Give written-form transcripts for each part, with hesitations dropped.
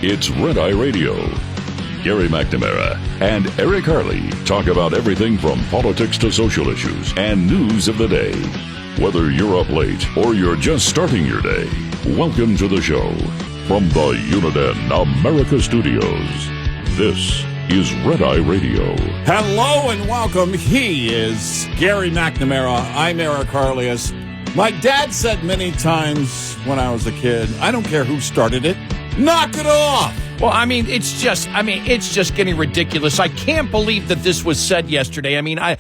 It's Red Eye Radio. Gary McNamara and Eric Harley talk about everything from politics to social issues and news of the day. Whether you're up late or you're just starting your day, welcome to the show. From the Uniden America Studios, this is Red Eye Radio. Hello and welcome. He is Gary McNamara. I'm Eric Harley. As my dad said many times when I was a kid, I don't care who started it, knock it off. Well, it's just getting ridiculous. I can't believe that this was said yesterday. I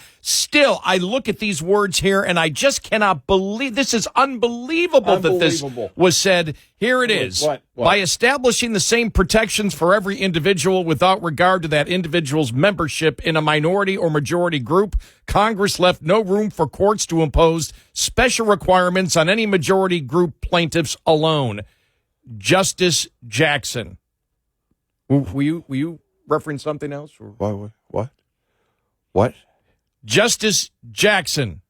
look at these words here and I just cannot believe this is unbelievable that this was said. Here it is. What? By establishing the same protections for every individual without regard to that individual's membership in a minority or majority group, Congress left no room for courts to impose special requirements on any majority group plaintiffs alone. Justice Jackson. Will you reference something else? Or? What? Justice Jackson.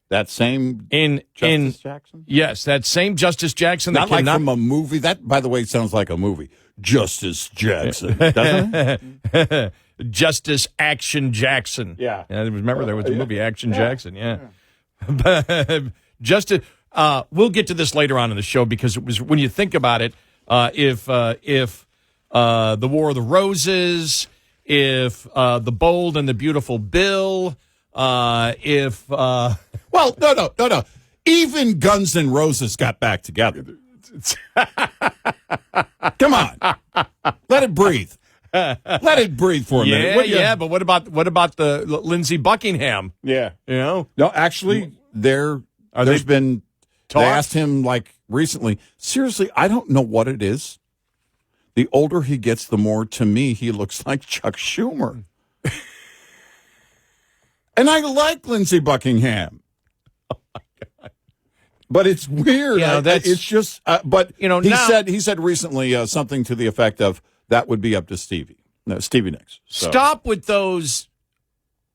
That same Justice Jackson? Yes, that same Justice Jackson. Not like from a movie. That, by the way, sounds like a movie. Justice Jackson, doesn't it? Justice Action Jackson. Yeah. Remember, there was a movie, Action Jackson, yeah. But Justice, we'll get to this later on in the show because it was, when you think about it, if the War of the Roses, if the Bold and the Beautiful Bill, no. Even Guns N' Roses got back together. Come on, let it breathe. Let it breathe for a minute. Yeah. But what about the Lindsey Buckingham? Yeah, No, actually, they asked him like recently. Seriously, I don't know what it is. The older he gets, the more, to me, he looks like Chuck Schumer. And I like Lindsey Buckingham. Oh, my God. But it's weird. Yeah, it's just, he said recently something to the effect of, that would be up to Stevie Nicks. So. Stop with those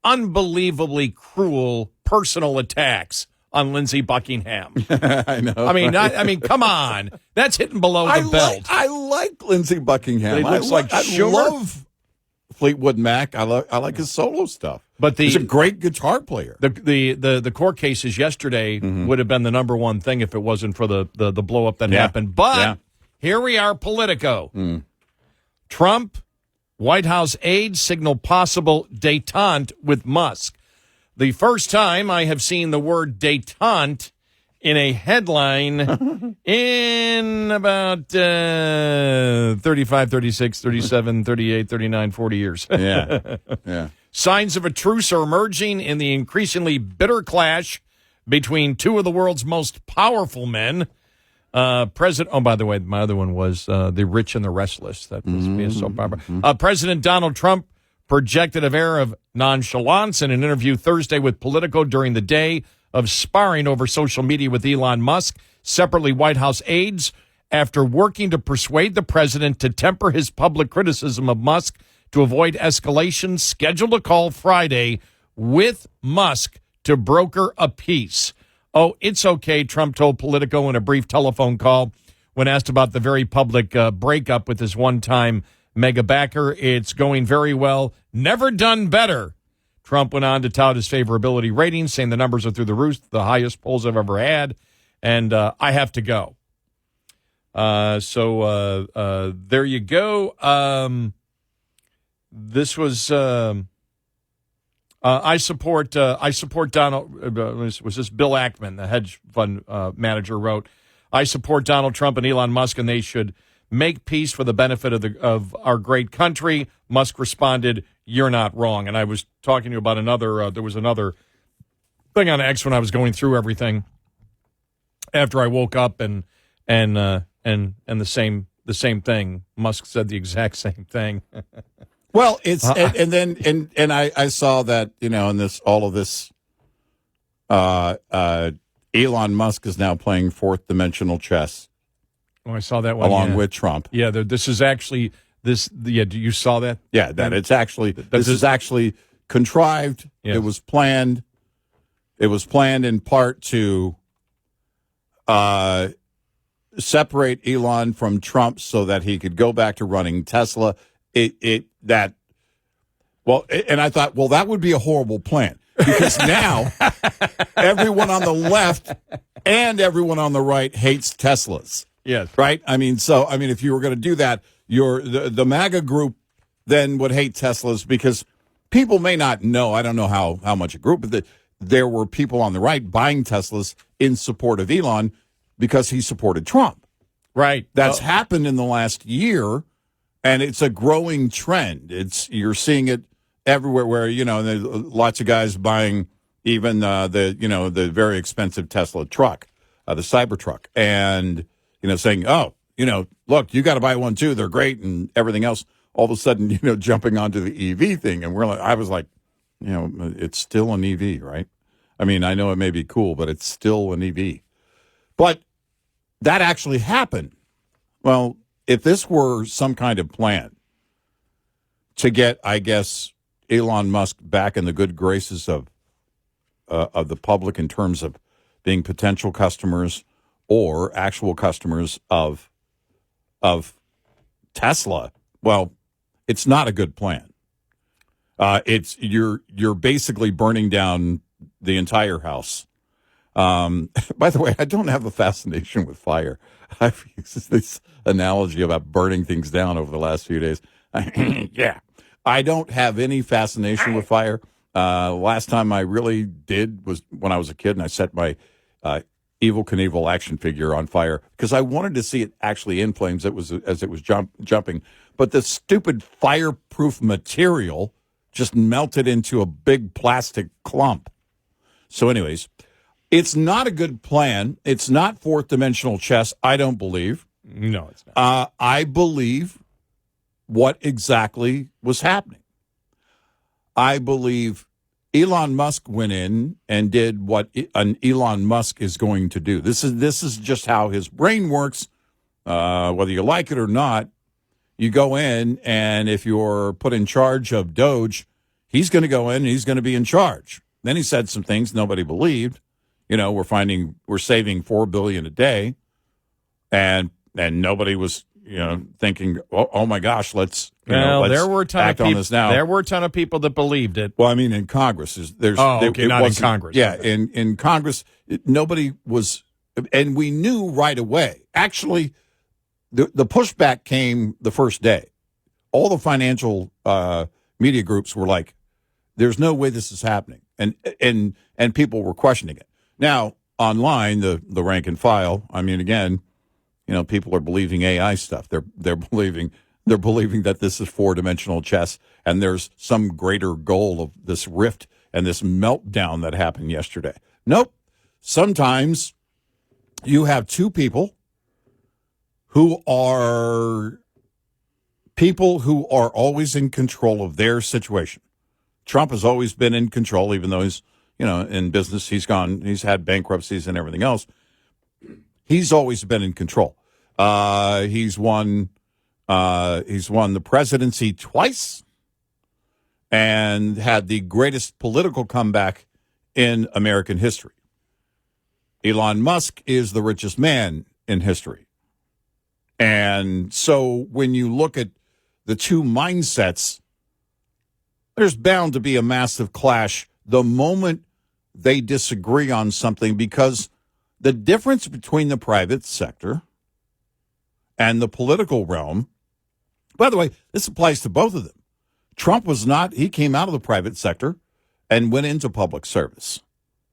unbelievably cruel personal attacks on Lindsey Buckingham. I know. Come on. That's hitting below the belt. I like Lindsey Buckingham. I love Fleetwood Mac. I like his solo stuff. But he's a great guitar player. The court cases yesterday would have been the number one thing if it wasn't for the blow up that happened. But here we are, Politico. Trump, White House aides signal possible détente with Musk. The first time I have seen the word détente in a headline in about 35, 36, 37, 38, 39, 40 years. Yeah. Signs of a truce are emerging in the increasingly bitter clash between two of the world's most powerful men. By the way, my other one was The Rich and the Restless. That must be a soap opera. President Donald Trump projected a air of nonchalance in an interview Thursday with Politico during the day of sparring over social media with Elon Musk. Separately, White House aides, after working to persuade the president to temper his public criticism of Musk to avoid escalation, scheduled a call Friday with Musk to broker a peace. Oh, it's okay, Trump told Politico in a brief telephone call when asked about the very public breakup with his one-time mega backer. It's going very well. Never done better. Trump went on to tout his favorability ratings, saying the numbers are through the roof, the highest polls I've ever had, and I have to go. So there you go. This was I support Donald. Was this Bill Ackman, the hedge fund manager, wrote, "I support Donald Trump and Elon Musk, and they should make peace for the benefit of our great country." Musk responded, "You're not wrong." And I was talking to you about another. There was another thing on X when I was going through everything after I woke up, and the same thing. Musk said the exact same thing. Well, it's and I saw that, in all of this, Elon Musk is now playing fourth dimensional chess. Oh, I saw that one along with Trump. Yeah, this is actually this. Yeah, you saw that? Yeah, this is actually contrived. Yes. It was planned. It was planned in part to separate Elon from Trump so that he could go back to running Tesla. And I thought, well, that would be a horrible plan because now everyone on the left and everyone on the right hates Teslas. Yes. Right? If you were going to do that, the MAGA group then would hate Teslas because people may not know, I don't know how much a group, but there were people on the right buying Teslas in support of Elon because he supported Trump. Right. That's happened in the last year, and it's a growing trend. You're seeing it everywhere where, there's lots of guys buying even the very expensive Tesla truck, the Cybertruck, and saying, oh, look, you got to buy one too. They're great and everything else. All of a sudden, jumping onto the EV thing. And I was like, it's still an EV, right? I mean, I know it may be cool, but it's still an EV. But that actually happened. Well, if this were some kind of plan to get, I guess, Elon Musk back in the good graces of the public in terms of being potential customers or actual customers of Tesla, well, it's not a good plan. You're basically burning down the entire house. By the way, I don't have a fascination with fire. I've used this analogy about burning things down over the last few days. Yeah, I don't have any fascination with fire. Last time I really did was when I was a kid, and I set my Evel Knievel action figure on fire because I wanted to see it actually in flames as it was jumping. But the stupid fireproof material just melted into a big plastic clump. So anyways, it's not a good plan. It's not fourth dimensional chess, I don't believe. No, it's not. I believe what exactly was happening. I believe Elon Musk went in and did what an Elon Musk is going to do. This is just how his brain works. Whether you like it or not, you go in, and if you're put in charge of Doge, he's going to go in and he's going to be in charge. Then he said some things nobody believed. We're saving $4 billion a day, and nobody was thinking, oh my gosh, let's there were a ton act of people, on this now. There were a ton of people that believed it. Well, I mean, in Congress, not in Congress. Yeah, in Congress, nobody was, and we knew right away. Actually, the pushback came the first day. All the financial media groups were like, "There's no way this is happening," and people were questioning it. Now, online, the rank and file. I mean, again, people are believing AI stuff. They're believing that this is four-dimensional chess, and there's some greater goal of this rift and this meltdown that happened yesterday. Nope. Sometimes you have two people who are always in control of their situation. Trump has always been in control, even though he's, in business, he's had bankruptcies and everything else. He's always been in control. He's won the presidency twice and had the greatest political comeback in American history. Elon Musk is the richest man in history. And so when you look at the two mindsets, there's bound to be a massive clash the moment they disagree on something, because the difference between the private sector and the political realm, by the way, this applies to both of them. Trump he came out of the private sector and went into public service.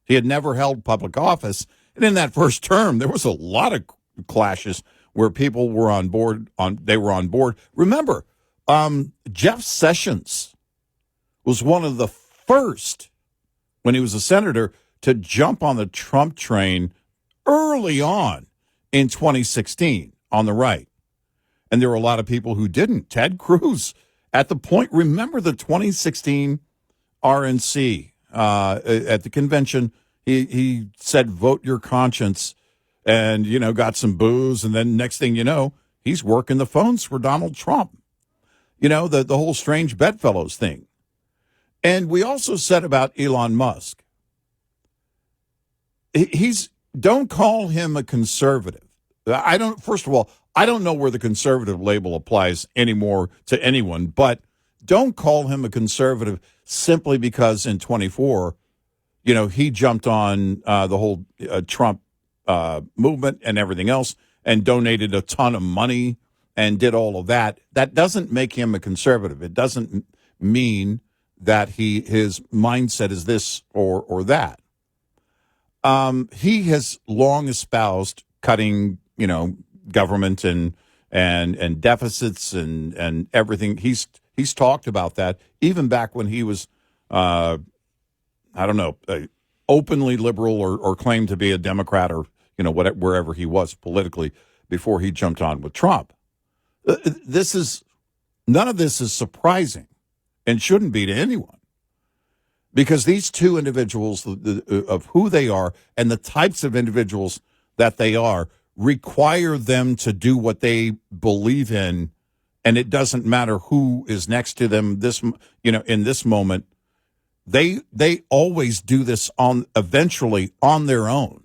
He had never held public office. And in that first term, there was a lot of clashes where people were on board. Remember, Jeff Sessions was one of the first, when he was a senator, to jump on the Trump train early on in 2016 on the right. And there were a lot of people who didn't. Ted Cruz, at the point, remember the 2016 RNC at the convention, he said, vote your conscience, and, got some booze. And then next thing you know, he's working the phones for Donald Trump. The whole strange bedfellows thing. And we also said about Elon Musk, don't call him a conservative. First of all, I don't know where the conservative label applies anymore to anyone, but don't call him a conservative simply because in 24, he jumped on the whole Trump movement and everything else and donated a ton of money and did all of that. That doesn't make him a conservative. It doesn't mean that his mindset is this or that. He has long espoused cutting, government and deficits and everything. He's talked about that even back when he was, openly liberal or claimed to be a Democrat or wherever he was politically before he jumped on with Trump. None of this is surprising and shouldn't be to anyone, because these two individuals of who they are and the types of individuals that they are require them to do what they believe in, and it doesn't matter who is next to them. In this moment, they always do this eventually on their own.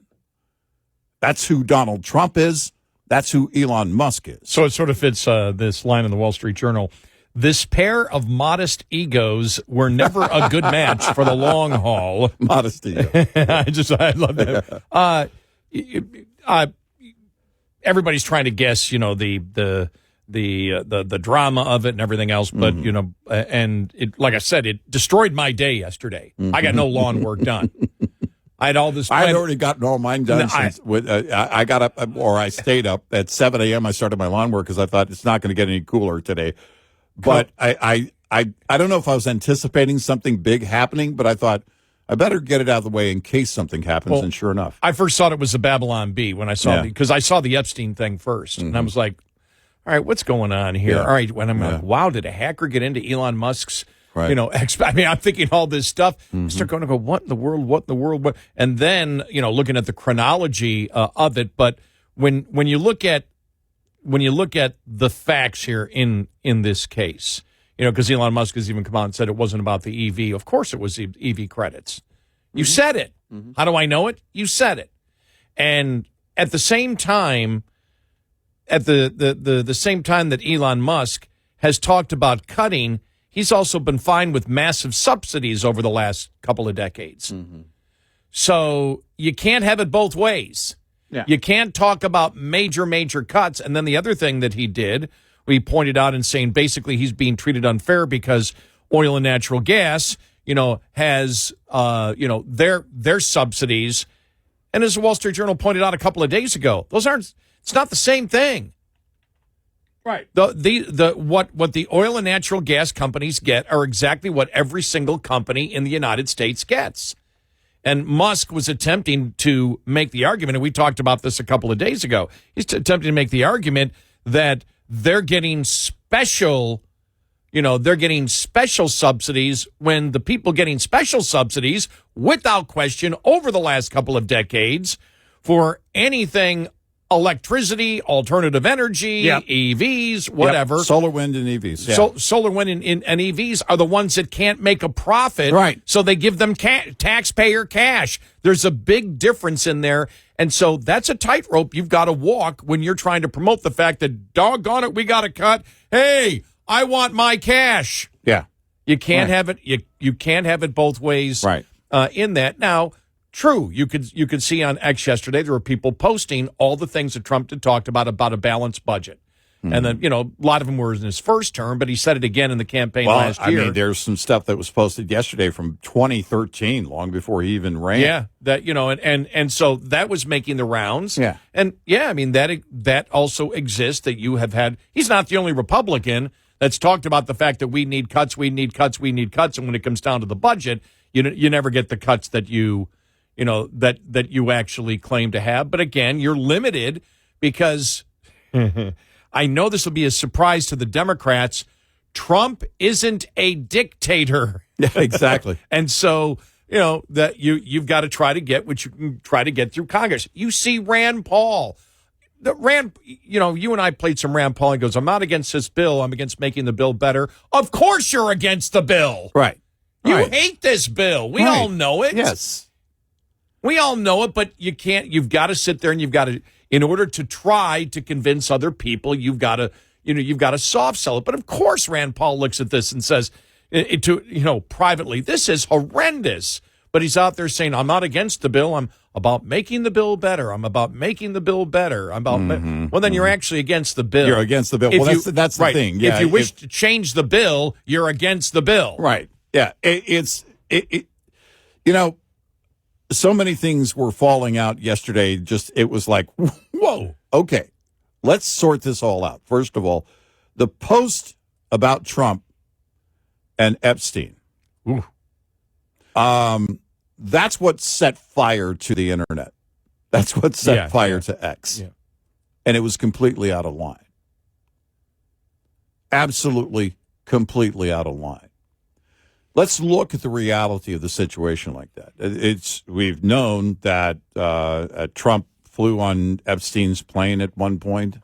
That's who Donald Trump is. That's who Elon Musk is. So it sort of fits this line in the Wall Street Journal. This pair of modest egos were never a good match for the long haul. Modest ego. I love that. Everybody's trying to guess, the drama of it and everything else, but and it, like I said, it destroyed my day yesterday. Mm-hmm. I got no lawn work done. I had all this. I had already gotten all mine done. I got up, or I stayed up at 7 a.m. I started my lawn work because I thought it's not going to get any cooler today. But I don't know if I was anticipating something big happening, but I thought I better get it out of the way in case something happens. Well, and sure enough, I first thought it was the Babylon Bee when I saw because I saw the Epstein thing first, and I was like, all right, what's going on here? Yeah. All right, when I'm like, wow, did a hacker get into Elon Musk's? Right. I'm thinking all this stuff. I start going to go, what in the world? What? And then, looking at the chronology of it. But when you look at the facts here in this case, because Elon Musk has even come out and said it wasn't about the EV. Of course, it was the EV credits. You said it. Mm-hmm. How do I know it? You said it. And at the same time, at the same time that Elon Musk has talked about cutting, he's also been fine with massive subsidies over the last couple of decades. Mm-hmm. So you can't have it both ways. Yeah. You can't talk about major cuts. And then the other thing that he did, we pointed out in saying basically he's being treated unfair because oil and natural gas, has, their subsidies. And as the Wall Street Journal pointed out a couple of days ago, it's not the same thing. Right. What the oil and natural gas companies get are exactly what every single company in the United States gets. And Musk was attempting to make the argument, and we talked about this a couple of days ago. He's attempting to make the argument that they're getting special subsidies when the people getting special subsidies, without question, over the last couple of decades, for anything electricity, alternative energy, EVs, whatever. Yep. Solar, wind, and EVs. Yeah. Solar, wind, and EVs are the ones that can't make a profit. Right. So they give them taxpayer cash. There's a big difference in there. And so that's a tightrope you've got to walk when you're trying to promote the fact that, doggone it, we got to cut. Hey, I want my cash. Yeah. You can't have it. You can't have it both ways. Right. In that. Now, true. You could see on X yesterday there were people posting all the things that Trump had talked about a balanced budget. Mm-hmm. And then, a lot of them were in his first term, but he said it again in the campaign last year. I mean, there's some stuff that was posted yesterday from 2013, long before he even ran. Yeah, that, and so that was making the rounds. Yeah. And that also exists that you have had. He's not the only Republican that's talked about the fact that we need cuts. And when it comes down to the budget, you never get the cuts that that you actually claim to have. But again, you're limited because I know this will be a surprise to the Democrats. Trump isn't a dictator. Yeah, exactly. And so, that you've got to try to get what you can try to get through Congress. You see Rand Paul. You and I played some Rand Paul. He goes, I'm not against this bill. I'm against making the bill better. Of course you're against the bill. Right. You hate this bill. We all know it. Yes. We all know it, but you can't. You've got to sit there and you've got to. in order to try to convince other people, you've got to soft sell it. But of course, Rand Paul looks at this and says, privately, this is horrendous. But he's out there saying, I'm not against the bill. I'm about making the bill better. I'm about making the bill better. I'm about well, then you're actually against the bill. You're against the bill. If Well, that's the thing. Yeah, if you wish to change the bill, you're against the bill. Right. Yeah. So many things were falling out yesterday. It was like, whoa, okay, let's sort this all out. First of all, the post about Trump and Epstein. Ooh. That's what set fire to the internet. That's what set fire to X. Yeah. And it was completely out of line. Absolutely, completely out of line. Let's look at the reality of the situation like that. We've known that Trump flew on Epstein's plane at one point.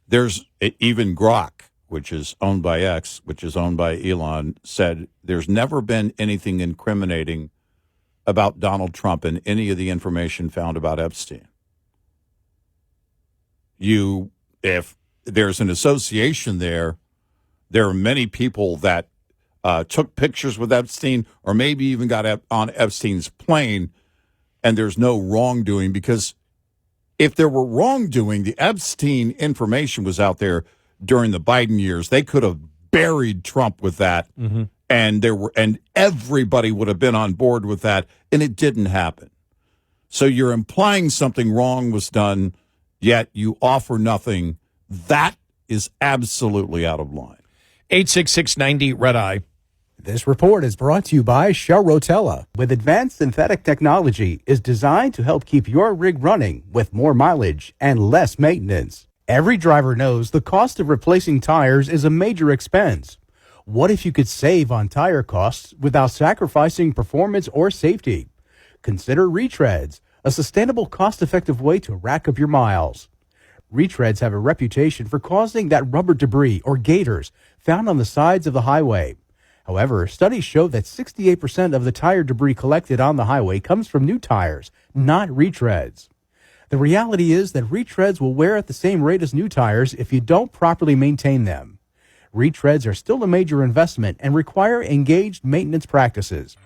There's even Grok, which is owned by X, which is owned by Elon, said there's never been anything incriminating about Donald Trump in any of the information found about Epstein. If there's an association there are many people that took pictures with Epstein or maybe even got on Epstein's plane, and there's no wrongdoing, because if there were wrongdoing, the Epstein information was out there during the Biden years. They could have buried Trump with that, and everybody would have been on board with that, and it didn't happen. So you're implying something wrong was done, yet you offer nothing. That is absolutely out of line. 866-90-RED-EYE. This report is brought to you by Shell Rotella. With advanced synthetic technology, is designed to help keep your rig running with more mileage and less maintenance. Every driver knows the cost of replacing tires is a major expense. What if you could save on tire costs without sacrificing performance or safety? Consider retreads, a sustainable, cost-effective way to rack up your miles. Retreads have a reputation for causing that rubber debris or gators found on the sides of the highway. However, studies show that 68% of the tire debris collected on the highway comes from new tires, not retreads. The reality is that retreads will wear at the same rate as new tires if you don't properly maintain them. Retreads are still a major investment and require engaged maintenance practices.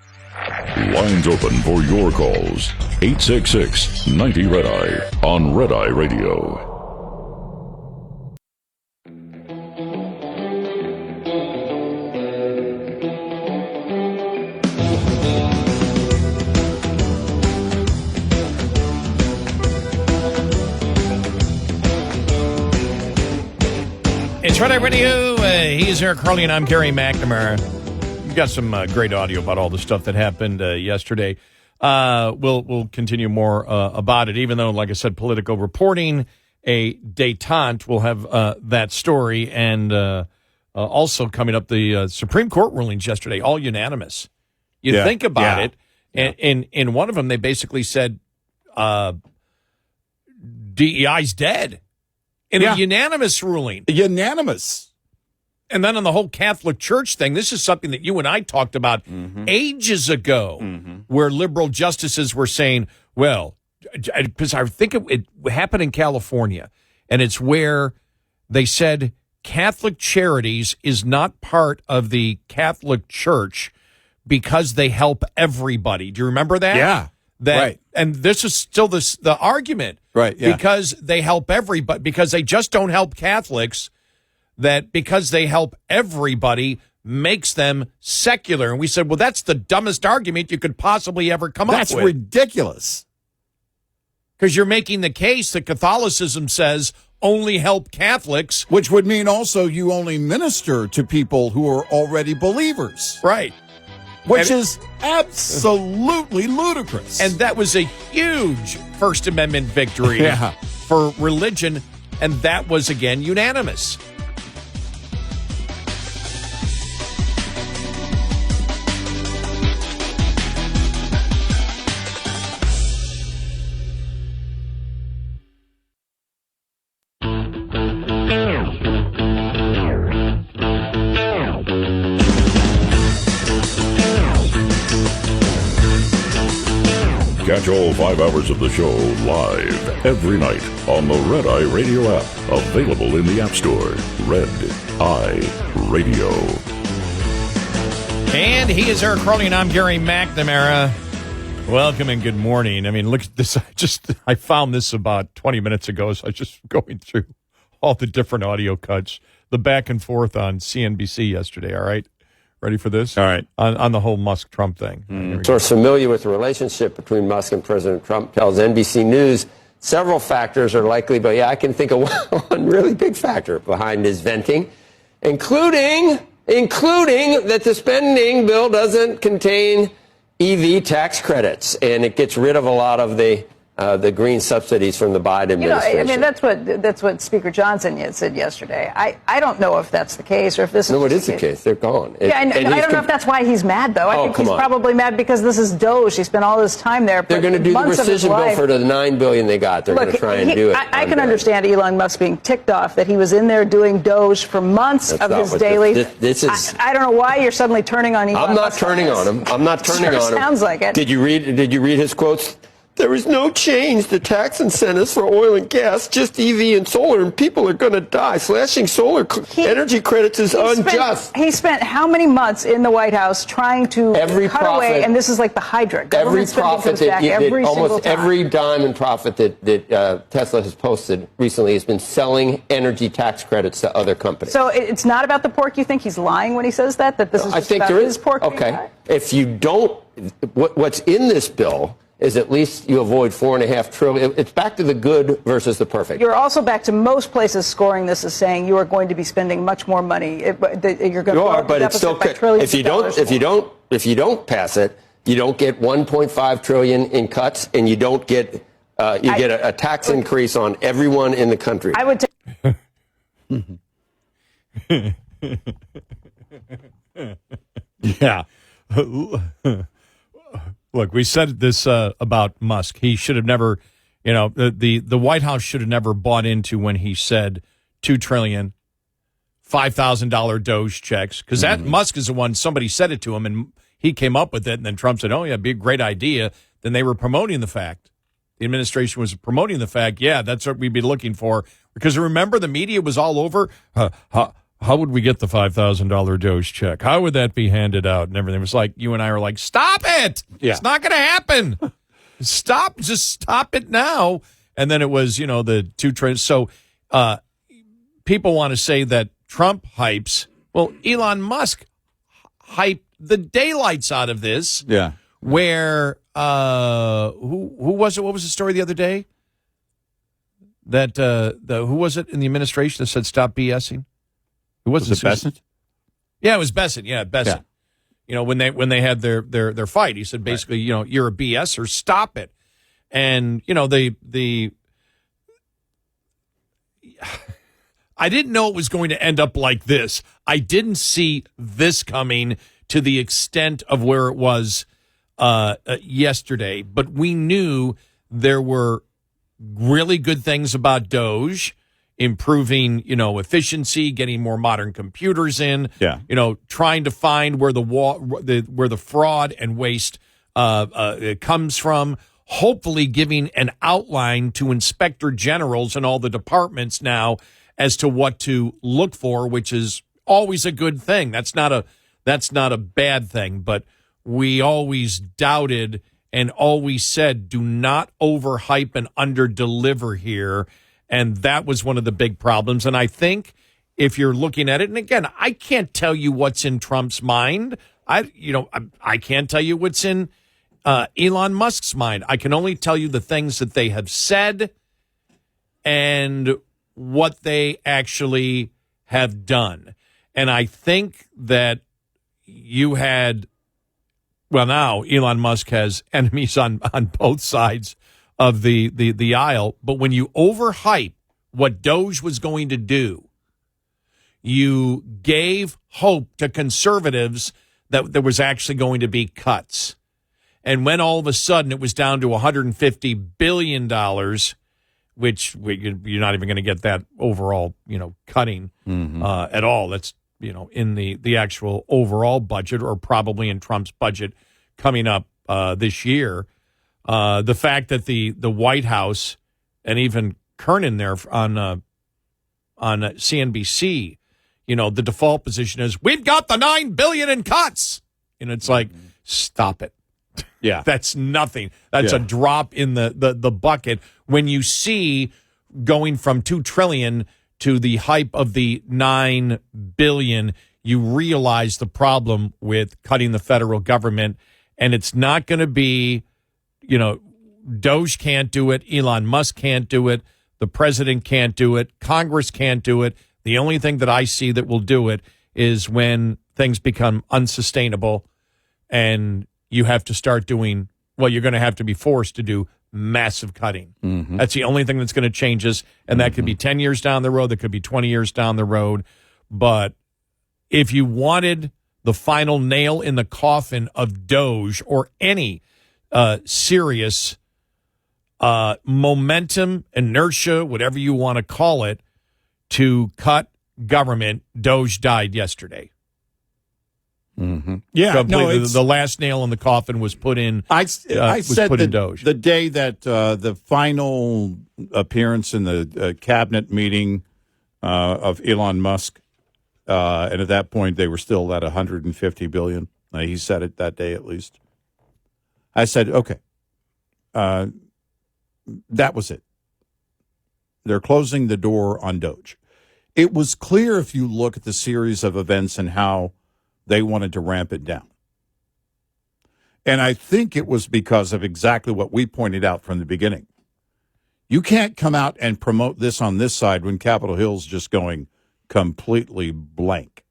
Lines open for your calls. 866-90-RED-EYE on Red Eye Radio. It's Red Eye Radio. He's Eric Harley, and I'm Gary McNamara. We've got some great audio about all the stuff that happened yesterday. We'll continue more about it, even though, like I said, Politico reporting a detente. We'll have that story, and also coming up, the Supreme Court rulings yesterday, all unanimous. You think about it, and in one of them, they basically said DEI's dead. In a unanimous ruling. Unanimous. And then on the whole Catholic Church thing, this is something that you and I talked about ages ago, where liberal justices were saying, well, because I think it happened in California, and it's where they said Catholic Charities is not part of the Catholic Church because they help everybody. Do you remember that? Yeah. Right. And this is still the argument. Right, yeah. Because they help everybody, because they just don't help Catholics, that because they help everybody makes them secular. And we said, well, that's the dumbest argument you could possibly ever come up with. That's ridiculous. Because you're making the case that Catholicism says only help Catholics. Which would mean also you only minister to people who are already believers. Right. Which is absolutely ludicrous. And that was a huge First Amendment victory for religion, and that was, again, unanimous. Catch all 5 hours of the show live every night on the Red Eye Radio app. Available in the App Store. Red Eye Radio. And he is Eric Harley, and I'm Gary McNamara. Welcome and good morning. I mean, look at this. I found this about 20 minutes ago, so I was just going through all the different audio cuts, the back and forth on CNBC yesterday, all right? Ready for this? All right. On the whole Musk-Trump thing. Source familiar with the relationship between Musk and President Trump tells NBC News several factors are likely, but I can think of one really big factor behind his venting, including that the spending bill doesn't contain EV tax credits, and it gets rid of a lot of the green subsidies from the Biden administration. I mean, that's what Speaker Johnson said yesterday. I don't know if that's the case or if this is. No, it is the case. They're gone. I don't know if that's why he's mad, though. I think he's probably mad because this is Doge. He spent all this time there. They're going to do the rescission bill for the $9 billion they got. They're going to try and do it. I can understand Elon Musk being ticked off that he was in there doing Doge for months of his daily. I don't know why you're suddenly turning on Elon. I'm not turning on him. I'm not turning on him. Sounds like it. Did you read his quotes? There is no change to tax incentives for oil and gas, just EV and solar, and people are going to die. Slashing solar energy credits is unjust. He spent how many months in the White House trying to cut away, and this is like the Hydra. Every profit almost every dime in profit that Tesla has posted recently has been selling energy tax credits to other companies. So it's not about the pork. You think he's lying when he says that this is just about his pork? Okay. If you don't, what's in this bill is at least you avoid $4.5 trillion. It's back to the good versus the perfect. You're also back to most places scoring this as saying you are going to be spending much more money. You're going to but it's still if you don't pass it, you don't get $1.5 trillion in cuts, and you don't get get a tax increase on everyone in the country. I would. Yeah. Look, we said this about Musk. He should have never, the White House should have never bought into when he said $2 trillion, $5,000 Doge checks, because that Musk is the one, somebody said it to him, and he came up with it, and then Trump said, oh, yeah, it'd be a great idea. Then they were promoting the fact. The administration was promoting the fact, yeah, that's what we'd be looking for. Because remember, the media was all over, how would we get the $5,000 Doge check? How would that be handed out? And everything. It was like, you and I are like, stop it. Yeah. It's not going to happen. Just stop it now. And then it was, the $2 trillion. So people want to say that Trump hypes. Well, Elon Musk hyped the daylights out of this. Yeah. Where, who was it? What was the story the other day? That, who was it in the administration that said stop BSing? Who was it? Bessent? Yeah, it was Bessent. Yeah, Bessent. Yeah. When they had their fight, he said basically, you're a BSer, stop it. And I didn't know it was going to end up like this. I didn't see this coming to the extent of where it was yesterday. But we knew there were really good things about Doge. Improving, efficiency, getting more modern computers in, trying to find where the fraud and waste comes from, hopefully giving an outline to inspector generals and all the departments now as to what to look for, which is always a good thing. That's not a bad thing, but we always doubted and always said, do not overhype and underdeliver here. And that was one of the big problems. And I think if you're looking at it, and again, I can't tell you what's in Trump's mind. I can't tell you what's in Elon Musk's mind. I can only tell you the things that they have said and what they actually have done. And I think that now Elon Musk has enemies on both sides of the aisle, but when you overhype what Doge was going to do, you gave hope to conservatives that there was actually going to be cuts. And when all of a sudden it was down to $150 billion, which you're not even going to get that overall, cutting at all. That's, in the actual overall budget, or probably in Trump's budget coming up this year. The fact that the White House and even Kernan there on CNBC, the default position is we've got the $9 billion in cuts, and it's like, stop it. Yeah, that's nothing. That's a drop in the bucket when you see going from $2 trillion to the hype of the $9 billion. You realize the problem with cutting the federal government, and it's not going to be, Doge can't do it, Elon Musk can't do it, the president can't do it, Congress can't do it. The only thing that I see that will do it is when things become unsustainable and you have to start doing, you're going to have to be forced to do massive cutting. Mm-hmm. That's the only thing that's going to change this, and that could be 10 years down the road, that could be 20 years down the road, but if you wanted the final nail in the coffin of Doge or any serious momentum, inertia, whatever you want to call it, to cut government, Doge died yesterday. Mm-hmm. Yeah, the last nail in the coffin was put in. I said in Doge the day that the final appearance in the cabinet meeting of Elon Musk. And at that point, they were still at $150 billion. He said it that day, at least. I said, okay, that was it. They're closing the door on Doge. It was clear if you look at the series of events and how they wanted to ramp it down. And I think it was because of exactly what we pointed out from the beginning. You can't come out and promote this on this side when Capitol Hill's just going completely blank.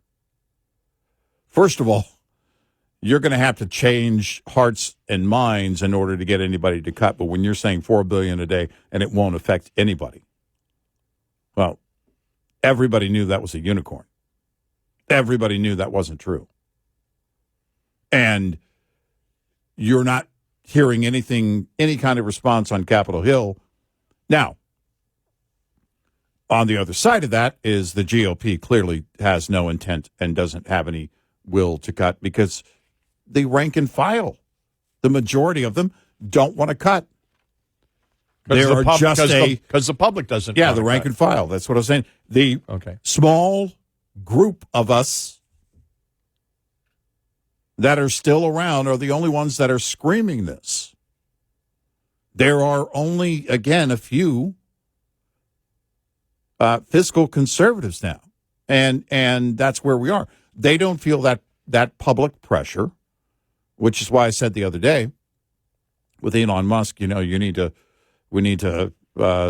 First of all, you're going to have to change hearts and minds in order to get anybody to cut. But when you're saying $4 billion a day and it won't affect anybody, well, everybody knew that was a unicorn. Everybody knew that wasn't true. And you're not hearing anything, any kind of response on Capitol Hill. Now, on the other side of that is the GOP clearly has no intent and doesn't have any will to cut because the rank and file, the majority of them, don't want to cut. Because the public doesn't. Yeah, the rank and file. That's what I was saying. The small group of us that are still around are the only ones that are screaming this. There are only, again, a few fiscal conservatives now, and that's where we are. They don't feel that public pressure, which is why I said the other day with Elon Musk, we need to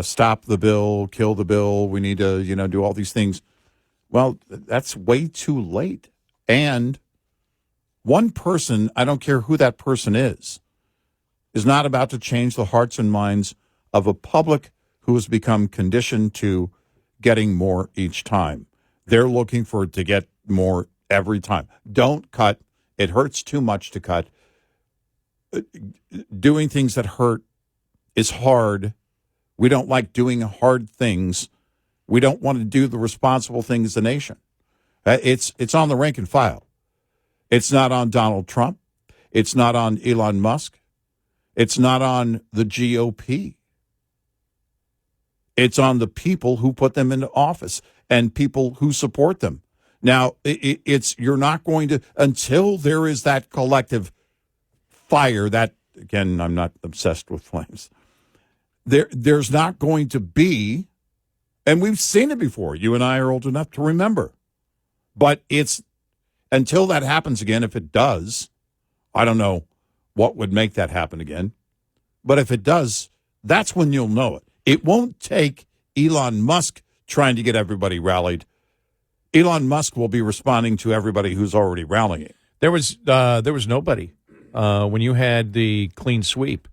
stop the bill, kill the bill. We need to, do all these things. Well, that's way too late. And one person, I don't care who that person is not about to change the hearts and minds of a public who has become conditioned to getting more each time. They're looking for it to get more every time. Don't cut. It hurts too much to cut. Doing things that hurt is hard. We don't like doing hard things. We don't want to do the responsible thing as a nation. It's on the rank and file. It's not on Donald Trump. It's not on Elon Musk. It's not on the GOP. It's on the people who put them into office and people who support them. Now, you're not going to, until there is that collective fire, that, again, I'm not obsessed with flames. There's not going to be, and we've seen it before. You and I are old enough to remember. But it's, until that happens again, if it does, I don't know what would make that happen again. But if it does, that's when you'll know it. It won't take Elon Musk trying to get everybody rallied. Elon Musk will be responding to everybody who's already rallying. There was nobody when you had the clean sweep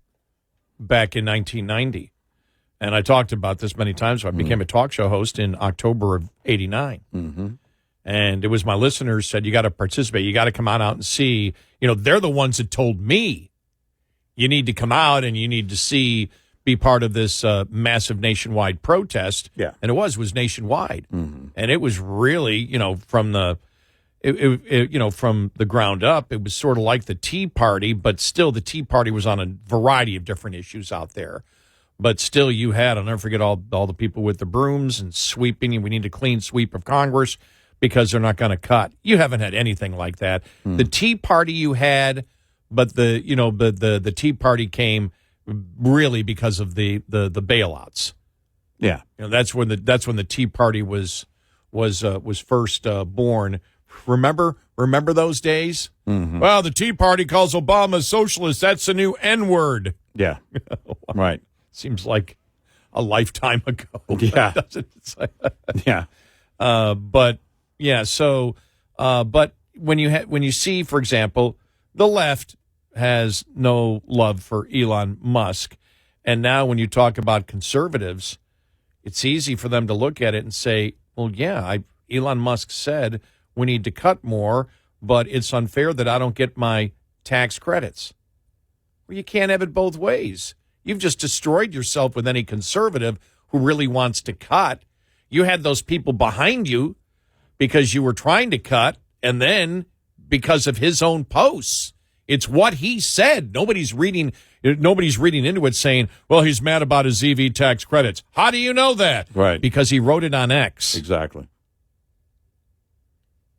back in 1990. And I talked about this many times. I became a talk show host in October of 89. Mm-hmm. And it was my listeners said, you got to participate. You got to come out and see. They're the ones that told me you need to come out and you need to be part of this massive nationwide protest. Yeah. And it was nationwide. Mm-hmm. And it was really, from the from the ground up, it was sort of like the Tea Party, but still the Tea Party was on a variety of different issues out there. But still you had, I'll never forget all the people with the brooms and sweeping, and we need a clean sweep of Congress because they're not going to cut. You haven't had anything like that. The Tea Party you had, but the Tea Party came really because of the bailouts. Yeah. That's when the Tea Party was first born. Remember those days? Mm-hmm. Well, the Tea Party calls Obama a socialist. That's the new N-word. Yeah. Right. Seems like a lifetime ago. Yeah. Yeah. But when you see, for example, the left has no love for Elon Musk, and now when you talk about conservatives, it's easy for them to look at it and say, well, yeah, Elon Musk said we need to cut more, but it's unfair that I don't get my tax credits. Well, you can't have it both ways. You've just destroyed yourself with any conservative who really wants to cut. You had those people behind you because you were trying to cut, and then because of his own posts. It's what he said. Nobody's reading into it saying, well, he's mad about his EV tax credits. How do you know that? Right. Because he wrote it on X. Exactly.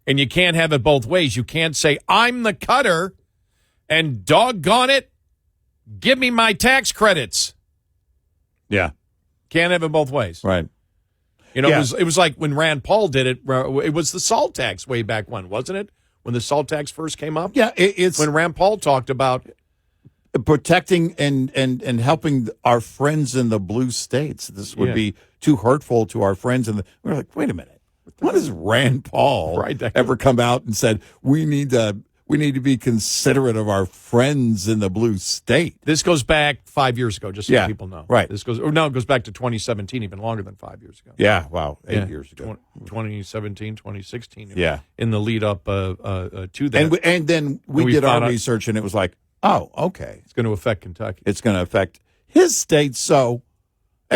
And you can't have it both ways. You can't say, I'm the cutter, and doggone it, give me my tax credits. Yeah. Can't have it both ways. Right. It was like when Rand Paul did it. It was the salt tax way back when, wasn't it? When the salt tax first came up? Yeah, it's when Rand Paul talked about protecting and helping our friends in the blue states. This would be too hurtful to our friends. We're like, wait a minute. When has Rand Paul ever come out and said we need to be considerate of our friends in the blue state? This goes back 5 years ago, just so people know. Right. It goes back to 2017, even longer than 5 years ago. Yeah, wow, 8 years ago. 2017, 2016. Yeah. In the lead up to that. And then we did our research, and it was like, oh, okay. It's going to affect Kentucky. It's going to affect his state,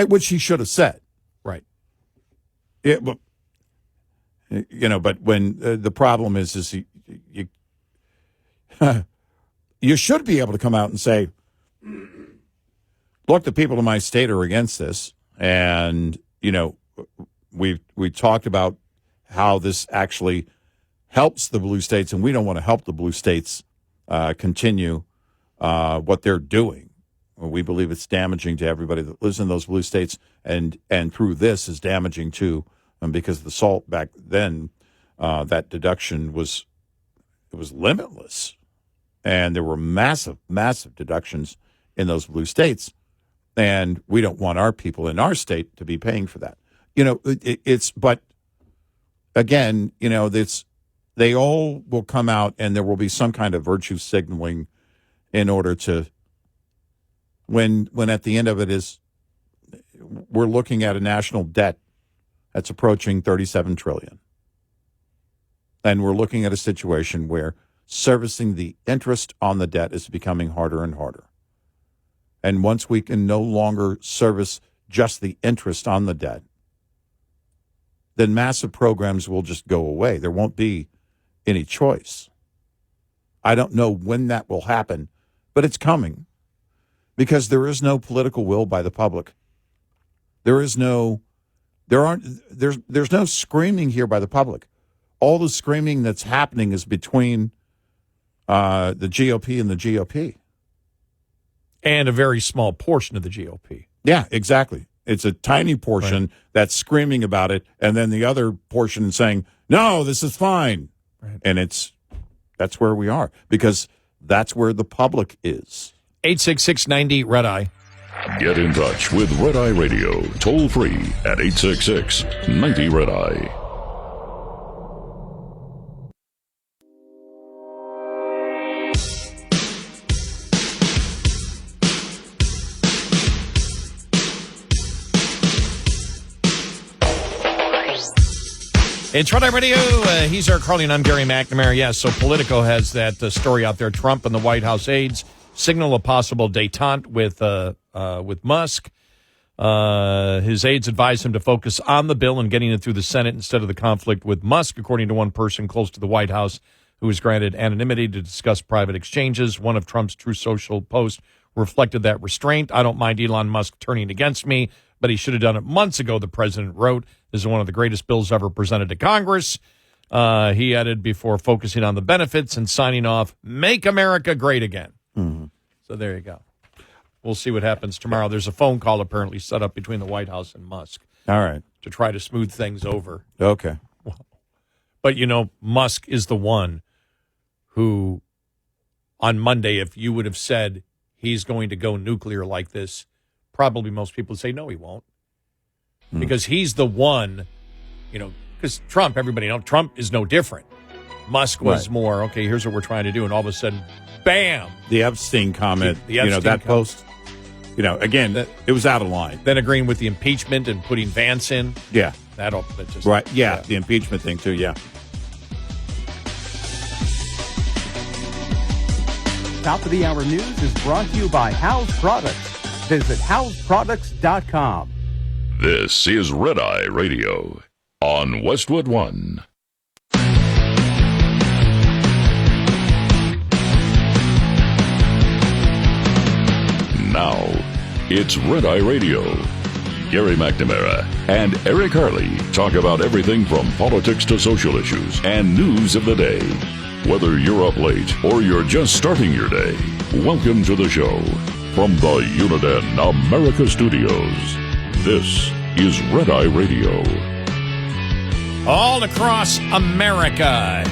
which he should have said. Right. But when the problem is you should be able to come out and say, look, the people of my state are against this. And, we talked about how this actually helps the blue states, and we don't want to help the blue states continue what they're doing. We believe it's damaging to everybody that lives in those blue states, and through this is damaging too, because the SALT back then, that deduction was limitless. And there were massive, massive deductions in those blue states. And we don't want our people in our state to be paying for that. But again, they all will come out, and there will be some kind of virtue signaling in order to, when at the end of it is, we're looking at a national debt that's approaching $37 trillion. And we're looking at a situation where servicing the interest on the debt is becoming harder and harder. And once we can no longer service just the interest on the debt, then massive programs will just go away. There won't be any choice. I don't know when that will happen, but it's coming because there is no political will by the public. There's no screaming here by the public. All the screaming that's happening is between the GOP and the GOP. And a very small portion of the GOP. Yeah, exactly. It's a tiny portion that's screaming about it, and then the other portion saying, no, this is fine. Right. And that's where we are, because that's where the public is. 866-90-RED-EYE. Get in touch with Red Eye Radio, toll free at 866-90-RED-EYE. It's Red Eye Radio. He's Eric Harley, and I'm Gary McNamara. Yes, so Politico has that story out there. Trump and the White House aides signal a possible détente with Musk. His aides advised him to focus on the bill and getting it through the Senate instead of the conflict with Musk, according to one person close to the White House who was granted anonymity to discuss private exchanges. One of Trump's Truth Social posts reflected that restraint. I don't mind Elon Musk turning against me, but he should have done it months ago, the president wrote. This is one of the greatest bills ever presented to Congress. He added before focusing on the benefits and signing off, "Make America Great Again." Mm-hmm. So there you go. We'll see what happens tomorrow. There's a phone call apparently set up between the White House and Musk. All right. To try to smooth things over. Okay. But, Musk is the one who, on Monday, if you would have said he's going to go nuclear like this, probably most people would say, no, he won't. Because he's the one, because Trump, everybody knows, Trump is no different. Musk was more, okay, here's what we're trying to do. And all of a sudden, bam. The Epstein comment, the Epstein that post, again, it was out of line. Then agreeing with the impeachment and putting Vance in. Yeah. That just. Right, yeah, the impeachment thing too, yeah. Top of the Hour News is brought to you by House Products. Visit houseproducts.com. This is Red Eye Radio on Westwood One. Now, it's Red Eye Radio. Gary McNamara and Eric Harley talk about everything from politics to social issues and news of the day. Whether you're up late or you're just starting your day, welcome to the show. From the Uniden America Studios, this is Red Eye Radio. All across America.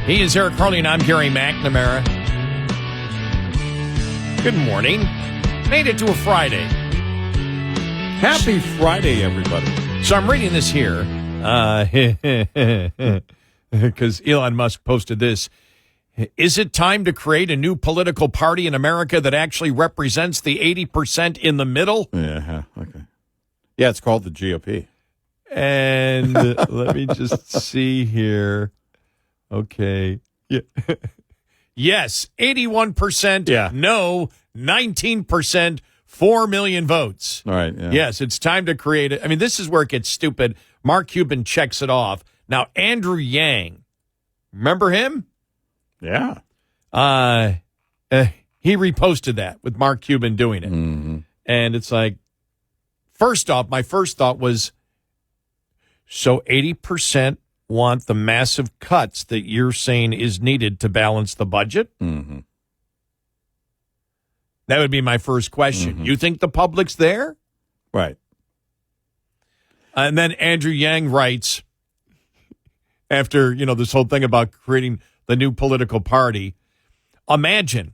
He is Eric Harley and I'm Gary McNamara. Good morning. Made it to a Friday. Happy Friday, everybody. So I'm reading this here because Elon Musk posted this. Is it time to create a new political party in America that actually represents the 80% in the middle? Yeah, okay. Yeah, it's called the GOP. And let me just see here. Okay. Yeah. Yes, 81%. Yeah. No, 19%. 4 million votes. All right. Yeah. Yes, it's time to create it. I mean, this is where it gets stupid. Mark Cuban checks it off. Now, Andrew Yang, remember him? Yeah. He reposted that with Mark Cuban doing it. Mm-hmm. And it's like, first off, my first thought was, so 80% want the massive cuts that you're saying is needed to balance the budget? Mm-hmm. That would be my first question. Mm-hmm. You think the public's there? Right. And then Andrew Yang writes, after, this whole thing about creating the new political party, imagine.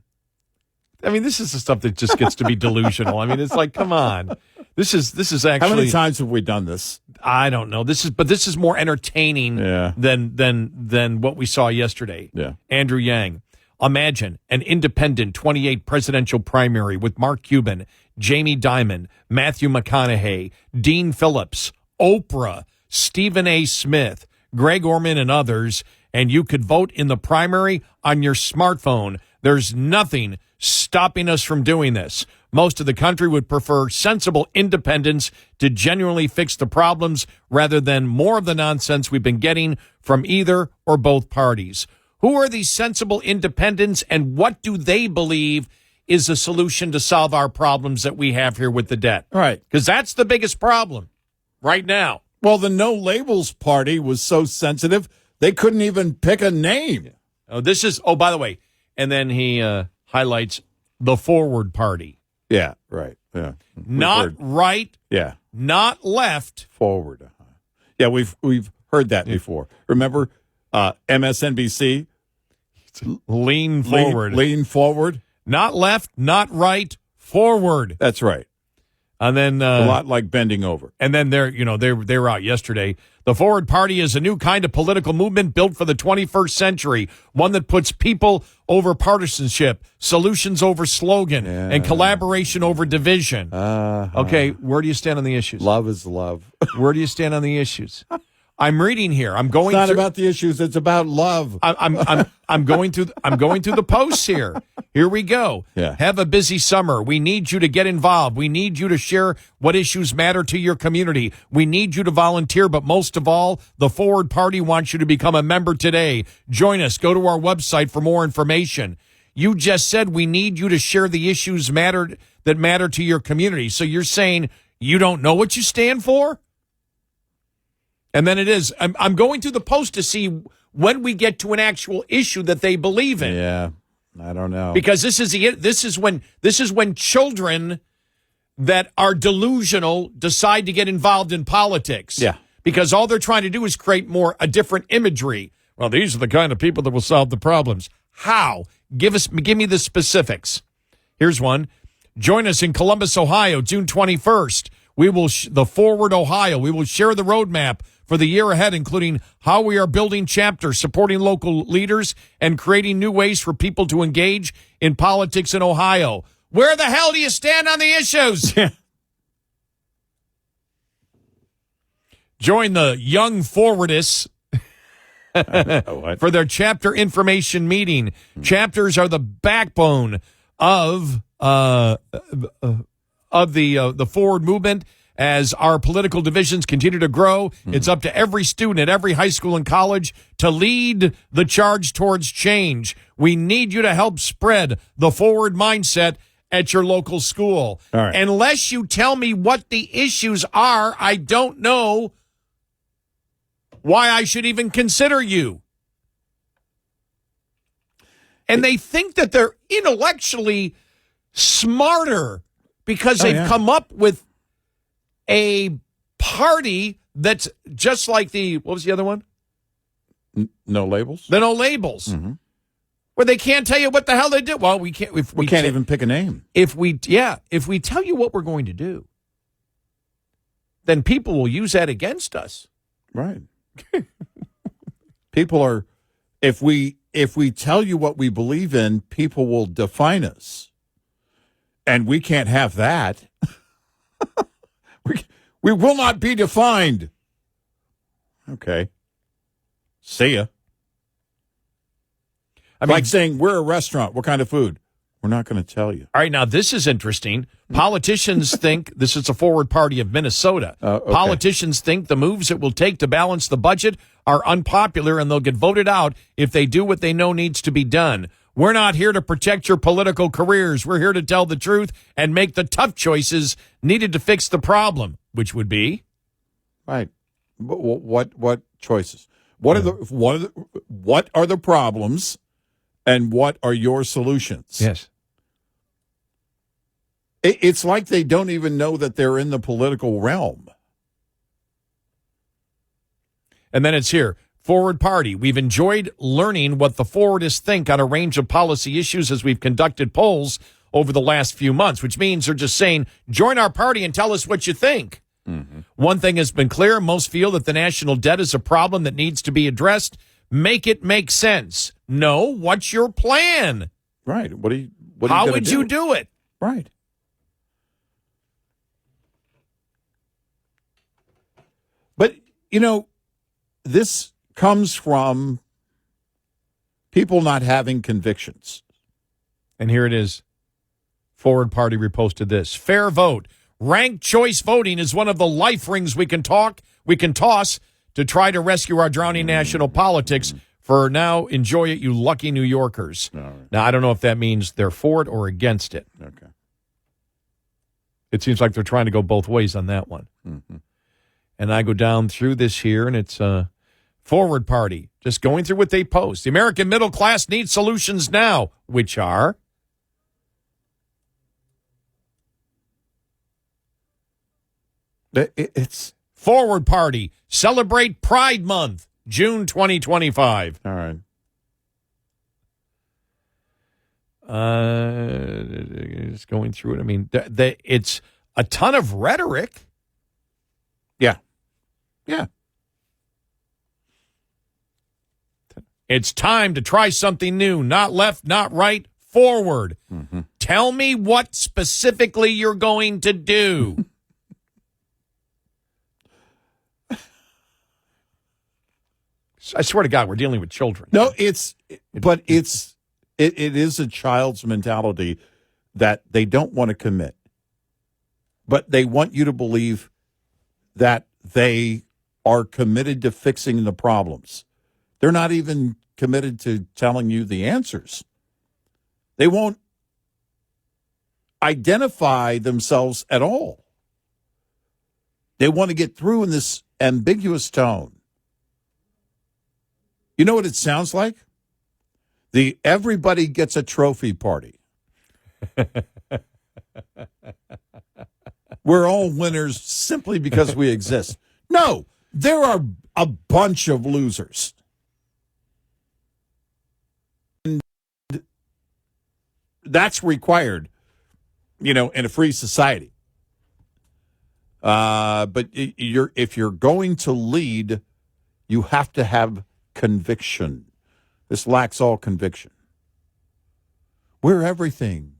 I mean, this is the stuff that just gets to be delusional. I mean, it's like, come on. This is actually. How many times have we done this? I don't know. This is more entertaining than what we saw yesterday. Yeah. Andrew Yang. Imagine an independent 28 presidential primary with Mark Cuban, Jamie Dimon, Matthew McConaughey, Dean Phillips, Oprah, Stephen A. Smith, Greg Orman, and others, and you could vote in the primary on your smartphone. There's nothing stopping us from doing this. Most of the country would prefer sensible independence to genuinely fix the problems rather than more of the nonsense we've been getting from either or both parties. Who are these sensible independents, and what do they believe is a solution to solve our problems that we have here with the debt? All right. Because that's the biggest problem right now. Well, the No Labels Party was so sensitive, they couldn't even pick a name. Oh, by the way, and then he highlights the Forward Party. Yeah, right. Yeah. Not right. Yeah. Not left. Forward. Yeah, we've heard that before. Remember MSNBC? Lean forward. Lean forward. Not left, not right, forward. That's right. And then a lot like bending over. And then they were out yesterday. The Forward Party is a new kind of political movement built for the 21st century, one that puts people over partisanship, solutions over slogan, and collaboration over division. Okay, where do you stand on the issues? Love is love. Where do you stand on the issues? I'm reading here. I'm going. It's not about the issues. It's about love. I'm going through the posts here. Here we go. Yeah. Have a busy summer. We need you to get involved. We need you to share what issues matter to your community. We need you to volunteer, but most of all, the Forward Party wants you to become a member today. Join us. Go to our website for more information. You just said we need you to share the issues that matter to your community. So you're saying you don't know what you stand for? And then it is. I'm going through the post to see when we get to an actual issue that they believe in. Yeah, I don't know. Because this is when children that are delusional decide to get involved in politics. Yeah. Because all they're trying to do is create a different imagery. Well, these are the kind of people that will solve the problems. How? Give me the specifics. Here's one. Join us in Columbus, Ohio, June 21st. We will the Forward Ohio. We will share the roadmap for the year ahead, including how we are building chapters, supporting local leaders, and creating new ways for people to engage in politics in Ohio. Where the hell do you stand on the issues? Join the Young Forwardists for their chapter information meeting. Chapters are the backbone of the forward movement. As our political divisions continue to grow, it's up to every student at every high school and college to lead the charge towards change. We need you to help spread the forward mindset at your local school. All right. Unless you tell me what the issues are, I don't know why I should even consider you. And they think that they're intellectually smarter because they've come up with a party that's just like what was the other one? No labels? The No Labels. Mm-hmm. Where they can't tell you what the hell they do. Well, we can't. We can't even pick a name. If we tell you what we're going to do, then people will use that against us. Right. People are, if we tell you what we believe in, people will define us. And we can't have that. We will not be defined. Okay. See ya. Like saying we're a restaurant. What kind of food? We're not going to tell you. All right, now this is interesting. Politicians think, this is a Forward Party of Minnesota. Okay. Politicians think the moves it will take to balance the budget are unpopular and they'll get voted out if they do what they know needs to be done. We're not here to protect your political careers. We're here to tell the truth and make the tough choices needed to fix the problem, which would be right. What choices? What are the problems, and what are your solutions? Yes. It's like they don't even know that they're in the political realm. And then it's here. Forward Party. We've enjoyed learning what the forwardists think on a range of policy issues as we've conducted polls over the last few months, which means they're just saying, join our party and tell us what you think. Mm-hmm. One thing has been clear. Most feel that the national debt is a problem that needs to be addressed. Make it make sense. No, what's your plan? Right. How would you do it? Right. But, this comes from people not having convictions. And here it is. Forward Party reposted this. Fair vote. Ranked choice voting is one of the life rings we can toss to try to rescue our drowning national politics. For now, enjoy it, you lucky New Yorkers. Right. Now, I don't know if that means they're for it or against it. Okay. It seems like they're trying to go both ways on that one. Mm-hmm. And I go down through this here, and it's Forward Party, just going through what they post. The American middle class needs solutions now, which are it's Forward Party, celebrate Pride Month, June 2025. All right. Just going through it. I mean, it's a ton of rhetoric. Yeah. Yeah. It's time to try something new. Not left, not right, forward. Mm-hmm. Tell me what specifically you're going to do. I swear to God, we're dealing with children. No, it is a child's mentality that they don't want to commit, but they want you to believe that they are committed to fixing the problems. They're not even committed to telling you the answers. They won't identify themselves at all. They want to get through in this ambiguous tone. You know what it sounds like? The everybody gets a trophy party. We're all winners simply because we exist. No, there are a bunch of losers. And that's required, in a free society. But if you're going to lead, you have to have conviction. This lacks all conviction. We're everything.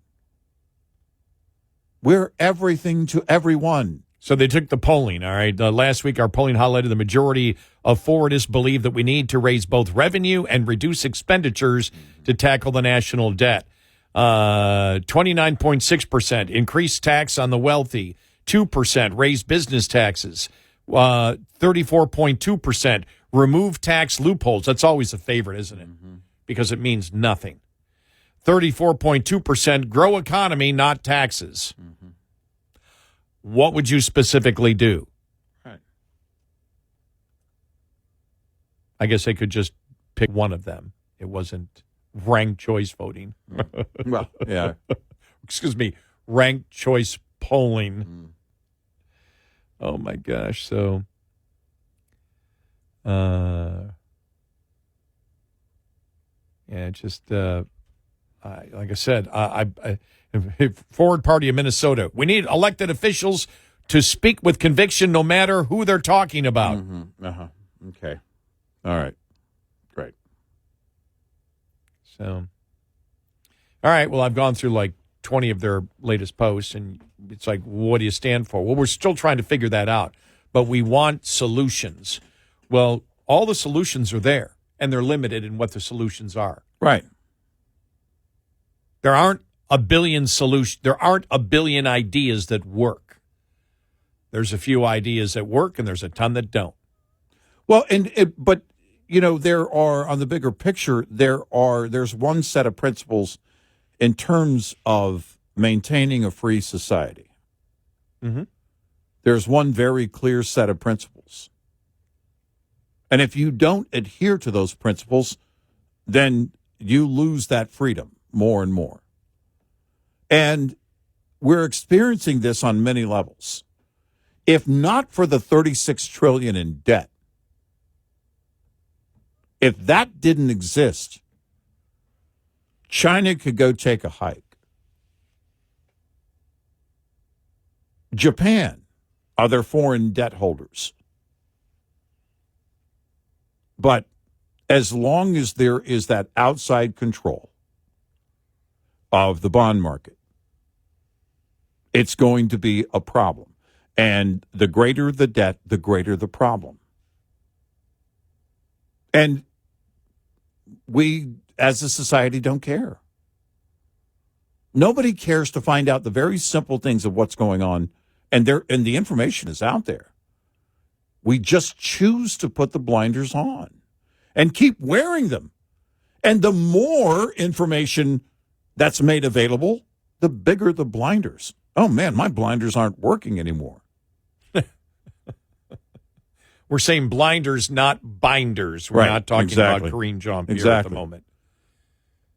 We're everything to everyone. So they took the polling, all right? Last week, our polling highlighted the majority of forwardists believe that we need to raise both revenue and reduce expenditures to tackle the national debt. 29.6% increased tax on the wealthy. 2% raise business taxes. 34.2% remove tax loopholes. That's always a favorite, isn't it? Mm-hmm. Because it means nothing. 34.2% grow economy, not taxes. Mm-hmm. What would you specifically do? Right. I guess they could just pick one of them. It wasn't ranked choice voting. Well, yeah. Excuse me, ranked choice polling. Mm. Oh, my gosh. So, like I said, Forward Party of Minnesota, we need elected officials to speak with conviction no matter who they're talking about. Mm-hmm. Uh-huh. Okay. All right. Great. So, all right. Well, I've gone through like 20 of their latest posts, and it's like, what do you stand for? Well, we're still trying to figure that out, but we want solutions. Well, all the solutions are there, and they're limited in what the solutions are. Right. There aren't a billion solutions. There aren't a billion ideas that work. There's a few ideas that work, and there's a ton that don't. Well, but there are, on the bigger picture, there's one set of principles in terms of maintaining a free society. Mm-hmm. There's one very clear set of principles. And if you don't adhere to those principles, then you lose that freedom more and more. And we're experiencing this on many levels. If not for the $36 trillion in debt, if that didn't exist, China could go take a hike. Japan, other foreign debt holders. But as long as there is that outside control of the bond market, it's going to be a problem. And the greater the debt, the greater the problem. And we, as a society, don't care. Nobody cares to find out the very simple things of what's going on, and the information is out there. We just choose to put the blinders on and keep wearing them. And the more information that's made available, the bigger the blinders. Oh, man, my blinders aren't working anymore. We're saying blinders, not binders. We're not talking about Kareen Jean-Pierre at the moment.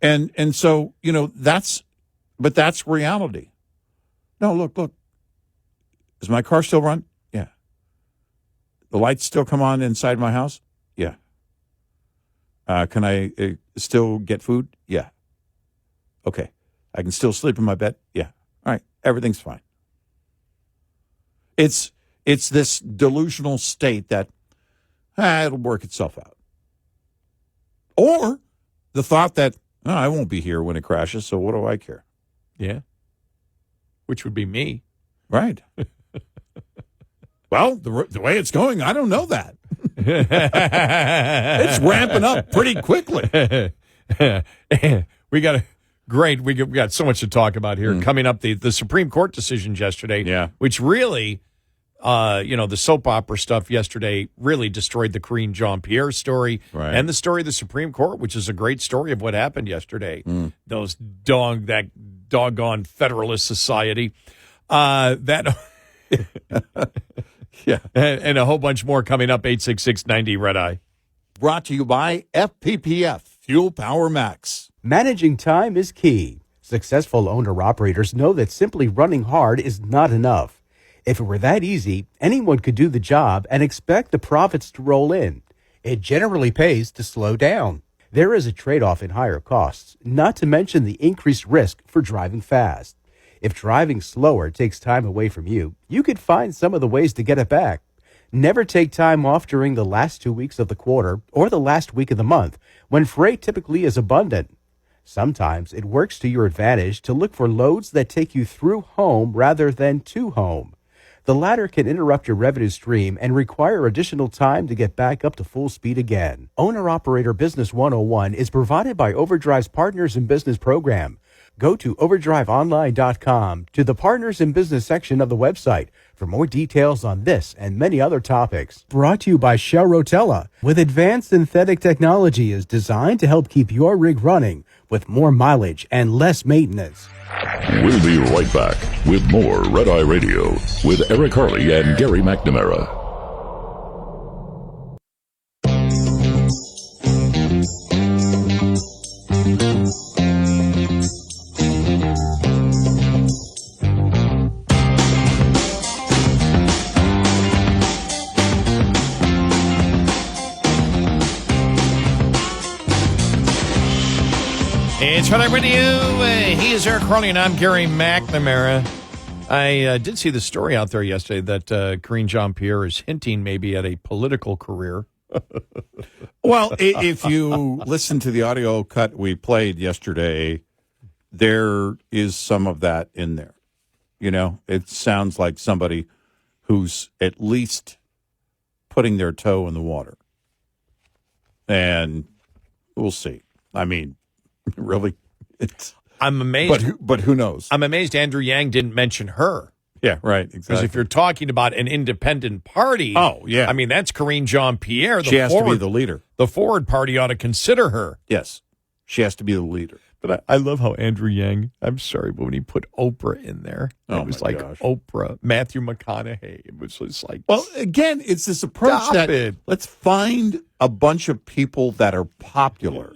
And so, that's reality. No, look. Is my car still run? Yeah. The lights still come on inside my house? Yeah. Can I still get food? Yeah. Okay. I can still sleep in my bed? Yeah. All right. Everything's fine. It's this delusional state that it'll work itself out. Or the thought that I won't be here when it crashes, so what do I care? Yeah. Which would be me. Right. Well, the way it's going, I don't know that. It's ramping up pretty quickly. We got so much to talk about here. Coming up, the Supreme Court decisions yesterday, which really, the soap opera stuff yesterday really destroyed the Kareen Jean-Pierre story and the story of the Supreme Court, which is a great story of what happened yesterday. That doggone Federalist Society. And a whole bunch more coming up, 866-90 Red Eye. Brought to you by FPPF, Fuel Power Max. Managing time is key. Successful owner-operators know that simply running hard is not enough. If it were that easy, anyone could do the job and expect the profits to roll in. It generally pays to slow down. There is a trade-off in higher costs, not to mention the increased risk for driving fast. If driving slower takes time away from you, you could find some of the ways to get it back. Never take time off during the last 2 weeks of the quarter or the last week of the month, when freight typically is abundant. Sometimes it works to your advantage to look for loads that take you through home rather than to home. The latter can interrupt your revenue stream and require additional time to get back up to full speed again. Owner-Operator Business 101 is provided by Overdrive's Partners in Business program. Go to overdriveonline.com to the Partners in Business section of the website for more details on this and many other topics. Brought to you by Shell Rotella, with advanced synthetic technology is designed to help keep your rig running with more mileage and less maintenance. We'll be right back with more Red Eye Radio with Eric Harley and Gary McNamara. It's Red Eye Radio. He is Eric Harley, and I'm Gary McNamara. I did see the story out there yesterday that Kareen Jean-Pierre is hinting maybe at a political career. Well, if you listen to the audio cut we played yesterday, there is some of that in there. You know, it sounds like somebody who's at least putting their toe in the water. And we'll see. I mean, really, I'm amazed. But who knows? I'm amazed Andrew Yang didn't mention her. Yeah, right, exactly. Because if you're talking about an independent party, I mean, that's Kareen Jean-Pierre. She has to be the leader. The Forward Party ought to consider her. Yes, she has to be the leader. But I love how Andrew Yang, I'm sorry, but when he put Oprah in there, it was like gosh. Oprah, Matthew McConaughey. It was just like, well, again, it's this approach let's find a bunch of people that are popular.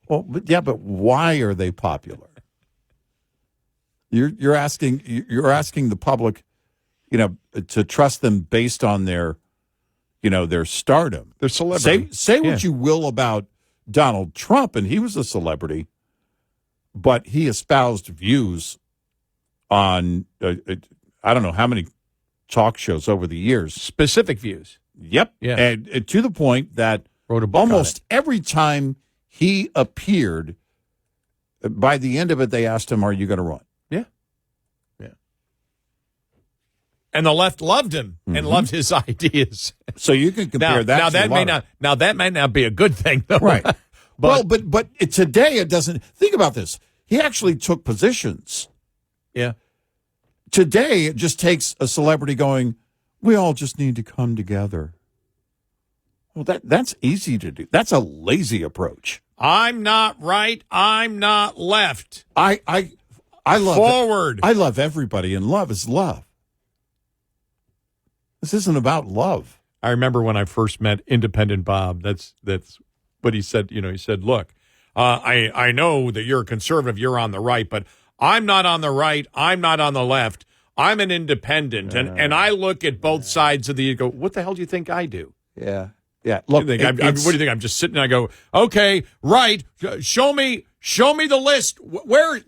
Well, but why are they popular? You're asking the public, to trust them based on their stardom, their celebrity. Say what you will about Donald Trump, and he was a celebrity, but he espoused views on I don't know how many talk shows over the years, specific views. Yep, yeah, and to the point that wrote a book almost every time he appeared, by the end of it, they asked him, "Are you going to run?" Yeah. And the left loved him and loved his ideas. So you can compare that. Now that might not be a good thing, though. Right. but today it doesn't. Think about this. He actually took positions. Yeah. Today it just takes a celebrity going, "We all just need to come together." Well, that's easy to do. That's a lazy approach. I'm not right. I'm not left. I love forward. I love everybody, and love is love. This isn't about love. I remember when I first met Independent Bob. That's what he said. He said, "Look, I know that you're a conservative. You're on the right, but I'm not on the right. I'm not on the left. I'm an independent, and I look at both sides of the. Go, what the hell do you think I do? Yeah." Yeah, look. What do you think? I'm just sitting. I go, okay, right. Show me the list.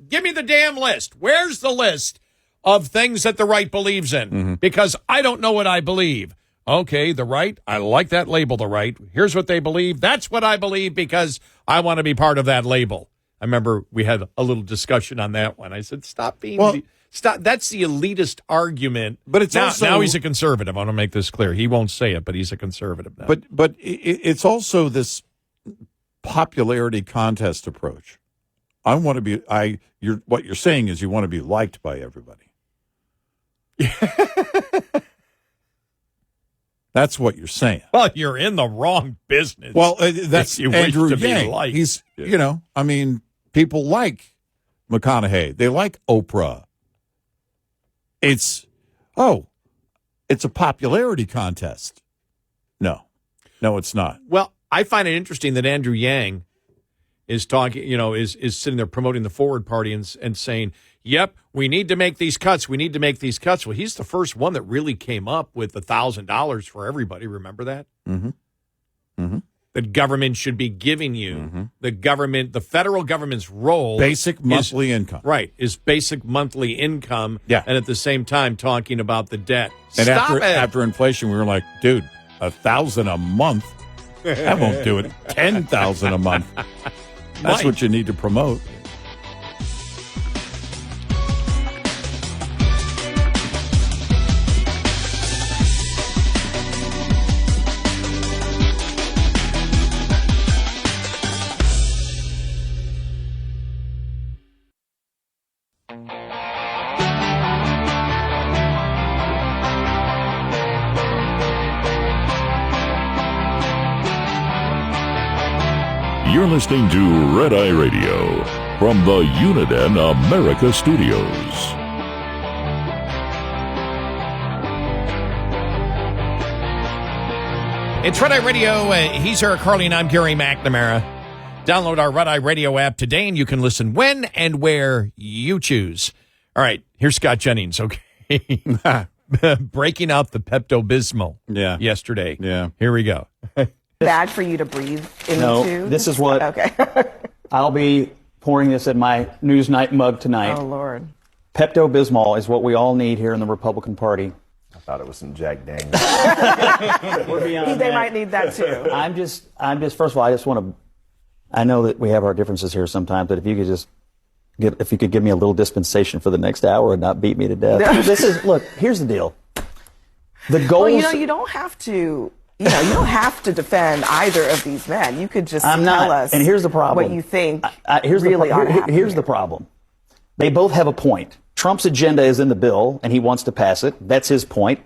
Give me the damn list. Where's the list of things that the right believes in? Mm-hmm. Because I don't know what I believe. Okay, the right. I like that label. The right. Here's what they believe. That's what I believe because I want to be part of that label. I remember we had a little discussion on that one. I said, stop being Stop. That's the elitist argument. But it's now he's a conservative. I want to make this clear. He won't say it, but he's a conservative now. But it's also this popularity contest approach. What you're saying is you want to be liked by everybody. That's what you're saying. Well, you're in the wrong business. Well, that's you Andrew wish to Yang. be liked. He's, people like McConaughey. They like Oprah. It's a popularity contest. No, it's not. Well, I find it interesting that Andrew Yang is talking, is sitting there promoting the Forward Party and saying, yep, we need to make these cuts. We need to make these cuts. Well, he's the first one that really came up with $1,000 for everybody. Remember that? Mm-hmm. Mm-hmm. The government should be giving you the federal government's role. Basic monthly income. Right. Is basic monthly income. Yeah. And at the same time talking about the debt. And Stop it. after inflation, we were like, dude, $1,000 a month. That won't do it. 10,000 a month. That's what you need to promote. You're listening to Red Eye Radio from the Uniden America Studios. It's Red Eye Radio. He's Eric Harley, and I'm Gary McNamara. Download our Red Eye Radio app today, and you can listen when and where you choose. All right, here's Scott Jennings, okay? Breaking out the Pepto-Bismol yesterday. Yeah. Here we go. Bad for you to breathe into? No, this is what I'll be pouring this in my Newsnight mug tonight. Oh, Lord. Pepto-Bismol is what we all need here in the Republican Party. I thought it was some Jack Daniels. They might need that, too. I'm just, first of all, I just want to, I know that we have our differences here sometimes, but if you could give me a little dispensation for the next hour and not beat me to death. Look, here's the deal. The goals. Well, you don't have to. You don't have to defend either of these men. You could just tell us. And here's the problem. What you think here's the problem. They both have a point. Trump's agenda is in the bill, and he wants to pass it. That's his point.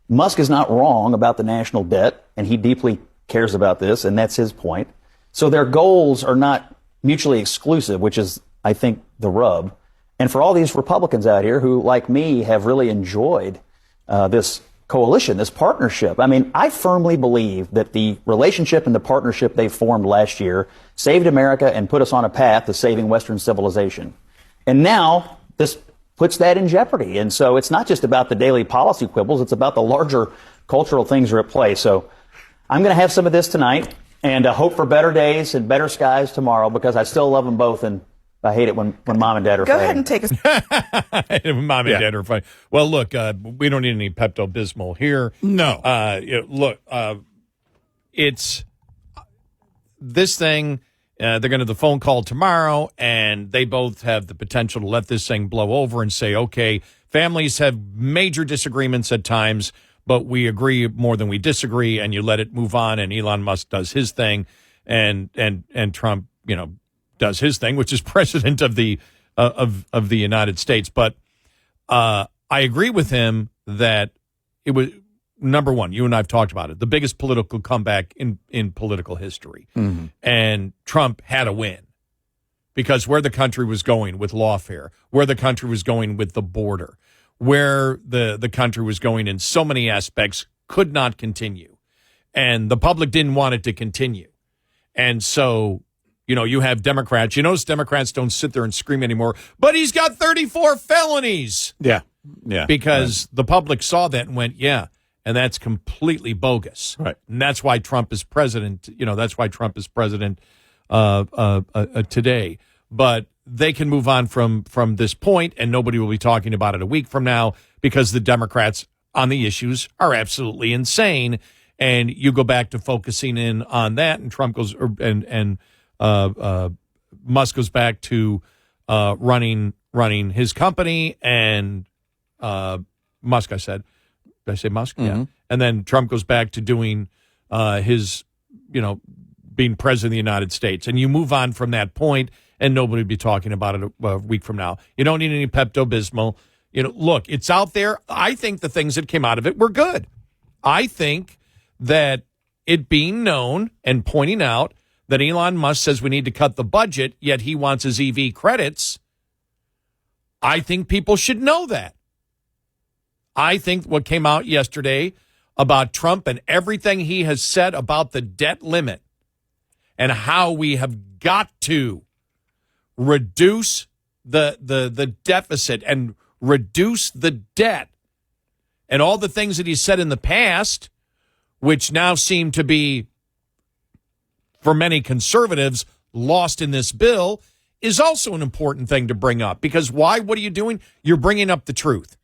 Musk is not wrong about the national debt, and he deeply cares about this, and that's his point. So their goals are not mutually exclusive, which is, I think, the rub. And for all these Republicans out here who, like me, have really enjoyed this coalition, this partnership. I mean, I firmly believe that the relationship and the partnership they formed last year saved America and put us on a path to saving Western civilization. And now this puts that in jeopardy. And so it's not just about the daily policy quibbles. It's about the larger cultural things are at play. So I'm going to have some of this tonight and hope for better days and better skies tomorrow because I still love them both. And I hate it when mom and dad are fighting. Go ahead and take us. Mom and dad are fighting. Well, look, we don't need any Pepto-Bismol here. No. Look, it's this thing. They're going to have the phone call tomorrow, and they both have the potential to let this thing blow over and say, okay, families have major disagreements at times, but we agree more than we disagree, and you let it move on, and Elon Musk does his thing, and Trump, does his thing, which is president of the United States. But I agree with him that it was, number one, you and I have talked about it, the biggest political comeback in political history. Mm-hmm. And Trump had to win because where the country was going with lawfare, where the country was going with the border, where the country was going in so many aspects could not continue. And the public didn't want it to continue. And so, you have Democrats. You notice Democrats don't sit there and scream anymore, but he's got 34 felonies. Yeah. Because the public saw that and went, yeah, and that's completely bogus. Right. And that's why Trump is president. That's why Trump is president today. But they can move on from this point, and nobody will be talking about it a week from now because the Democrats on the issues are absolutely insane. And you go back to focusing in on that, and Trump goes Musk goes back to running running his company, and Musk, I said. Did I say Musk? Mm-hmm. Yeah. And then Trump goes back to doing his, being president of the United States. And you move on from that point, and nobody would be talking about it a week from now. You don't need any Pepto-Bismol. Look, it's out there. I think the things that came out of it were good. I think that it being known and pointing out that Elon Musk says we need to cut the budget, yet he wants his EV credits, I think people should know that. I think what came out yesterday about Trump and everything he has said about the debt limit and how we have got to reduce the deficit and reduce the debt and all the things that he said in the past, which now seem to be, for many conservatives, lost in this bill, is also an important thing to bring up. Because why? What are you doing? You're bringing up the truth.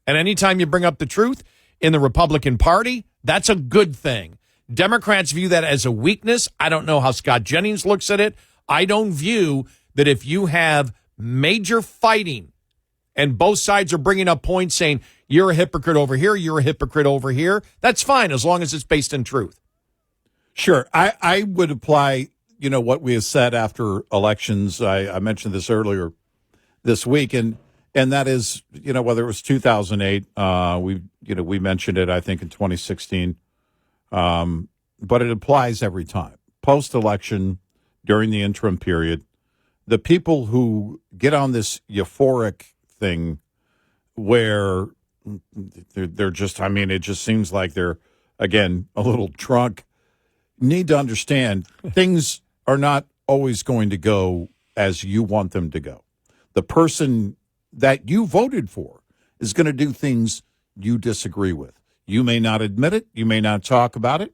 And anytime you bring up the truth in the Republican Party, that's a good thing. Democrats view that as a weakness. I don't know how Scott Jennings looks at it. I don't view that if you have major fighting and both sides are bringing up points saying, you're a hypocrite over here, you're a hypocrite over here, that's fine as long as it's based in truth. Sure. I would apply, what we have said after elections. I mentioned this earlier this week, and that is, whether it was 2008, we mentioned it, I think, in 2016, but it applies every time. Post-election, during the interim period, the people who get on this euphoric thing where they're just, it just seems like they're, again, a little drunk, need to understand things are not always going to go as you want them to go. The person that you voted for is going to do things you disagree with. You may not admit it. You may not talk about it.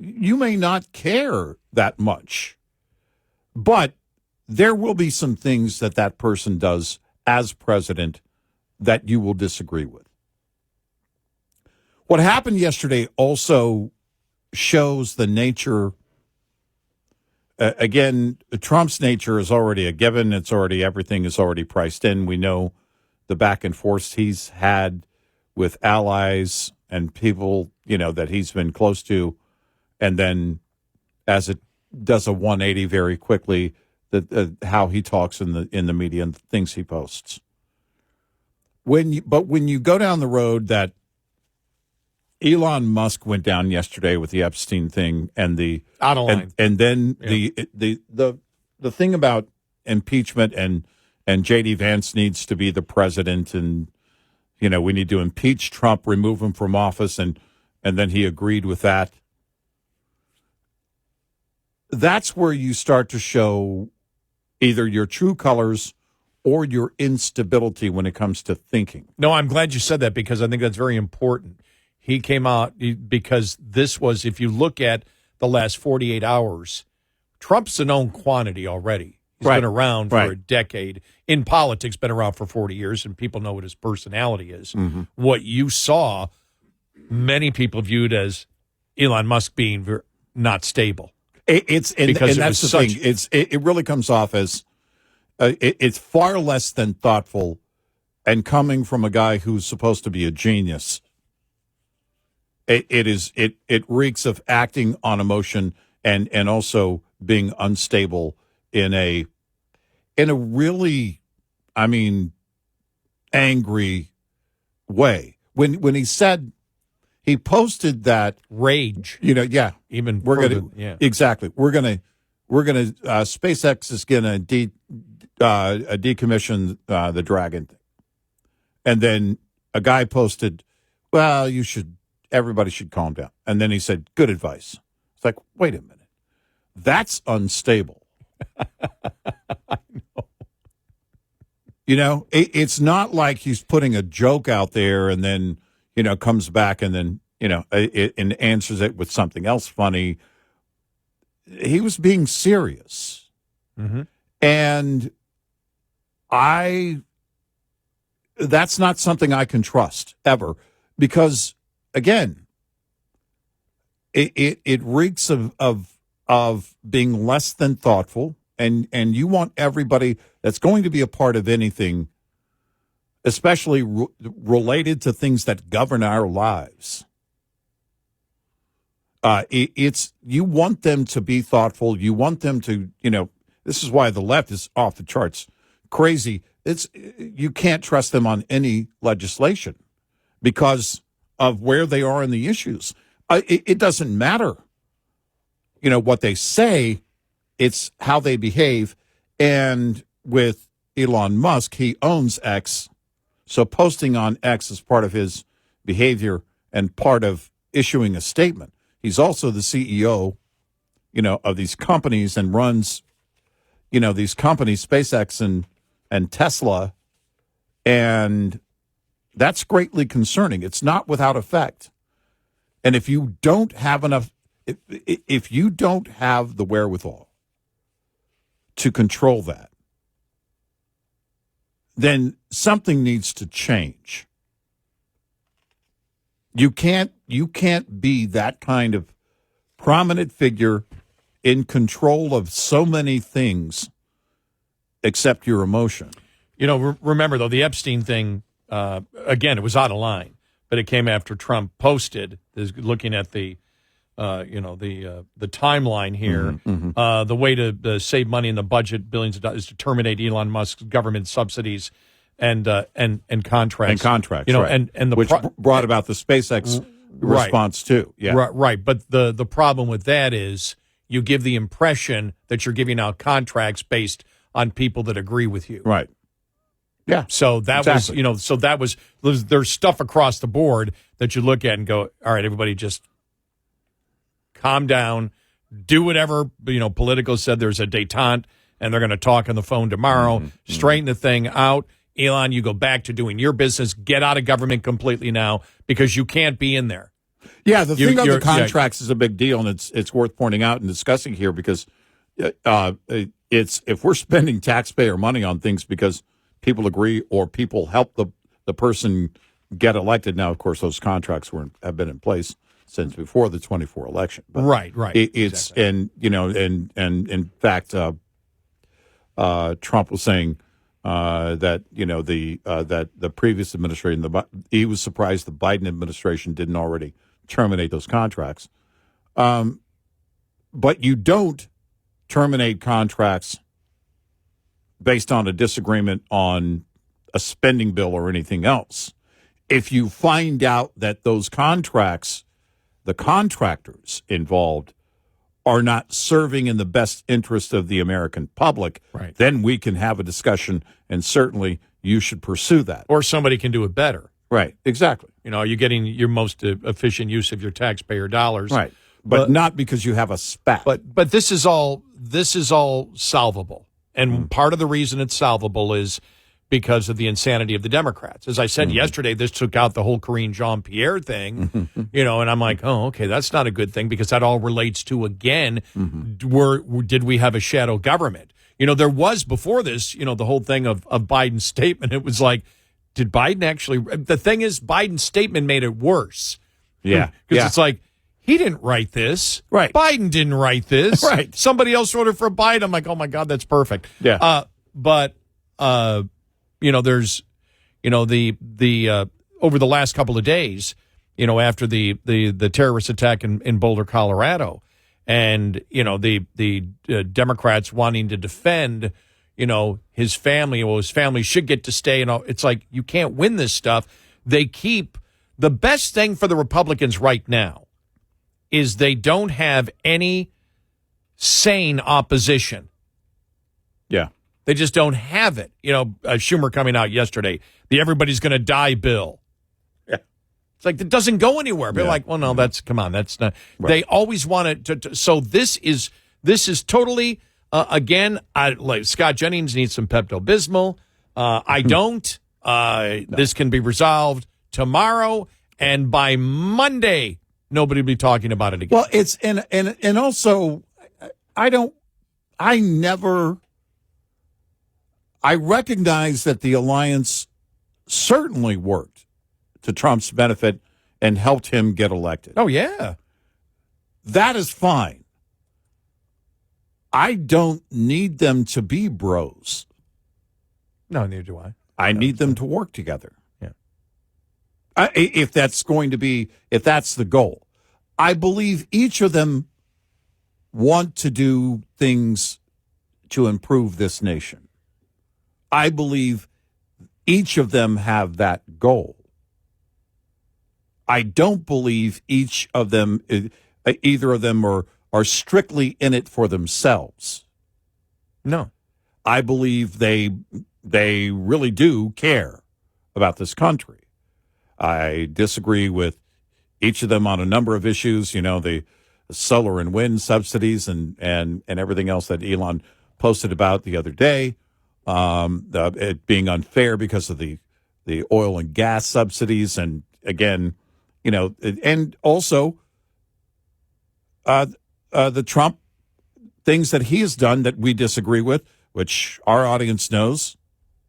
You may not care that much. But there will be some things that person does as president that you will disagree with. What happened yesterday also shows the nature. Again, Trump's nature is already a given. Everything is already priced in. We know the back and forth he's had with allies and people, that he's been close to. And then as it does a 180 very quickly, how he talks in the media and the things he posts. When you go down the road that Elon Musk went down yesterday with the Epstein thing and the out of line, and then the thing about impeachment and J.D. Vance needs to be the president, and we need to impeach Trump, remove him from office, and then he agreed with that. That's where you start to show either your true colors or your instability when it comes to thinking. No, I'm glad you said that because I think that's very important. He came out because this was, if you look at the last 48 hours, Trump's a known quantity already. He's been around for a decade. In politics, been around for 40 years, and people know what his personality is. Mm-hmm. What you saw, many people viewed as Elon Musk being not stable. That's the thing. It really comes off as it's far less than thoughtful, and coming from a guy who's supposed to be a genius. It reeks of acting on emotion and also being unstable in a really, angry way. When he said, he posted that rage, even exactly. We're gonna SpaceX is gonna decommission the Dragon thing, and then a guy posted, well, everybody should calm down. And then he said, good advice. It's like, wait a minute. That's unstable. I know. It's not like he's putting a joke out there and then, comes back and then, and answers it with something else funny. He was being serious. Mm-hmm. And that's not something I can trust ever, because again, it reeks of being less than thoughtful, and you want everybody that's going to be a part of anything, especially related to things that govern our lives. It's you want them to be thoughtful. You want them to, this is why the left is off the charts crazy. You can't trust them on any legislation because of where they are in the issues. It doesn't matter, what they say. It's how they behave. And with Elon Musk, he owns X. So posting on X is part of his behavior and part of issuing a statement. He's also the CEO, of these companies and runs, these companies, SpaceX and Tesla. And that's greatly concerning. It's not without effect. And if you don't have enough, if you don't have the wherewithal to control that, then something needs to change. You can't be that kind of prominent figure in control of so many things except your emotion. Remember, though, the Epstein thing, again, it was out of line, but it came after Trump posted, looking at the timeline here. The way to save money in the budget, billions of dollars, is to terminate Elon Musk's government subsidies and contracts. And contracts, right. and which brought about the SpaceX response, too. Yeah. Right. But the problem with that is you give the impression that you're giving out contracts based on people that agree with you. Right. Yeah. So that was, there's stuff across the board that you look at and go, all right, everybody just calm down, do whatever, Politico said there's a detente, and they're going to talk on the phone tomorrow, straighten the thing out. Elon, you go back to doing your business, get out of government completely now, because you can't be in there. Yeah, the thing about the contracts is a big deal, and it's worth pointing out and discussing here, because it's if we're spending taxpayer money on things because people agree or people help the person get elected. Now, of course, those contracts have been in place since before the 24 election. But right. It's exactly. And in fact, Trump was saying that that the previous administration, he was surprised the Biden administration didn't already terminate those contracts. But you don't terminate contracts based on a disagreement on a spending bill or anything else. If you find out that those contracts, the contractors involved, are not serving in the best interest of the American public, right, then we can have a discussion, and certainly you should pursue that. Or somebody can do it better. Right, exactly. You're getting your most efficient use of your taxpayer dollars. Right, but not because you have a spat. But this is all solvable. And part of the reason it's solvable is because of the insanity of the Democrats. As I said yesterday, this took out the whole Kareen Jean-Pierre thing, and I'm like, oh, okay, that's not a good thing, because that all relates to, again, did we have a shadow government? There was before this, the whole thing of Biden's statement. It was like, did Biden actually? The thing is, Biden's statement made it worse. Yeah. Because it's like, he didn't write this. Right. Biden didn't write this. Right. Somebody else wrote it for Biden. I'm like, oh my God, that's perfect. Yeah. But there's, the over the last couple of days, after the terrorist attack in Boulder, Colorado, and the Democrats wanting to defend, his family. Well, his family should get to stay. It's like, you can't win this stuff. They keep the best thing for the Republicans right now is they don't have any sane opposition. Yeah. They just don't have it. Schumer coming out yesterday, the everybody's going to die bill. Yeah. It's like, it doesn't go anywhere. They're like, well, no, that's not. Right. They always want it to. So this is totally, again, like Scott Jennings needs some Pepto-Bismol. I don't. No. This can be resolved tomorrow, and by Monday, nobody will be talking about it again. Well, it's and also, I recognize that the alliance certainly worked to Trump's benefit and helped him get elected. Oh, yeah. That is fine. I don't need them to be bros. No, neither do I. I need them to work together. Yeah. If that's the goal. I believe each of them want to do things to improve this nation. I believe each of them have that goal. I don't believe either of them are strictly in it for themselves. No. I believe they really do care about this country. I disagree with each of them on a number of issues, the solar and wind subsidies and everything else that Elon posted about the other day, it being unfair because of the oil and gas subsidies. And again, and also the Trump things that he has done that we disagree with, which our audience knows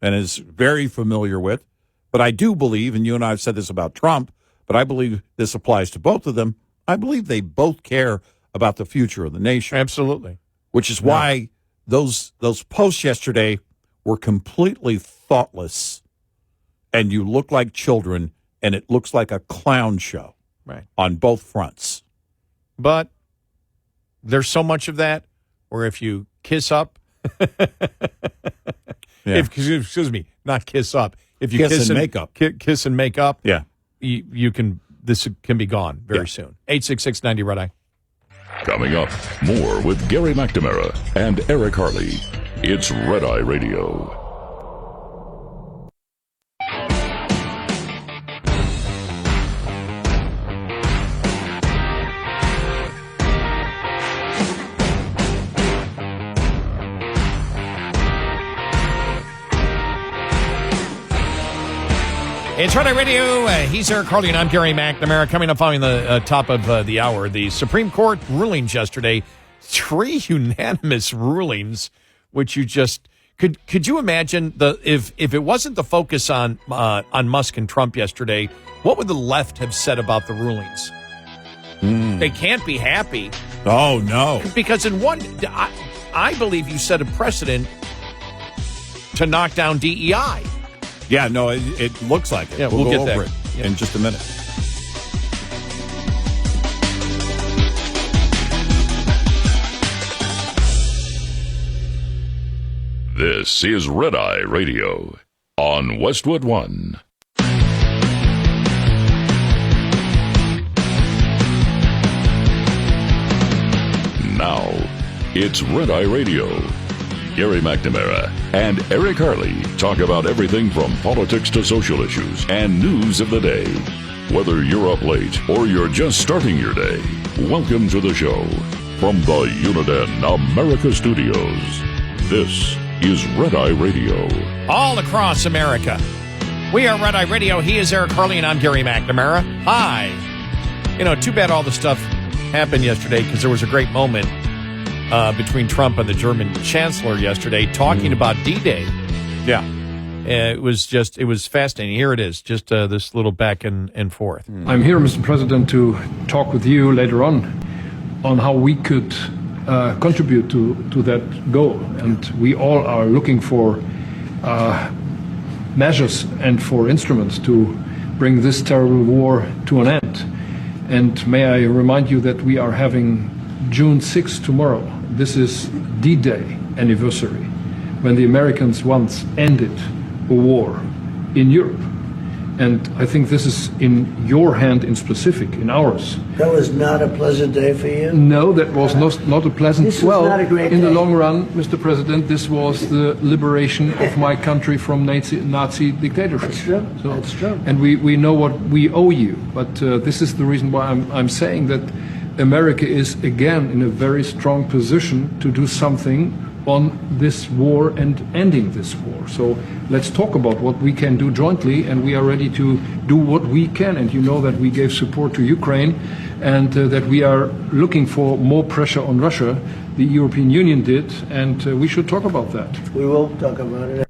and is very familiar with. But I do believe, and you and I have said this about Trump, but I believe this applies to both of them. I believe they both care about the future of the nation. Absolutely. Which is why those posts yesterday were completely thoughtless, and you look like children, and it looks like a clown show on both fronts. But there's so much of that where if you kiss up, excuse me, not kiss up. If you kiss and make up, kiss and make up, you can. This can be gone very soon. 866-90 Red Eye. Coming up, more with Gary McNamara and Eric Harley. It's Red Eye Radio. It's Red Eye Radio. He's Eric Harley, and I'm Gary McNamara. Coming up following the top of the hour, the Supreme Court rulings yesterday. 3 unanimous rulings, which you just could you imagine if it wasn't the focus on Musk and Trump yesterday, what would the left have said about the rulings? They can't be happy. Oh no! Because I believe you set a precedent to knock down DEI. Yeah, no, it looks like it. Yeah, we'll go get over there it in just a minute. This is Red Eye Radio on Westwood One. Now, it's Red Eye Radio. Gary McNamara and Eric Harley talk about everything from politics to social issues and news of the day. Whether you're up late or you're just starting your day, welcome to the show. From the Uniden America Studios, this is Red Eye Radio. All across America. We are Red Eye Radio. He is Eric Harley, and I'm Gary McNamara. Hi. Too bad all the stuff happened yesterday, because there was a great moment between Trump and the German Chancellor yesterday talking about D-Day. Yeah. It was fascinating. Here it is, just this little back and forth. I'm here, Mr. President, to talk with you later on how we could contribute to that goal. And we all are looking for measures and for instruments to bring this terrible war to an end. And may I remind you that we are having June 6th tomorrow. This is D-Day anniversary, when the Americans once ended a war in Europe. And I think this is in your hand in specific, in ours. That was not a pleasant day for you? No, that was not a pleasant... This was not a great in day. The long run, Mr. President, this was the liberation of my country from Nazi dictatorship. That's true. That's true. And we know what we owe you. But this is the reason why I'm saying that America is again in a very strong position to do something on this war and ending this war. So let's talk about what we can do jointly, and we are ready to do what we can. And you know that we gave support to Ukraine, and that we are looking for more pressure on Russia. The European Union did, and we should talk about that. We will talk about it.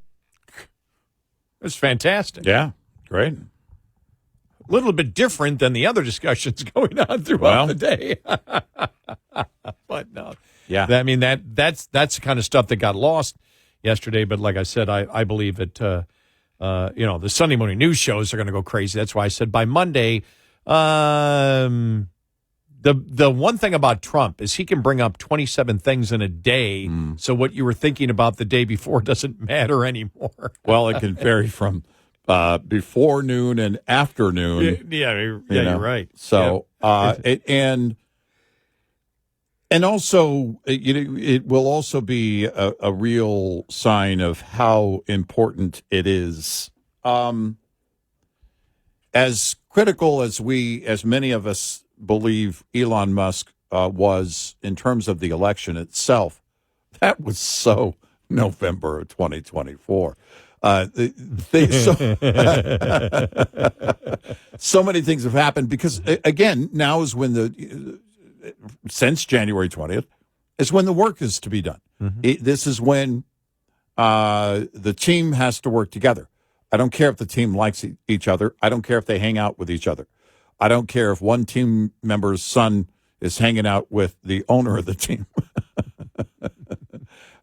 It's fantastic. Yeah, great. A little bit different than the other discussions going on throughout the day. But no. Yeah. I mean, that's the kind of stuff that got lost yesterday. But like I said, I believe that, the Sunday morning news shows are going to go crazy. That's why I said by Monday, the one thing about Trump is he can bring up 27 things in a day. So what you were thinking about the day before doesn't matter anymore. Well, it can vary from before noon and afternoon. You're right. So, and also, it will also be a real sign of how important it is. As critical as many of us believe Elon Musk was in terms of the election itself, that was so November of 2024. So many things have happened because, again, now is when since January 20th, is when the work is to be done. This is when the team has to work together. I don't care if the team likes each other. I don't care if they hang out with each other. I don't care if one team member's son is hanging out with the owner of the team.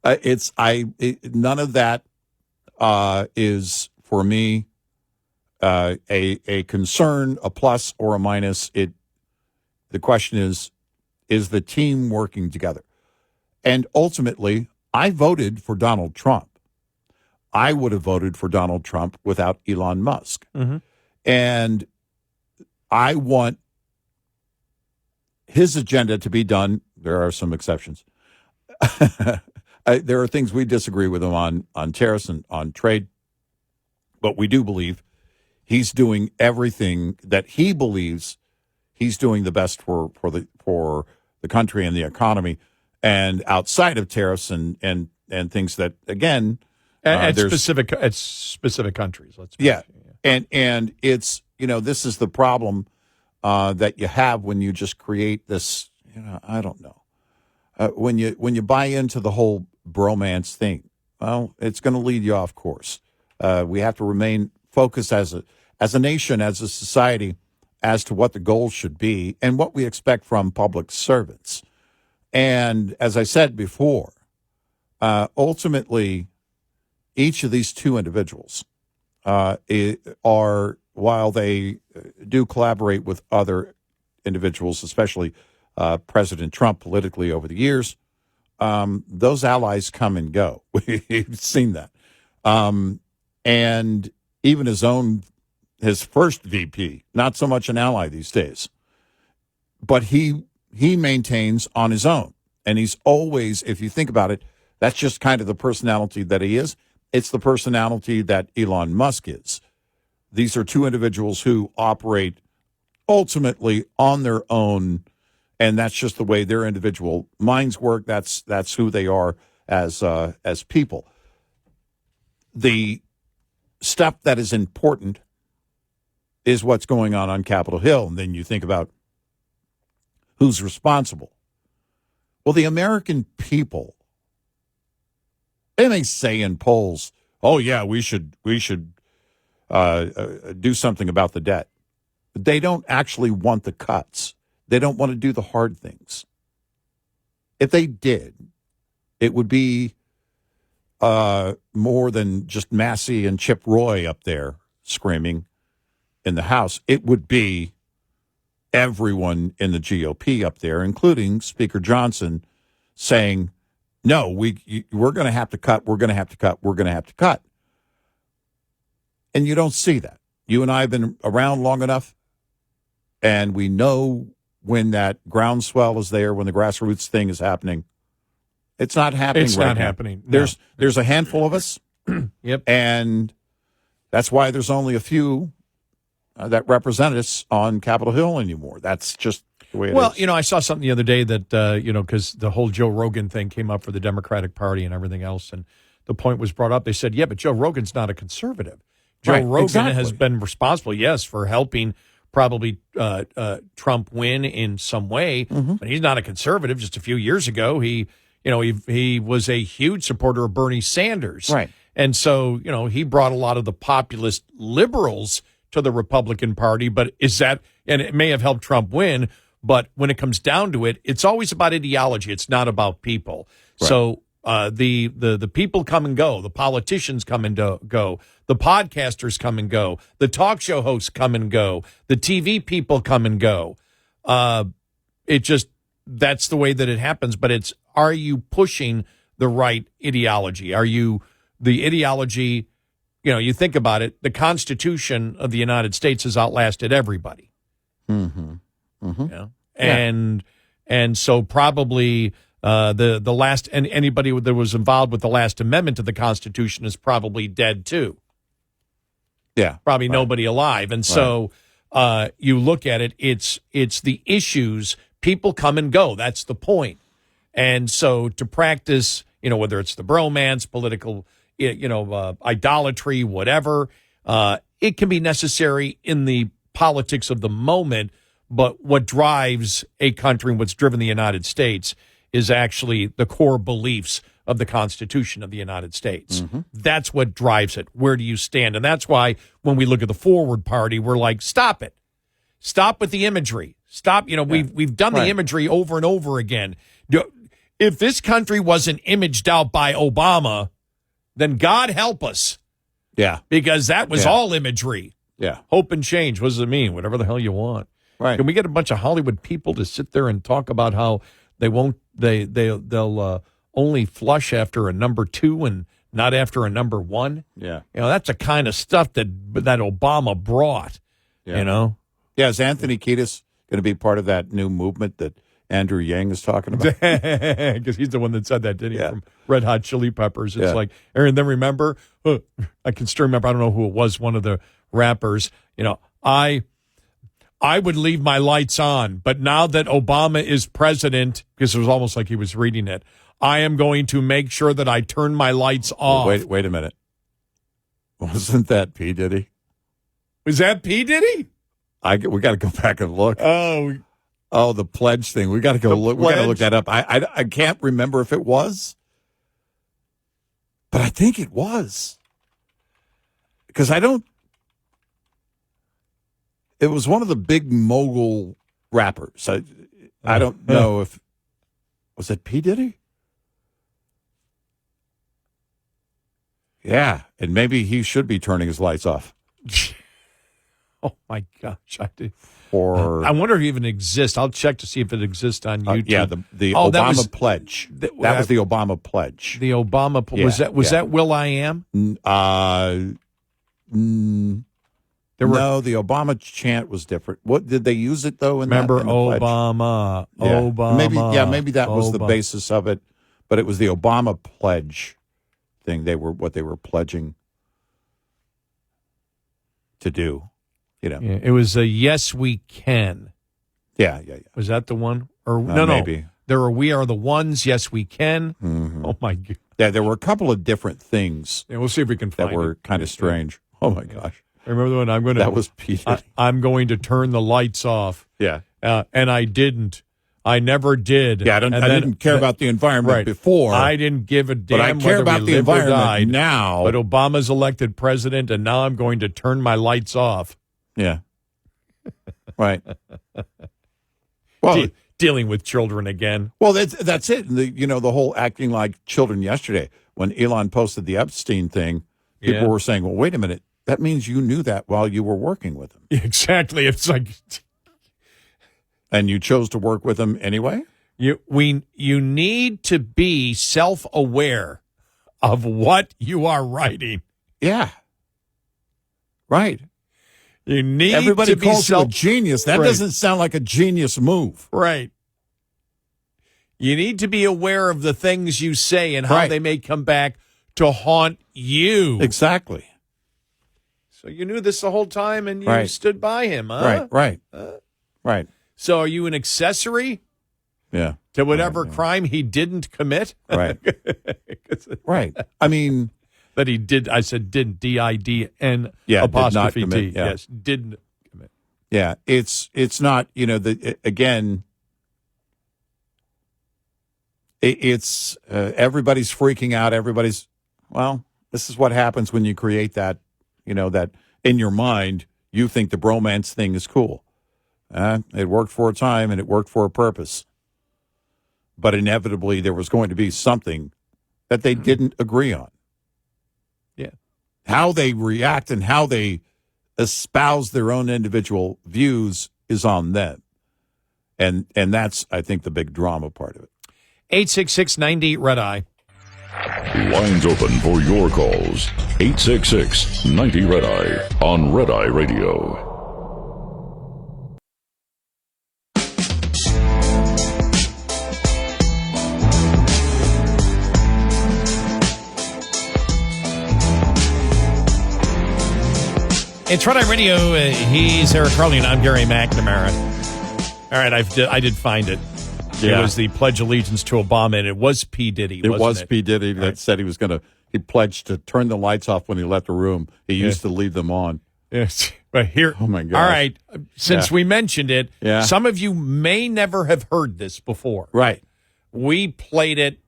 None of that is for me a concern, a plus or a minus. The question is the team working together? And ultimately, I voted for Donald Trump. I would have voted for Donald Trump without Elon Musk. And I want his agenda to be done. There are some exceptions. There are things we disagree with him on tariffs and on trade, but we do believe he's doing everything that he believes he's doing the best for the country and the economy, and outside of tariffs and things that, again, at specific countries. And it's this is the problem that you have when you just create this. I don't know when you buy into the whole bromance thing. Well, it's going to lead you off course. We have to remain focused as a nation, as a society, as to what the goals should be and what we expect from public servants. And as I said before, ultimately, each of these two individuals are, while they do collaborate with other individuals, especially President Trump politically over the years, those allies come and go. We've seen that. And even his first VP, not so much an ally these days, but he maintains on his own. And he's always, if you think about it, that's just kind of the personality that he is. It's the personality that Elon Musk is. These are two individuals who operate ultimately on their own, and that's just the way their individual minds work. That's who they are as people. The stuff that is important is what's going on Capitol Hill, and then you think about who's responsible. Well, the American people, they may say in polls, "Oh yeah, we should do something about the debt." But they don't actually want the cuts. They don't want to do the hard things. If they did, it would be more than just Massey and Chip Roy up there screaming in the House. It would be everyone in the GOP up there, including Speaker Johnson, saying, no, we're going to have to cut, we're going to have to cut, we're going to have to cut. And you don't see that. You and I have been around long enough, and we know when that groundswell is there, when the grassroots thing is happening. It's not happening It's right not now. happening. No. There's a handful of us. Yep. And that's why there's only a few that represent us on Capitol Hill anymore. That's just the way it is. Well, I saw something the other day that, because the whole Joe Rogan thing came up for the Democratic Party and everything else, and the point was brought up. They said, yeah, but Joe Rogan's not a conservative. Joe Rogan has been responsible, yes, for helping probably Trump win in some way, but he's not a conservative. Just a few years ago, he was a huge supporter of Bernie Sanders. Right. And so, he brought a lot of the populist liberals to the Republican Party, but and it may have helped Trump win, But when it comes down to it, it's always about ideology. It's not about people. Right. So the people come and go. The politicians come and go. The podcasters come and go. The talk show hosts come and go. The TV people come and go. That's the way that it happens. But are you pushing the right ideology? Are you the ideology? You think about it. The Constitution of the United States has outlasted everybody. Mm-hmm. Mm-hmm. And so probably the last and anybody that was involved with the last amendment to the Constitution is probably dead too. Yeah, probably nobody alive. And so you look at it. It's the issues. People come and go. That's the point. And so to practice, whether it's the bromance, political, idolatry, whatever, it can be necessary in the politics of the moment. But what drives a country and what's driven the United States is actually the core beliefs of the Constitution of the United States. Mm-hmm. That's what drives it. Where do you stand? And that's why when we look at the Forward Party, we're like, stop it. Stop with the imagery. Stop. We've done the imagery over and over again. If this country wasn't imaged out by Obama, then God help us. Yeah. Because that was all imagery. Yeah. Hope and change. What does it mean? Whatever the hell you want. Right. Can we get a bunch of Hollywood people to sit there and talk about how they'll only flush after a number 2 and not after a number 1? Yeah. That's the kind of stuff that Obama brought. Yeah. Yeah, is Anthony Kiedis going to be part of that new movement that Andrew Yang is talking about? Because he's the one that said that, didn't he? From Red Hot Chili Peppers. It's like, Aaron, then remember, I can still remember, I don't know who it was, one of the rappers, I would leave my lights on, but now that Obama is president, because it was almost like he was reading it, I am going to make sure that I turn my lights off. Wait a minute. Wasn't that P. Diddy? Was that P. Diddy? We got to go back and look. Oh, the pledge thing. We got to go look. We got to look that up. I can't remember if it was, but I think it was because it was one of the big mogul rappers. I don't know if was it P. Diddy? Yeah, and maybe he should be turning his lights off. Oh my gosh! I did. Or I wonder if it even exists. I'll check to see if it exists on YouTube. The Obama pledge. That was the Obama pledge. The Obama was that Will I Am? No, the Obama chant was different. What did they use it though? Remember Obama? Obama. Maybe that was the basis of it. But it was the Obama pledge thing. What they were pledging to do. It was a yes we can. Yeah. Was that the one? Or maybe. There were We Are the Ones. Yes we can. Mm-hmm. Oh my God. Yeah, there were a couple of different things. Yeah, we'll see if we can find that were kind of strange. Oh my gosh. Remember the one that was Peter. I'm going to turn the lights off. Yeah. And I didn't. I never did. Yeah, I didn't care about the environment before. I didn't give a damn but I care about the environment now. But Obama's elected president, and now I'm going to turn my lights off. Yeah. Right. Well, dealing with children again. Well, that's it. The whole acting like children yesterday. When Elon posted the Epstein thing, people were saying, well, wait a minute. That means you knew that while you were working with him. Exactly. It's like... And you chose to work with him anyway? You need to be self-aware of what you are writing. Yeah. Right. You need Everybody to be calls you a genius. That doesn't sound like a genius move. Right. You need to be aware of the things you say and how they may come back to haunt you. Exactly. So you knew this the whole time and you stood by him, huh? Right. Right. So are you an accessory? Yeah. To whatever crime he didn't commit? Right. Right. I mean... That he did, I said didn't, D-I-D-N apostrophe T. Commit, Yes, didn't commit. Yeah, it's not, again, it's everybody's freaking out. This is what happens when you create that, that in your mind, you think the bromance thing is cool. It worked for a time, and it worked for a purpose. But inevitably, there was going to be something that they didn't agree on. Yeah. How they react and how they espouse their own individual views is on them. And that's, I think, the big drama part of it. 866-90-RED-EYE. Lines open for your calls. 866-90-RED-EYE on Red Eye Radio. It's Red Eye Radio. He's Eric Harley, and I'm Gary McNamara. All right, I did find it. Yeah. It was the Pledge Allegiance to Obama, and it was P. Diddy, It wasn't was it? P. Diddy that said he pledged to turn the lights off when he left the room. He used to leave them on. Yes. But here, oh my God. All right, since we mentioned it, some of you may never have heard this before. Right. We played it,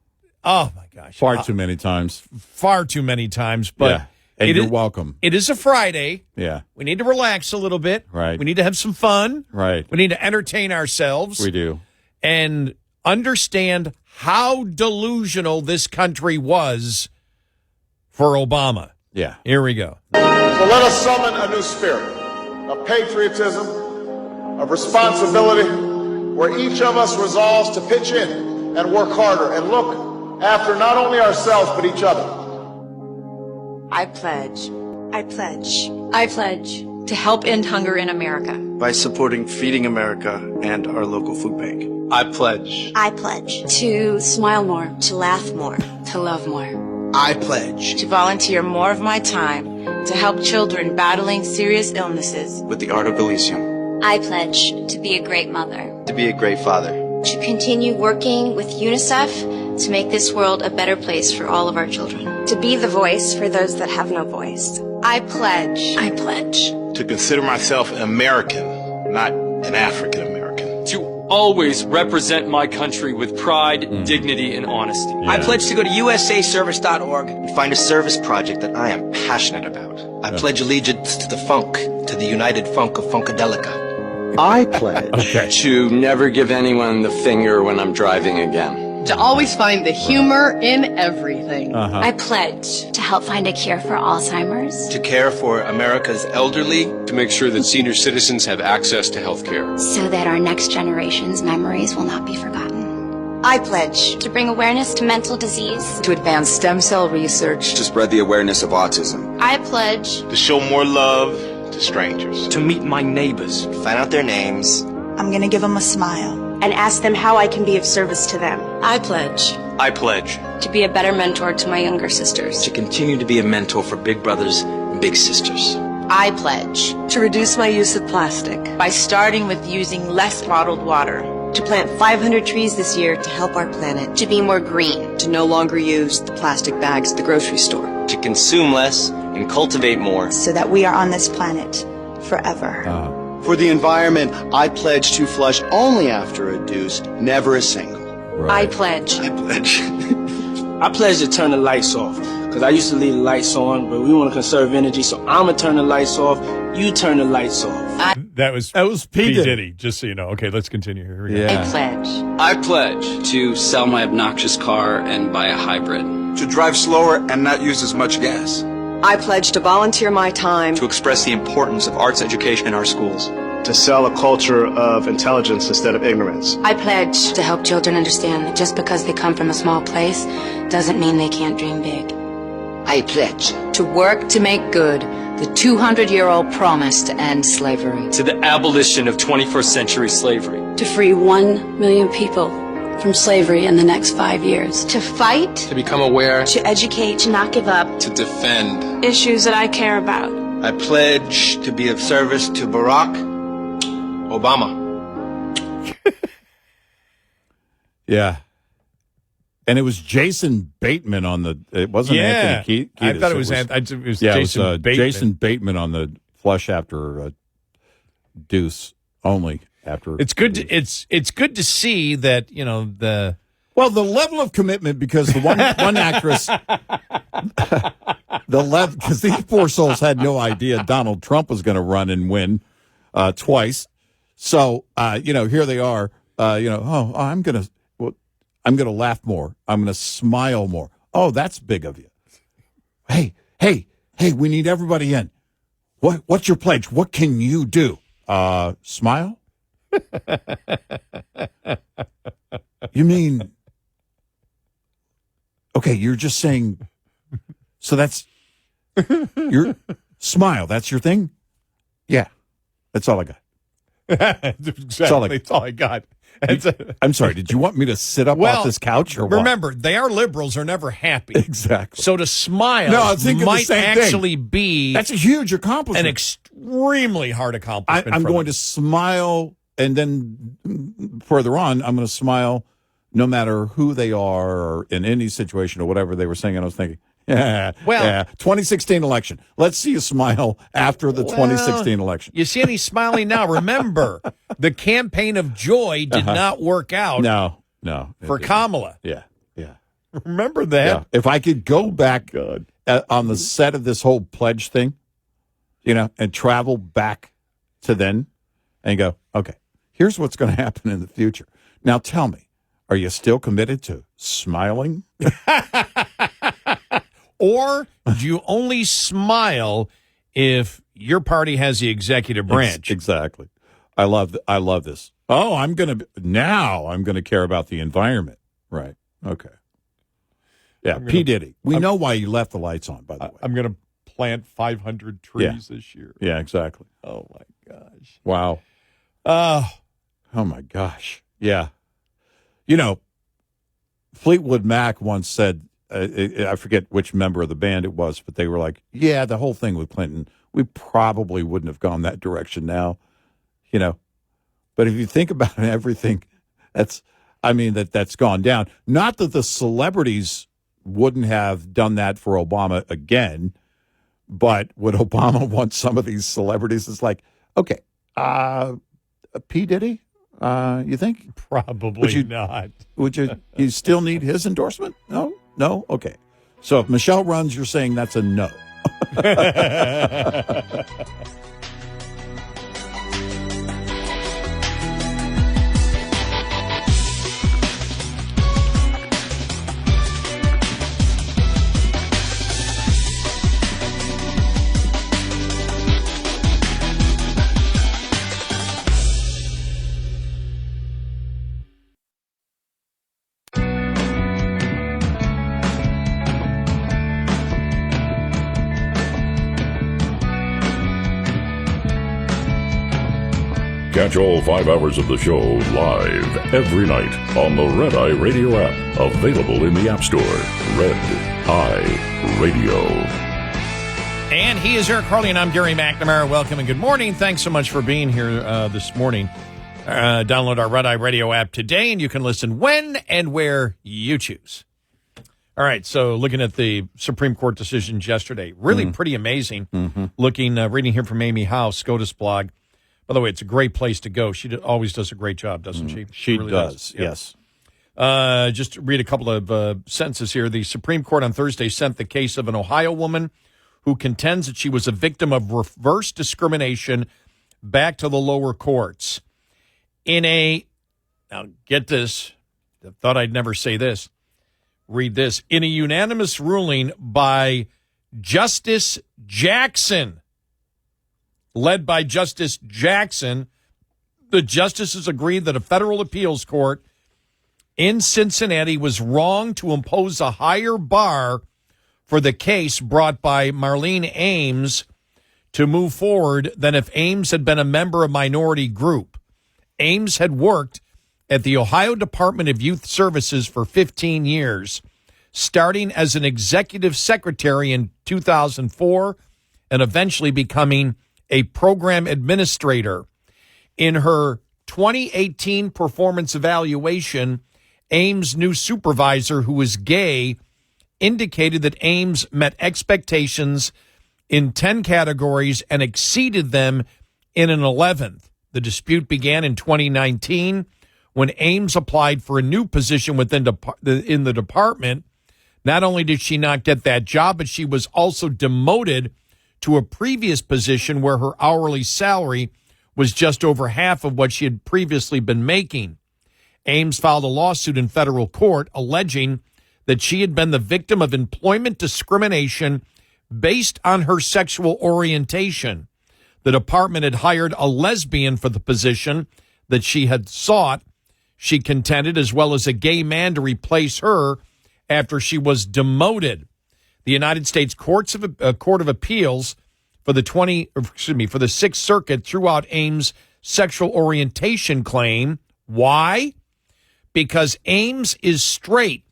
oh my gosh. Far too many times. Far too many times, but and you're welcome. It is a Friday. Yeah. We need to relax a little bit. Right. We need to have some fun. Right. We need to entertain ourselves. We do. And understand how delusional this country was for Obama. Yeah. Here we go. So let us summon a new spirit of patriotism, of responsibility, where each of us resolves to pitch in and work harder and look after not only ourselves but each other. I pledge to help end hunger in America by supporting Feeding America and our local food bank. I pledge to smile more, to laugh more, to love more. I pledge To volunteer more of my time to help children battling serious illnesses. with the Art of Elysium I pledge to be a great mother, to be a great father, to continue working with UNICEF to make this world a better place for all of our children, To be the voice for those that have no voice. I pledge to consider myself an American, not an African American. To always represent my country with pride, dignity, and honesty. I pledge to go to usaservice.org and find a service project that I am passionate about. I pledge allegiance to the funk, to the United Funk of Funkadelica. I pledge To never give anyone the finger when I'm driving again. To always find the humor in everything. I pledge to help find a cure for Alzheimer's, to care for America's elderly, To make sure that senior citizens have access to health care. so that our next generation's memories will not be forgotten. I pledge To bring awareness to mental disease, to advance stem cell research. to spread the awareness of autism, I pledge to show more love to strangers, To meet my neighbors, find out their names. I'm going to give them a smile and ask them how I can be of service to them. I pledge I pledge to be a better mentor to my younger sisters, To continue to be a mentor for big brothers and big sisters. I pledge to reduce my use of plastic by starting with using less bottled water, to plant 500 trees this year to help our planet, to be more green, to no longer use the plastic bags at the grocery store, To consume less and cultivate more. so that we are on this planet forever. For the environment, I pledge to flush only after a deuce, never a single. I pledge I pledge. I pledge to turn the lights off, because I used to leave the lights on, but we want to conserve energy, so I'm going to turn the lights off, you turn the lights off. That was P. Diddy, just so you know. Okay, let's continue. Here we go. I pledge I pledge to sell my obnoxious car and buy a hybrid. To drive slower and not use as much gas. I pledge to volunteer my time To express the importance of arts education in our schools. To sell a culture of intelligence instead of ignorance. I pledge to help children understand that just because they come from a small place doesn't mean they can't dream big. I pledge to work to make good the 200-year-old promise to end slavery, To the abolition of 21st century slavery. To free 1 million people from slavery in the next 5 years. to fight, To become aware. to educate, to not give up To defend. issues that I care about. I pledge to be of service to Barack Obama. Yeah. And it was Jason Bateman on the. It wasn't Anthony Kiedis. I thought it was Jason Bateman. Jason Bateman on the flush after deuce only after. It's good. It's good to see that the level of commitment, because the one actress, because these poor souls had no idea Donald Trump was going to run and win twice. So, here they are, I'm going to laugh more. I'm going to smile more. Oh, that's big of you. Hey, we need everybody in. What's your pledge? What can you do? Smile? You mean, okay, you're just saying, so that's, your smile, that's your thing? Yeah, that's all I got. That's all I got. I'm sorry, did you want me to sit up off this couch or what? Remember, they are liberals, are never happy. Exactly. So to smile might actually be that's a huge accomplishment. An extremely hard accomplishment. I'm going to smile, and then further on, I'm going to smile no matter who they are or in any situation or whatever they were saying. And I was thinking, 2016 election. Let's see you smile after the 2016 election. You see any smiling now? Remember, the campaign of joy did not work out. No. For Kamala. Yeah. Remember that? Yeah. If I could go back on the set of this whole pledge thing, and travel back to then and go, okay, here's what's going to happen in the future. Now tell me, are you still committed to smiling? Or do you only smile if your party has the executive branch? Exactly. I love this. Oh, I'm going to care about the environment. Right. Okay. Yeah, P. Diddy. We know why you left the lights on, by the way. I'm going to plant 500 trees this year. Yeah, exactly. Oh, my gosh. Wow. Oh, my gosh. Yeah. Fleetwood Mac once said, I forget which member of the band it was, but they were like, yeah, the whole thing with Clinton, we probably wouldn't have gone that direction now, But if you think about everything, that's gone down. Not that the celebrities wouldn't have done that for Obama again, but would Obama want some of these celebrities? It's like, okay, P. Diddy, you think? Probably not. Would you still need his endorsement? No? Okay. So if Michelle runs, you're saying that's a no. Catch all 5 hours of the show live every night on the Red Eye Radio app. Available in the App Store. Red Eye Radio. And he is Eric Harley, and I'm Gary McNamara. Welcome and good morning. Thanks so much for being here this morning. Download our Red Eye Radio app today, and you can listen when and where you choose. All right, so looking at the Supreme Court decisions yesterday, really pretty amazing. Reading here from Amy Howe, SCOTUS blog. By the way, it's a great place to go. She always does a great job, doesn't she? She really does, yes. Just read a couple of sentences here. The Supreme Court on Thursday sent the case of an Ohio woman who contends that she was a victim of reverse discrimination back to the lower courts. Now get this, I thought I'd never say this. Read this. In a unanimous ruling by Justice Jackson, led by Justice Jackson, the justices agreed that a federal appeals court in Cincinnati was wrong to impose a higher bar for the case brought by Marlene Ames to move forward than if Ames had been a member of a minority group. Ames had worked at the Ohio Department of Youth Services for 15 years, starting as an executive secretary in 2004 and eventually becoming a program administrator. In her 2018 performance evaluation, Ames' new supervisor, who was gay, indicated that Ames met expectations in 10 categories and exceeded them in an 11th. The dispute began in 2019 when Ames applied for a new position within in the department. Not only did she not get that job, but she was also demoted to a previous position where her hourly salary was just over half of what she had previously been making. Ames filed a lawsuit in federal court alleging that she had been the victim of employment discrimination based on her sexual orientation. The department had hired a lesbian for the position that she had sought, she contended, as well as a gay man to replace her after she was demoted. The United States Court of Appeals for the Sixth Circuit threw out Ames' sexual orientation claim. Why? Because Ames is straight,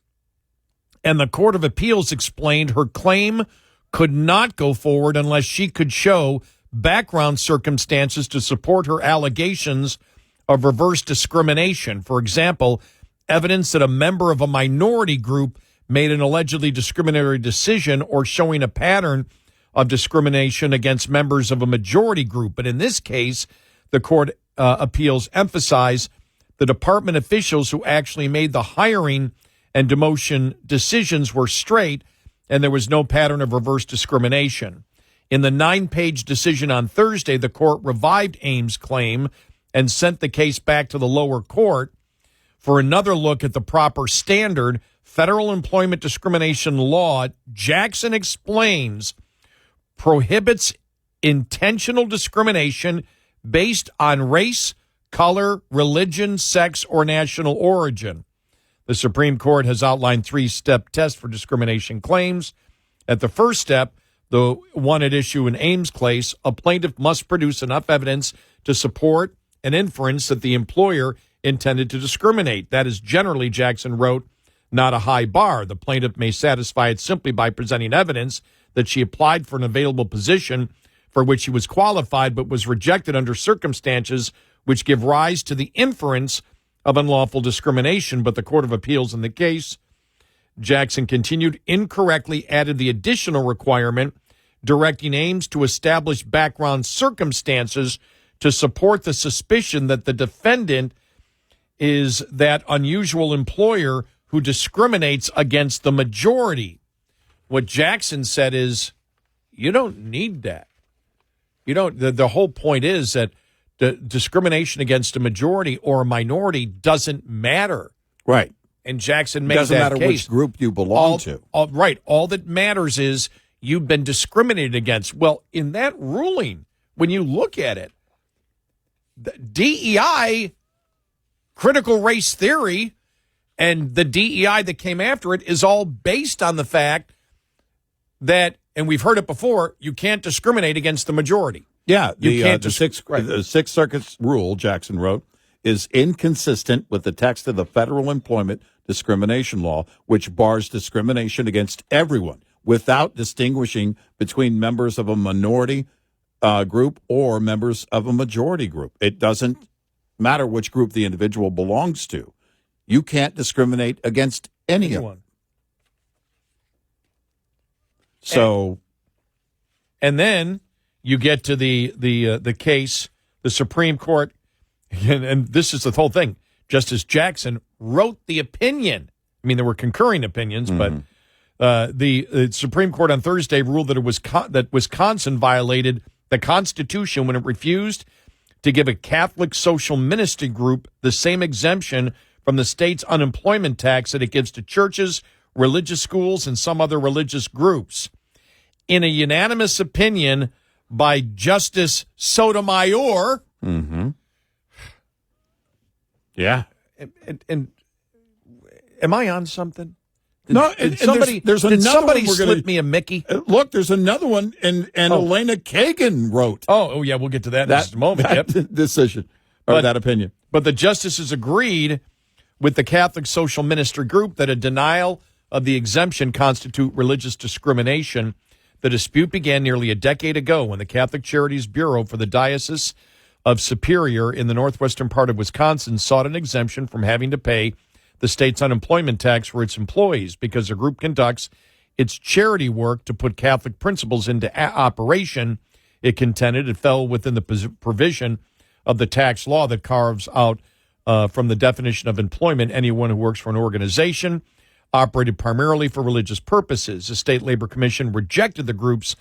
and the Court of Appeals explained her claim could not go forward unless she could show background circumstances to support her allegations of reverse discrimination. For example, evidence that a member of a minority group made an allegedly discriminatory decision or showing a pattern of discrimination against members of a majority group. But in this case, the Court Appeals emphasized the department officials who actually made the hiring and demotion decisions were straight, and there was no pattern of reverse discrimination. In the 9-page decision on Thursday, the court revived Ames' claim and sent the case back to the lower court for another look at the proper standard. Federal employment discrimination law, Jackson explains, prohibits intentional discrimination based on race, color, religion, sex, or national origin. The Supreme Court has outlined 3-step tests for discrimination claims. At the first step, the one at issue in Ames' case, a plaintiff must produce enough evidence to support an inference that the employer intended to discriminate. That is generally, Jackson wrote, not a high bar. The plaintiff may satisfy it simply by presenting evidence that she applied for an available position for which she was qualified but was rejected under circumstances which give rise to the inference of unlawful discrimination. But the Court of Appeals in the case, Jackson continued, incorrectly added the additional requirement directing Ames to establish background circumstances to support the suspicion that the defendant is that unusual employer who discriminates against the majority. What Jackson said is, you don't need that. You don't. The whole point is that the discrimination against a majority or a minority doesn't matter. Right. And Jackson made doesn't that matter case. which group you belong to. Right. All that matters is you've been discriminated against. Well, in that ruling, when you look at it, the DEI, critical race theory, and the DEI that came after it is all based on the fact that, and we've heard it before, you can't discriminate against the majority. Yeah, the Sixth Circuit's rule, Jackson wrote, is inconsistent with the text of the federal employment discrimination law, which bars discrimination against everyone without distinguishing between members of a minority group or members of a majority group. It doesn't matter which group the individual belongs to. You can't discriminate against anyone. So, and then you get to the case, the Supreme Court, and this is the whole thing. Justice Jackson wrote the opinion. I mean, there were concurring opinions, but the Supreme Court on Thursday ruled that that Wisconsin violated the Constitution when it refused to give a Catholic social ministry group the same exemption from the state's unemployment tax that it gives to churches, religious schools, and some other religious groups. In a unanimous opinion by Justice Sotomayor. Mm-hmm. Yeah. And am I on something? Did somebody slip me a Mickey? Look, there's another one, and Elena Kagan wrote. Oh, yeah, we'll get to that in just a moment. That decision, or that opinion. But the justices agreed with the Catholic social ministry group that a denial of the exemption constitute religious discrimination. The dispute began nearly a decade ago when the Catholic Charities Bureau for the Diocese of Superior in the northwestern part of Wisconsin sought an exemption from having to pay the state's unemployment tax for its employees because the group conducts its charity work to put Catholic principles into operation. It contended it fell within the provision of the tax law that carves out from the definition of employment anyone who works for an organization operated primarily for religious purposes. The State Labor Commission rejected the group's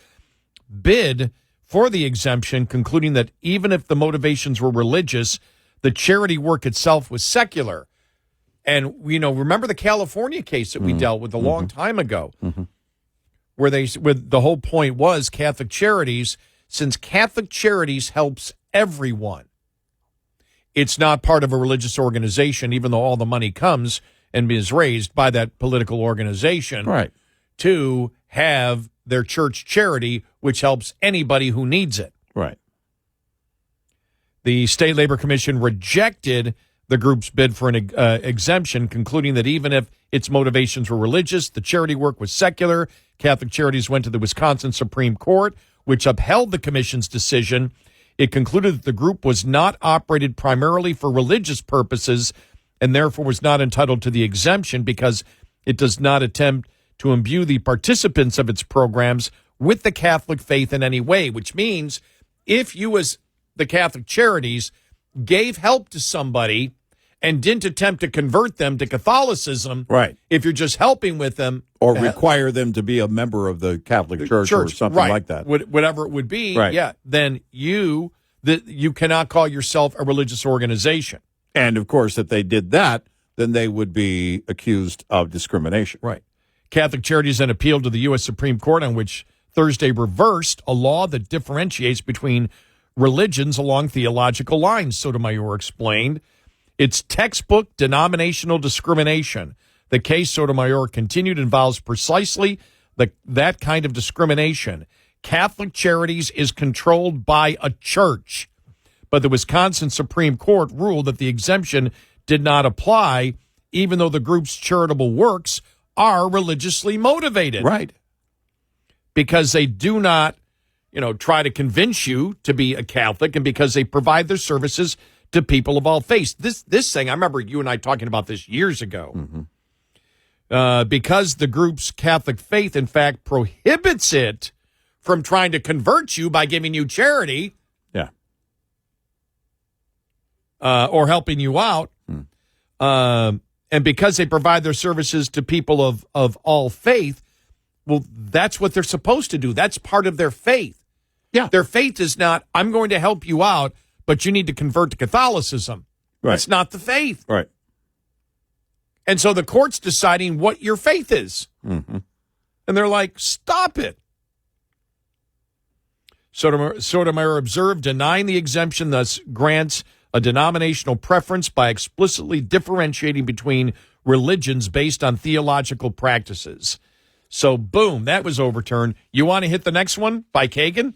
bid for the exemption, concluding that even if the motivations were religious, the charity work itself was secular. And, remember the California case that we dealt with a long time ago, where the whole point was Catholic Charities, since Catholic Charities helps everyone, it's not part of a religious organization, even though all the money comes and is raised by that political organization, right, to have their church charity, which helps anybody who needs it. Right. The State Labor Commission rejected the group's bid for an exemption, concluding that even if its motivations were religious, the charity work was secular. Catholic Charities went to the Wisconsin Supreme Court, which upheld the commission's decision. It concluded that the group was not operated primarily for religious purposes and therefore was not entitled to the exemption because it does not attempt to imbue the participants of its programs with the Catholic faith in any way, which means if you, as the Catholic Charities, gave help to somebody and didn't attempt to convert them to Catholicism, right, if you're just helping with them, or require them to be a member of the Catholic Church or something right, like that, whatever it would be, right, then you cannot call yourself a religious organization. And, of course, if they did that, then they would be accused of discrimination. Right. Catholic Charities then appealed to the U.S. Supreme Court, on which Thursday reversed a law that differentiates between religions along theological lines, Sotomayor explained. It's textbook denominational discrimination. The case, Sotomayor continued, involves precisely that kind of discrimination. Catholic Charities is controlled by a church, but the Wisconsin Supreme Court ruled that the exemption did not apply, even though the group's charitable works are religiously motivated. Right. Because they do not, try to convince you to be a Catholic, and because they provide their services to people of all faiths. This thing, I remember you and I talking about this years ago. Because the group's Catholic faith, in fact, prohibits it from trying to convert you by giving you charity. Yeah. Or helping you out. And because they provide their services to people of all faith, well, that's what they're supposed to do. That's part of their faith. Yeah. Their faith is not, I'm going to help you out, but you need to convert to Catholicism. Right. That's not the faith. Right. And so the court's deciding what your faith is. And they're like, stop it. Sotomayor observed, denying the exemption thus grants a denominational preference by explicitly differentiating between religions based on theological practices. So, boom, that was overturned. You want to hit the next one by Kagan?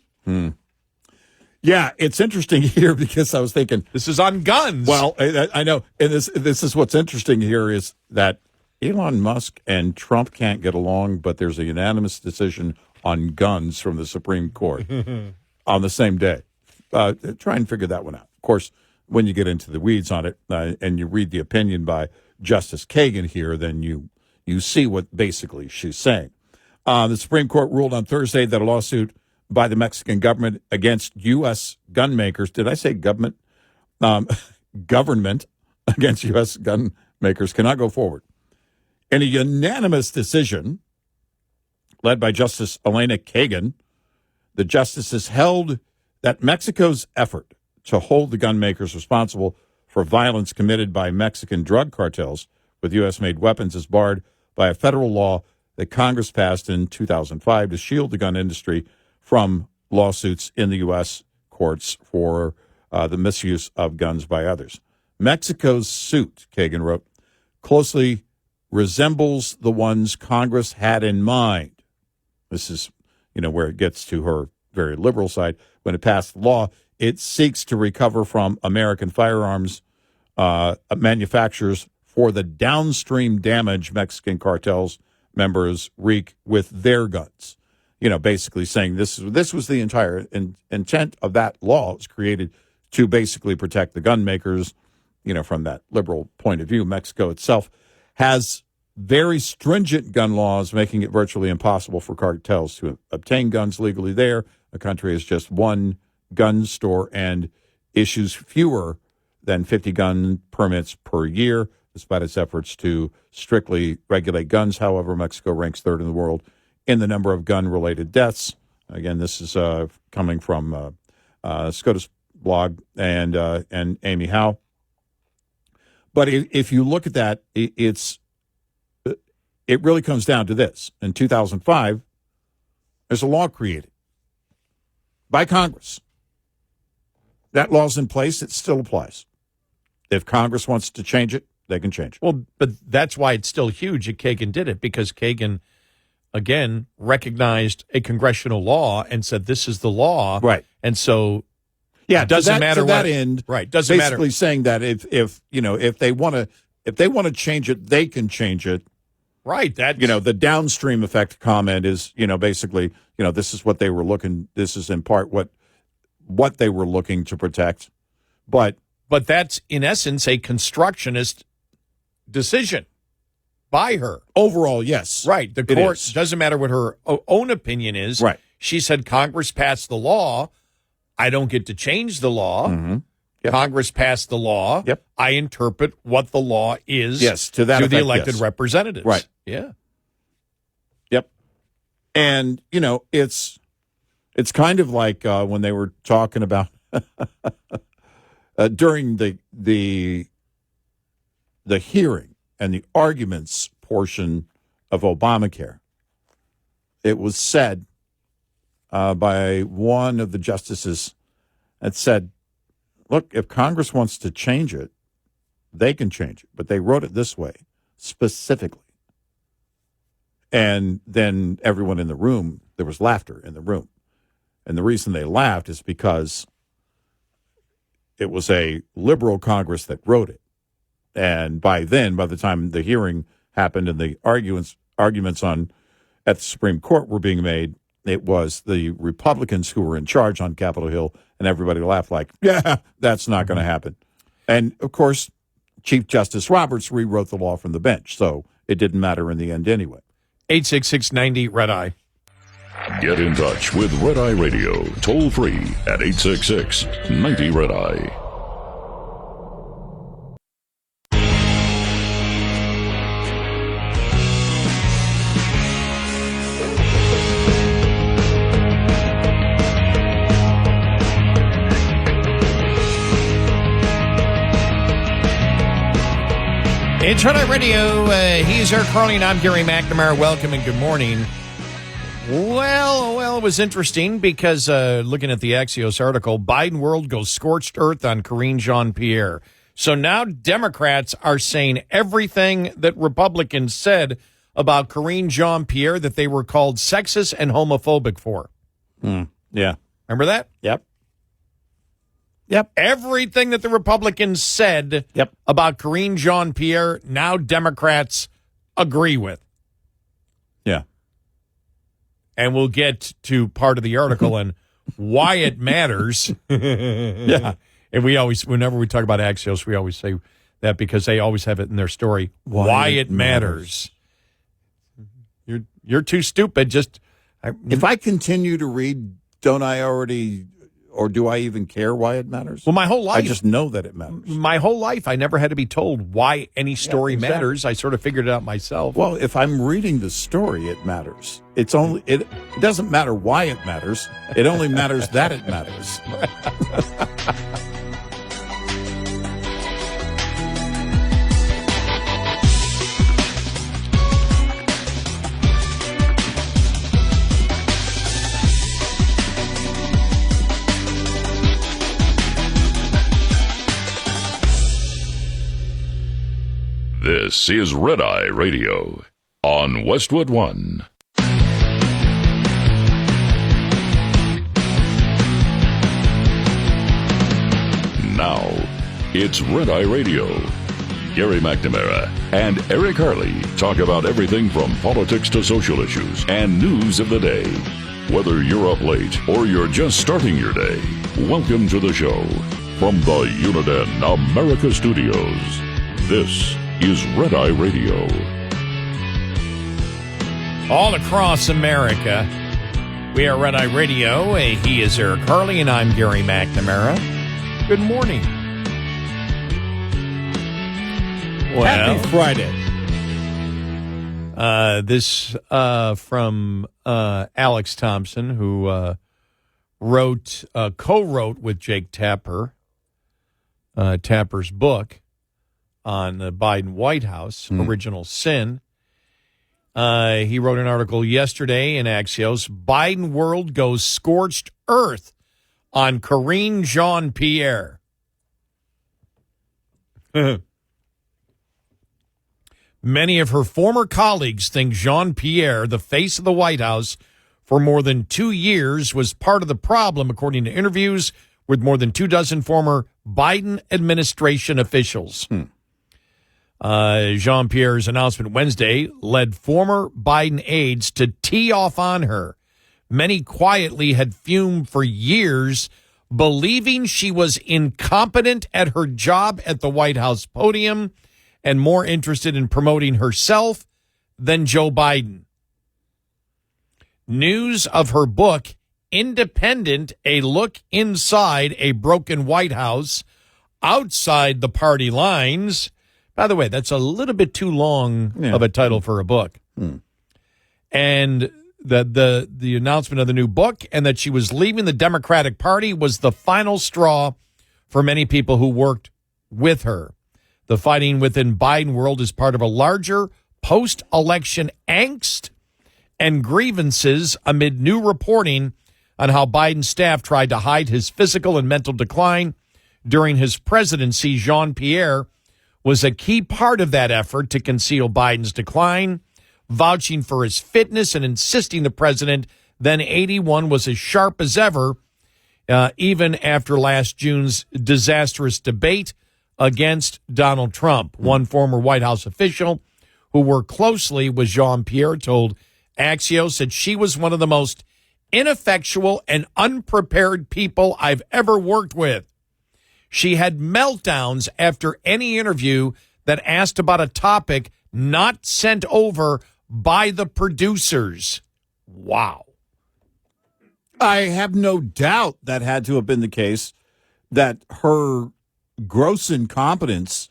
Yeah, it's interesting here because I was thinking, this is on guns. Well, I know, and this is what's interesting here is that Elon Musk and Trump can't get along, but there's a unanimous decision on guns from the Supreme Court on the same day. Try and figure that one out. Of course, when you get into the weeds on it and you read the opinion by Justice Kagan here, then you see what basically she's saying. The Supreme Court ruled on Thursday that a lawsuit by the Mexican government against U.S. gun makers, did I say government? Government against U.S. gun makers cannot go forward. In a unanimous decision led by Justice Elena Kagan, the justices held that Mexico's effort to hold the gun makers responsible for violence committed by Mexican drug cartels with U.S.-made weapons is barred by a federal law that Congress passed in 2005 to shield the gun industry from lawsuits in the U.S. courts for the misuse of guns by others. Mexico's suit, Kagan wrote, closely resembles the ones Congress had in mind. This is, where it gets to her very liberal side. When it passed the law, it seeks to recover from American firearms manufacturers for the downstream damage Mexican cartels members wreak with their guns. Basically saying this was the entire intent of that law. It was created to basically protect the gun makers, from that liberal point of view. Mexico itself has very stringent gun laws, making it virtually impossible for cartels to obtain guns legally there. The country has just one gun store and issues fewer than 50 gun permits per year, despite its efforts to strictly regulate guns. However, Mexico ranks third in the world in the number of gun-related deaths. Again, this is coming from SCOTUS blog and Amy Howe. But if you look at that, it really comes down to this. In 2005, there's a law created by Congress. That law's in place. It still applies. If Congress wants to change it, they can change it. Well, but that's why it's still huge that Kagan did it, because Kagan, again, recognized a congressional law and said, this is the law. Right. And so, yeah, it doesn't matter to that end. Right. Doesn't matter. Basically saying that if they want to change it, they can change it. Right. That the downstream effect comment is, basically, this is what they were looking. This is in part what they were looking to protect. But that's in essence a constructionist decision by her. Overall, yes. Right. The court, doesn't matter what her own opinion is. Right. She said Congress passed the law. I don't get to change the law. Mm-hmm. Yep. Congress passed the law. Yep. I interpret what the law is. Yes, to that effect, the elected yes. representatives. Right. Yeah. Yep. And it's kind of like when they were talking about during the hearing and the arguments portion of Obamacare. It was said by one of the justices that said, look, if Congress wants to change it, they can change it. But they wrote it this way, specifically. And then everyone in the room, there was laughter in the room. And the reason they laughed is because it was a liberal Congress that wrote it. And by the time the hearing happened and the arguments at the Supreme Court were being made, it was the Republicans who were in charge on Capitol Hill, and everybody laughed like, yeah, that's not going to happen. And, of course, Chief Justice Roberts rewrote the law from the bench, so it didn't matter in the end anyway. 866-90-RED-I. Get in touch with Red Eye Radio, toll free at 866-90-RED-I. It's Red Eye Radio. He's Eric Harley, and I'm Gary McNamara. Welcome and good morning. Well, it was interesting because looking at the Axios article, Bidenworld goes scorched earth on Kareen Jean-Pierre. So now Democrats are saying everything that Republicans said about Kareen Jean-Pierre that they were called sexist and homophobic for. Yeah. Remember that? Yep. Everything that the Republicans said about Kareen Jean-Pierre, now Democrats agree with. Yeah. And we'll get to part of the article and why it matters. Yeah. And we always, whenever we talk about Axios, we always say that because they always have it in their story. Why it matters. You're too stupid. If I continue to read, don't I already, or do I even care why it matters? Well, my whole life. I just know that it matters. My whole life, I never had to be told why any story matters. I sort of figured it out myself. Well, if I'm reading the story, it matters. It doesn't matter why it matters. It only matters that it matters. This is Red Eye Radio on Westwood One. Now, it's Red Eye Radio. Gary McNamara and Eric Harley talk about everything from politics to social issues and news of the day. Whether you're up late or you're just starting your day, welcome to the show. From the Uniden America Studios, this is Red Eye Radio. All across America, we are Red Eye Radio. He is Eric Harley, and I'm Gary McNamara. Good morning. Happy Friday. This from Alex Thompson, who co-wrote with Jake Tapper, Tapper's book on the Biden White House, Original Sin. He wrote an article yesterday in Axios, Bidenworld goes scorched earth on Kareen Jean-Pierre. Many of her former colleagues think Jean-Pierre, the face of the White House for more than 2 years, was part of the problem, according to interviews with more than 24 former Biden administration officials. Jean-Pierre's announcement Wednesday led former Biden aides to tee off on her. Many quietly had fumed for years, believing she was incompetent at her job at the White House podium and more interested in promoting herself than Joe Biden. News of her book, Independent, A Look Inside a Broken White House, Outside the Party Lines. By the way, that's a little bit too long of a title for a book. And the announcement of the new book and that she was leaving the Democratic Party was the final straw for many people who worked with her. The fighting within Bidenworld is part of a larger post-election angst and grievances amid new reporting on how Biden's staff tried to hide his physical and mental decline during his presidency. Jean-Pierre was a key part of that effort to conceal Biden's decline, vouching for his fitness and insisting the president, then 81, was as sharp as ever, even after last June's disastrous debate against Donald Trump. One former White House official who worked closely with Jean-Pierre told Axios that she was one of the most ineffectual and unprepared people I've ever worked with. She had meltdowns after any interview that asked about a topic not sent over by the producers. Wow. I have no doubt that had to have been the case, that her gross incompetence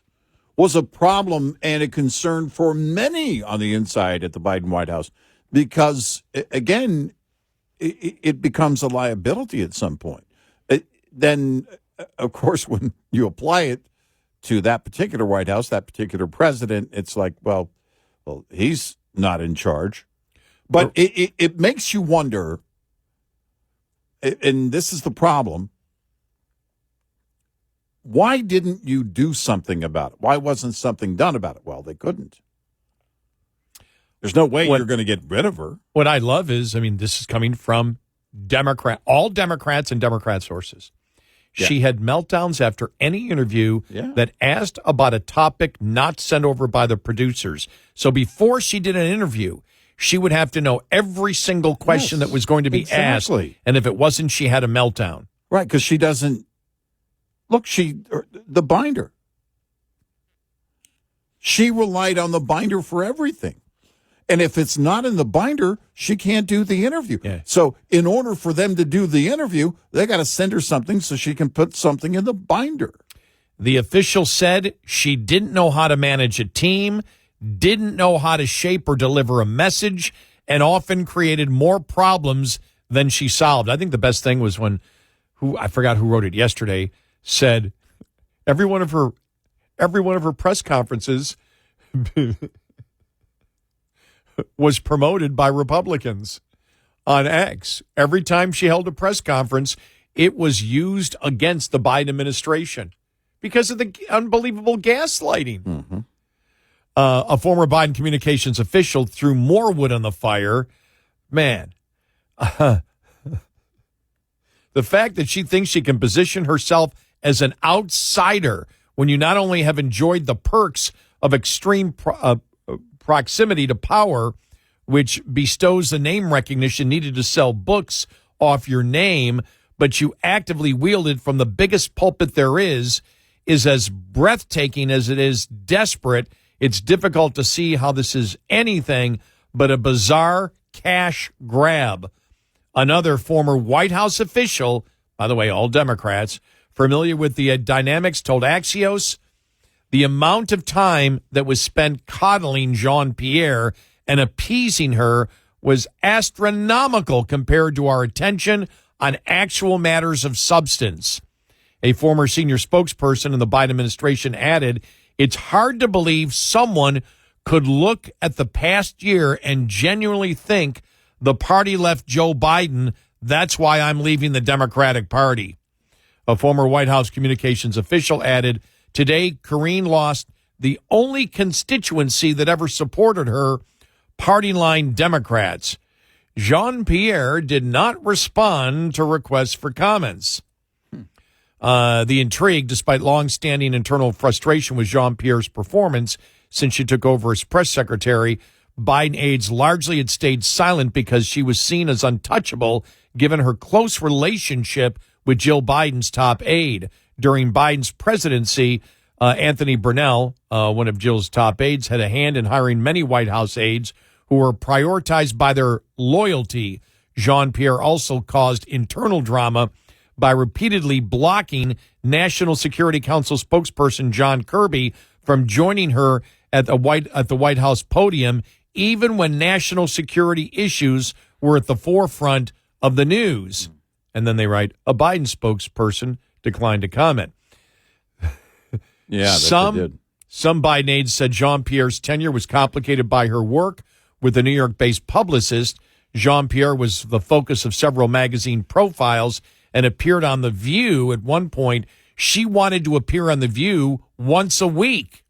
was a problem and a concern for many on the inside at the Biden White House, because, again, it becomes a liability at some point. Then, of course, when you apply it to that particular White House, that particular president, it's like, well, he's not in charge. But it makes you wonder, and this is the problem, why didn't you do something about it? Why wasn't something done about it? Well, they couldn't. There's no way you're going to get rid of her. What I love is, this is coming from all Democrats and Democrat sources. Yeah. She had meltdowns after any interview that asked about a topic not sent over by the producers. So before she did an interview, she would have to know every single question that was going to be asked. And if it wasn't, she had a meltdown. Right, because she doesn't. Look, the binder. She relied on the binder for everything. And if it's not in the binder, she can't do the interview. Yeah. So in order for them to do the interview, they got to send her something so she can put something in the binder. The official said she didn't know how to manage a team, didn't know how to shape or deliver a message, and often created more problems than she solved. I think the best thing was when, I forgot who wrote it yesterday, said every one of her press conferences was promoted by Republicans on X. Every time she held a press conference, it was used against the Biden administration because of the unbelievable gaslighting. Mm-hmm. A former Biden communications official threw more wood on the fire. Man, the fact that she thinks she can position herself as an outsider when you not only have enjoyed the perks of extreme proximity to power, which bestows the name recognition needed to sell books off your name, but you actively wield it from the biggest pulpit there is as breathtaking as it is desperate. It's difficult to see how this is anything but a bizarre cash grab. Another former White House official, by the way, all Democrats, familiar with the dynamics, told Axios the amount of time that was spent coddling Jean-Pierre and appeasing her was astronomical compared to our attention on actual matters of substance. A former senior spokesperson in the Biden administration added, "It's hard to believe someone could look at the past year and genuinely think the party left Joe Biden. That's why I'm leaving the Democratic Party." A former White House communications official added, "Today, Kareen lost the only constituency that ever supported her, party line Democrats." Jean-Pierre did not respond to requests for comments. The intrigue, despite long-standing internal frustration with Jean-Pierre's performance since she took over as press secretary, Biden aides largely had stayed silent because she was seen as untouchable given her close relationship with Jill Biden's top aide. During Biden's presidency, Anthony Brunel, one of Jill's top aides, had a hand in hiring many White House aides who were prioritized by their loyalty. Jean-Pierre also caused internal drama by repeatedly blocking National Security Council spokesperson John Kirby from joining her at the White House podium, even when national security issues were at the forefront of the news. And then they write, a Biden spokesperson declined to comment. Yeah, some Biden aides said Jean-Pierre's tenure was complicated by her work with the New York-based publicist. Jean-Pierre was the focus of several magazine profiles and appeared on The View. At one point, she wanted to appear on The View once a week.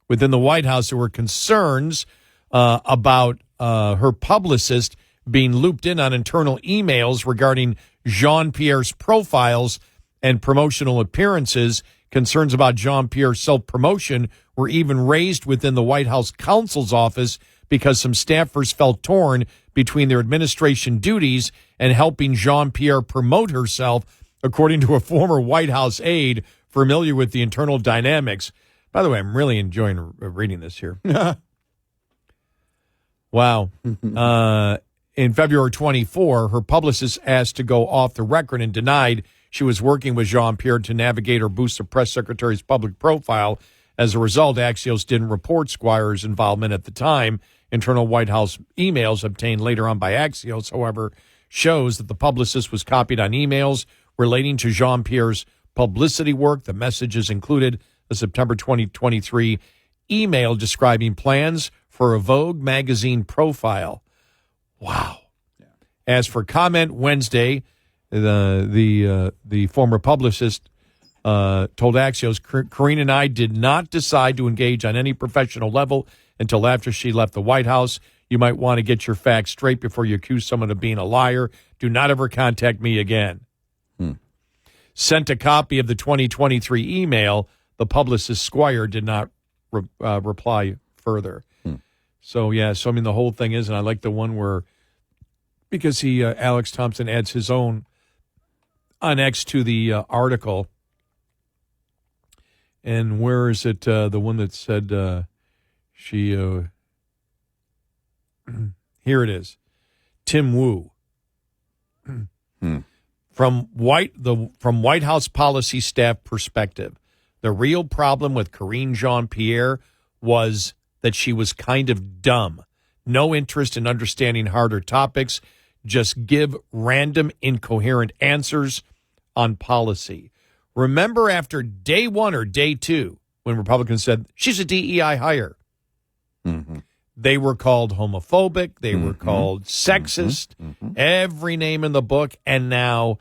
Within the White House, there were concerns about her publicist being looped in on internal emails regarding Jean-Pierre's profiles and promotional appearances. Concerns about Jean-Pierre's self-promotion were even raised within the White House counsel's office because some staffers felt torn between their administration duties and helping Jean-Pierre promote herself, according to a former White House aide familiar with the internal dynamics. By the way, I'm really enjoying reading this here. Wow. In February 24, her publicist asked to go off the record and denied she was working with Jean-Pierre to navigate or boost the press secretary's public profile. As a result, Axios didn't report Squire's involvement at the time. Internal White House emails obtained later on by Axios, however, shows that the publicist was copied on emails relating to Jean-Pierre's publicity work. The messages included a September 2023 email describing plans for a Vogue magazine profile. Wow. Yeah. As for comment Wednesday, the former publicist told Axios, Kareen and I did not decide to engage on any professional level until after she left the White House. You might want to get your facts straight before you accuse someone of being a liar. Do not ever contact me again. Sent a copy of the 2023 email. The publicist Squire did not reply further. So, I mean, the whole thing is, and I like the one where, because Alex Thompson adds his own on X to the article. And where is it? The one that said here it is. Tim Wu. From White House policy staff perspective, the real problem with Kareen Jean-Pierre was that she was kind of dumb. No interest in understanding harder topics. Just give random, incoherent answers on policy. Remember after day one or day two, when Republicans said, she's a DEI hire. They were called homophobic. They were called sexist. Every name in the book. And now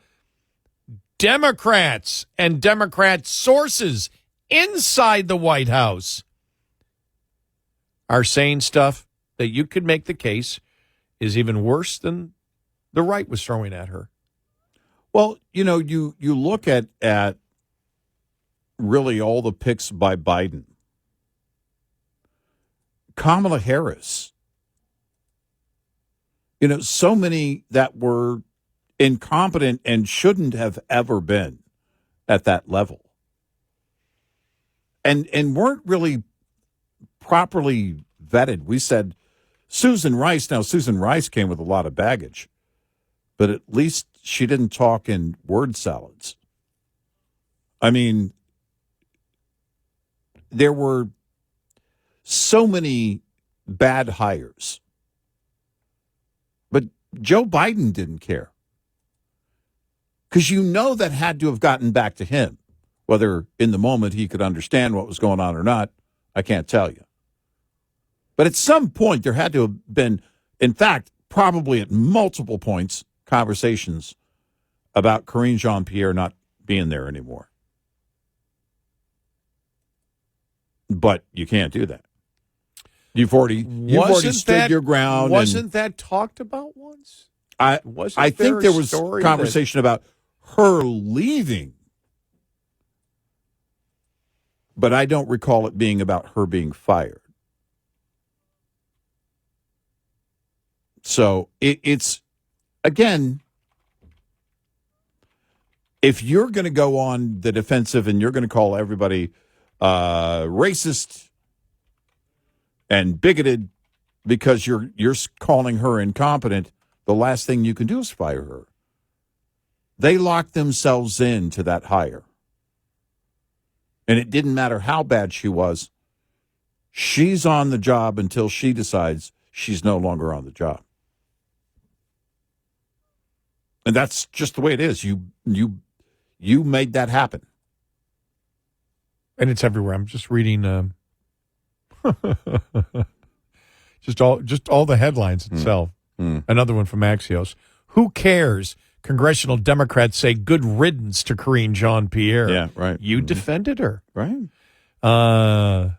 Democrats and Democrat sources inside the White House are saying stuff that you could make the case is even worse than the right was throwing at her. Well, you look at really all the picks by Biden. Kamala Harris. So many that were incompetent and shouldn't have ever been at that level. And weren't really properly vetted. We said Susan Rice. Now, Susan Rice came with a lot of baggage, but at least she didn't talk in word salads. I mean, there were so many bad hires. But Joe Biden didn't care. Because that had to have gotten back to him. Whether in the moment he could understand what was going on or not, I can't tell you. But at some point, there had to have been, in fact, probably at multiple points, conversations about Kareen Jean-Pierre not being there anymore. But you can't do that. You've already stood your ground. Wasn't that talked about once? I think there was conversation about her leaving. But I don't recall it being about her being fired. So it's, again, if you're going to go on the defensive and you're going to call everybody racist and bigoted because you're calling her incompetent, the last thing you can do is fire her. They locked themselves into that hire. And it didn't matter how bad she was. She's on the job until she decides she's no longer on the job. And that's just the way it is. You made that happen. And it's everywhere. I'm just reading just all the headlines itself. Another one from Axios. Who cares? Congressional Democrats say good riddance to Kareen Jean-Pierre. Yeah, right. You defended her. Right. The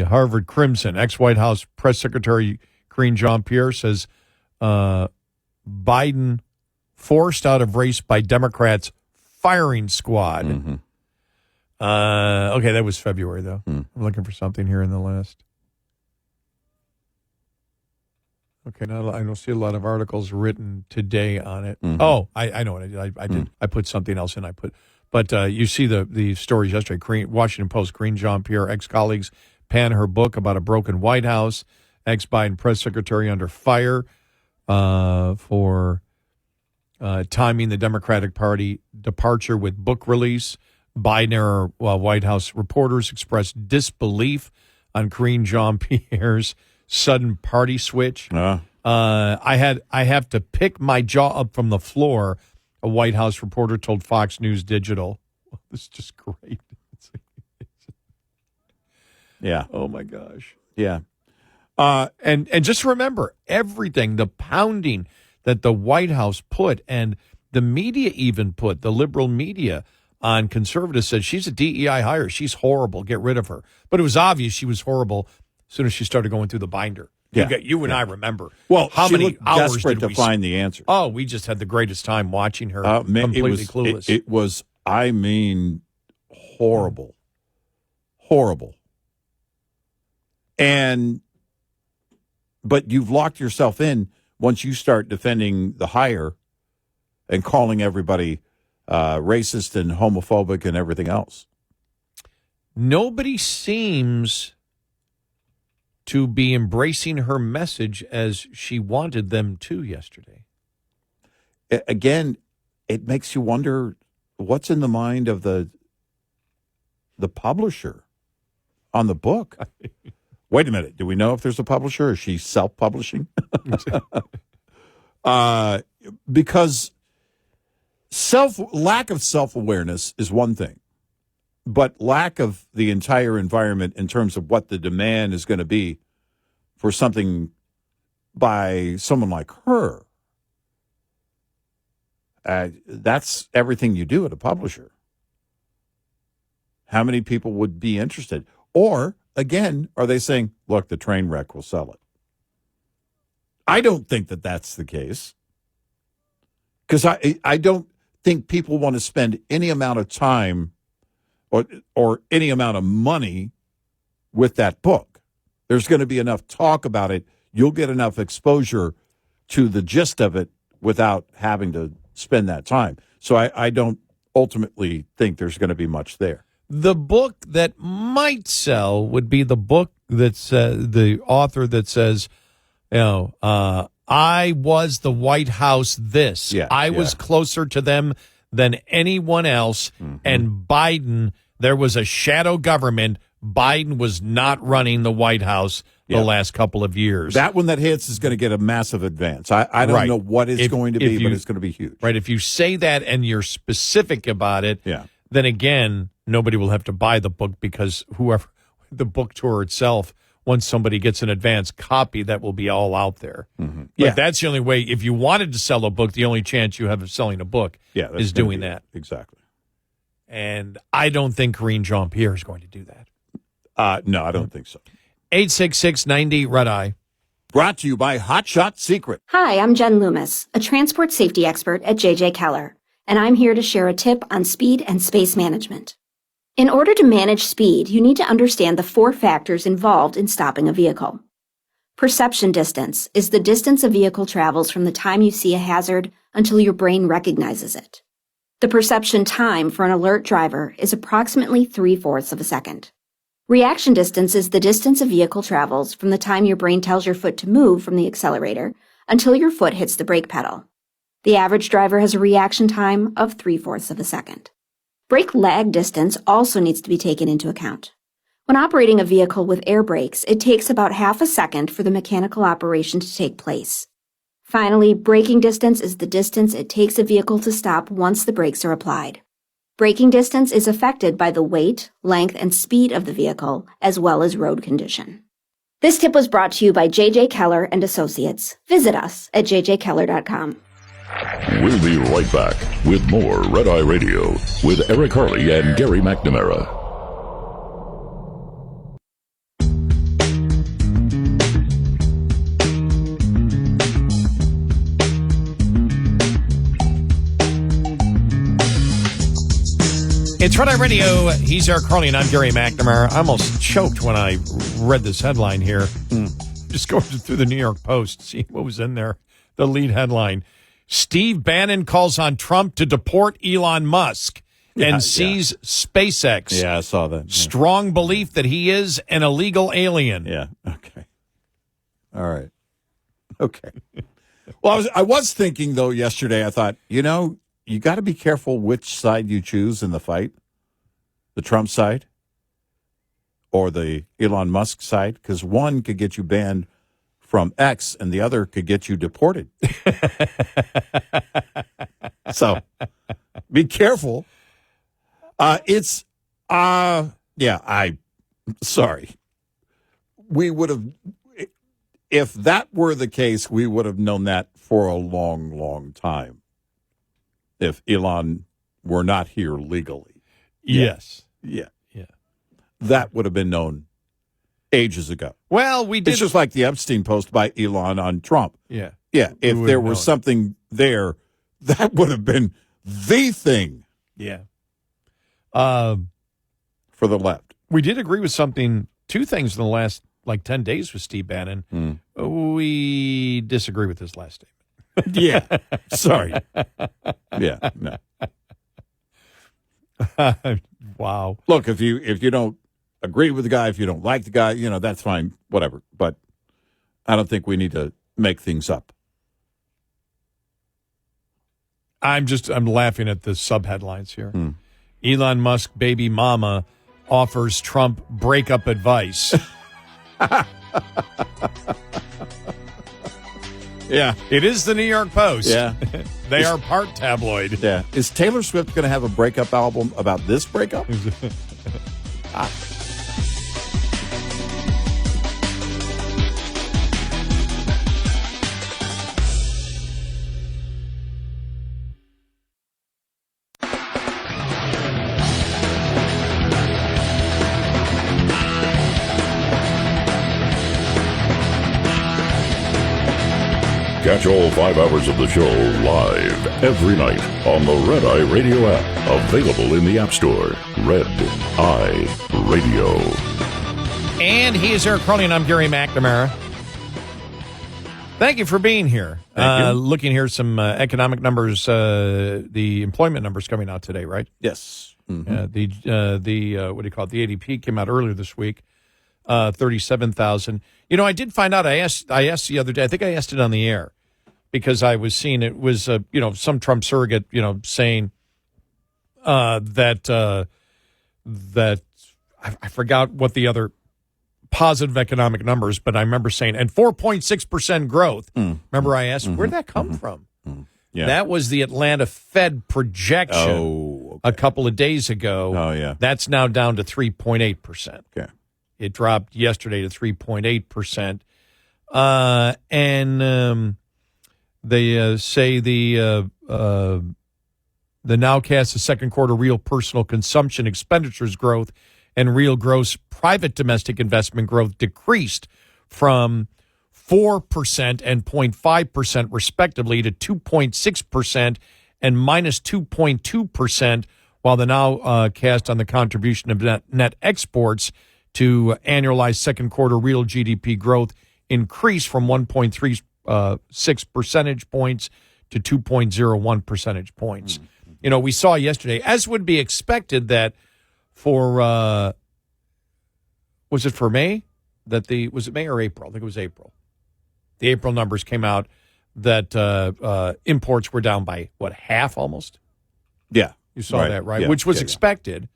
Harvard Crimson, ex-White House press secretary Kareen Jean-Pierre says Biden forced out of race by Democrats firing squad. Mm-hmm. Okay, that was February, though. I'm looking for something here in the last. Okay, now I don't see a lot of articles written today on it. Mm-hmm. Oh, I know what I did. I did. I put something else in. But you see the stories yesterday. Washington Post, Kareen Jean-Pierre, ex-colleagues pan her book about a broken White House. Ex-Biden press secretary under fire for timing the Democratic Party departure with book release. Biden White House reporters expressed disbelief on Kareen Jean-Pierre's sudden party switch. I have to pick my jaw up from the floor, a White House reporter told Fox News Digital. This is just great. Yeah. Oh, my gosh. Yeah. And just remember, everything, the pounding that the White House put, and the media even put, the liberal media on conservatives, said she's a DEI hire. She's horrible. Get rid of her. But it was obvious she was horrible as soon as she started going through the binder. Yeah. You and I remember. Well, how she many looked hours desperate did to find the answer. Oh, we just had the greatest time watching her completely clueless. It was, I mean, horrible. Horrible. But you've locked yourself in once you start defending the hire and calling everybody racist and homophobic and everything else. Nobody seems to be embracing her message as she wanted them to yesterday. Again, it makes you wonder what's in the mind of the publisher on the book. Wait a minute. Do we know if there's a publisher? Is she self-publishing? Because lack of self-awareness is one thing, but lack of the entire environment in terms of what the demand is going to be for something by someone like her, that's everything you do at a publisher. How many people would be interested? Or, again, are they saying, look, the train wreck will sell it? I don't think that that's the case. Because I don't think people want to spend any amount of time or any amount of money with that book. There's going to be enough talk about it. You'll get enough exposure to the gist of it without having to spend that time. So I don't ultimately think there's going to be much there. The book that might sell would be the book that's the author that says, I was the White House this. Yeah, I was closer to them than anyone else. Mm-hmm. And Biden, there was a shadow government. Biden was not running the White House the last couple of years. That one that hits is going to get a massive advance. I don't know what it's going to be, but it's going to be huge. Right. If you say that and you're specific about it, then again, nobody will have to buy the book because whoever the book tour itself, once somebody gets an advance copy, that will be all out there. Mm-hmm. But that's the only way. If you wanted to sell a book, the only chance you have of selling a book is doing that. Exactly. And I don't think Kareen Jean-Pierre is going to do that. No, I don't think so. 866-90-RED-EYE. Brought to you by Hot Shot Secret. Hi, I'm Jen Loomis, a transport safety expert at JJ Keller, and I'm here to share a tip on speed and space management. In order to manage speed, you need to understand the 4 factors involved in stopping a vehicle. Perception distance is the distance a vehicle travels from the time you see a hazard until your brain recognizes it. The perception time for an alert driver is approximately 3/4 of a second. Reaction distance is the distance a vehicle travels from the time your brain tells your foot to move from the accelerator until your foot hits the brake pedal. The average driver has a reaction time of 3/4 of a second. Brake lag distance also needs to be taken into account. When operating a vehicle with air brakes, it takes about half a second for the mechanical operation to take place. Finally, braking distance is the distance it takes a vehicle to stop once the brakes are applied. Braking distance is affected by the weight, length, and speed of the vehicle, as well as road condition. This tip was brought to you by JJ Keller and Associates. Visit us at jjkeller.com. We'll be right back with more Red Eye Radio with Eric Harley and Gary McNamara. It's Red Eye Radio. He's Eric Harley, and I'm Gary McNamara. I almost choked when I read this headline here. Just going through the New York Post, see what was in there. The lead headline. Steve Bannon calls on Trump to deport Elon Musk and seize SpaceX. Yeah, I saw that. Yeah. Strong belief that he is an illegal alien. Yeah, okay. All right. Okay. Well, I was thinking, though, yesterday, I thought, you got to be careful which side you choose in the fight. The Trump side or the Elon Musk side, because one could get you banned from X and the other could get you deported. So be careful. Sorry. We would have, if that were the case, we would have known that for a long, long time. If Elon were not here legally. Yes. Yeah. That would have been known ages ago. Well, we did. It's just like the Epstein post by Elon on Trump. Yeah. Yeah. If there was something there, that would have been the thing. Yeah. For the left. We did agree with two things in the last 10 days with Steve Bannon. We disagree with his last statement. Yeah. Sorry. Yeah. No. Wow. Look, if you don't agree with the guy, if you don't like the guy, that's fine, whatever. But I don't think we need to make things up. I'm laughing at the sub-headlines here. Elon Musk baby mama offers Trump breakup advice. Yeah. It is the New York Post. Yeah. They are part tabloid. Yeah. Is Taylor Swift going to have a breakup album about this breakup? Catch all 5 hours of the show live every night on the Red Eye Radio app. Available in the App Store. Red Eye Radio. And he is Eric Harley, and I'm Gary McNamara. Thank you for being here. Looking here, some economic numbers, the employment numbers coming out today, right? Yes. Mm-hmm. What do you call it? The ADP came out earlier this week. 37,000. I did find out. I asked the other day. I think I asked it on the air because I was seeing it was some Trump surrogate saying that I forgot what the other positive economic numbers, but I remember saying, and 4.6% growth. Remember I asked, where'd that come from? Yeah. That was the Atlanta Fed projection a couple of days ago. Oh, yeah. That's now down to 3.8%. Okay. It dropped yesterday to 3.8%. And they say the nowcast, the second quarter real personal consumption expenditures growth and real gross private domestic investment growth decreased from 4% and 0.5% respectively to 2.6% and minus 2.2%, while the now cast on the contribution of net exports to annualized second quarter real GDP growth increased from 1.36 percentage points to 2.01 percentage points. You know, we saw yesterday, as would be expected, that for was it for May? Was it May or April? I think it was April. The April numbers came out that imports were down by, half almost? Yeah. You saw that, right? Yeah. Which was expected.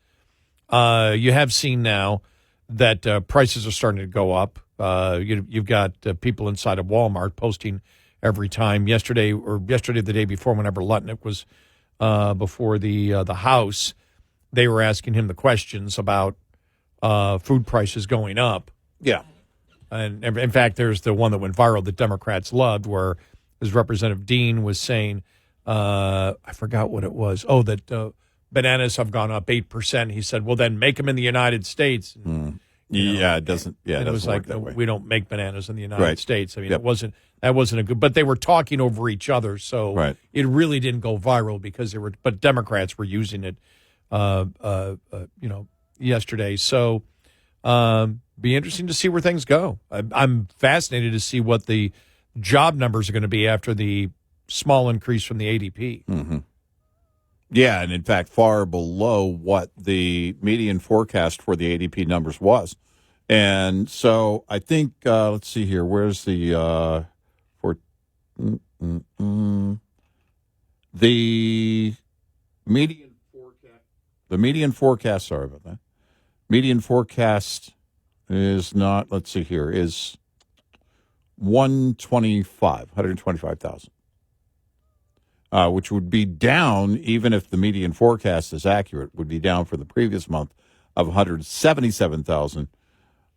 You have seen now that prices are starting to go up. You've got people inside of Walmart posting every time. Yesterday, the day before, whenever Lutnick was before the House, they were asking him the questions about food prices going up. Yeah. And in fact, there's the one that went viral that Democrats loved, where his Representative Dean was saying, I forgot what it was. Oh, that bananas have gone up 8%. He said, well, then make them in the United States. It doesn't. Yeah, it was like, that way. we don't make bananas in the United States. I mean, that wasn't a good. But they were talking over each other, so it really didn't go viral because But Democrats were using it, yesterday. So, be interesting to see where things go. I'm fascinated to see what the job numbers are going to be after the small increase from the ADP. Mm-hmm. Yeah, and in fact, far below what the median forecast for the ADP numbers was. And so I think, let's see here, where's the the median forecast? The median forecast, sorry about that. Median forecast is not, let's see here, is 125,000. Which would be down, even if the median forecast is accurate, would be down for the previous month of 177,000.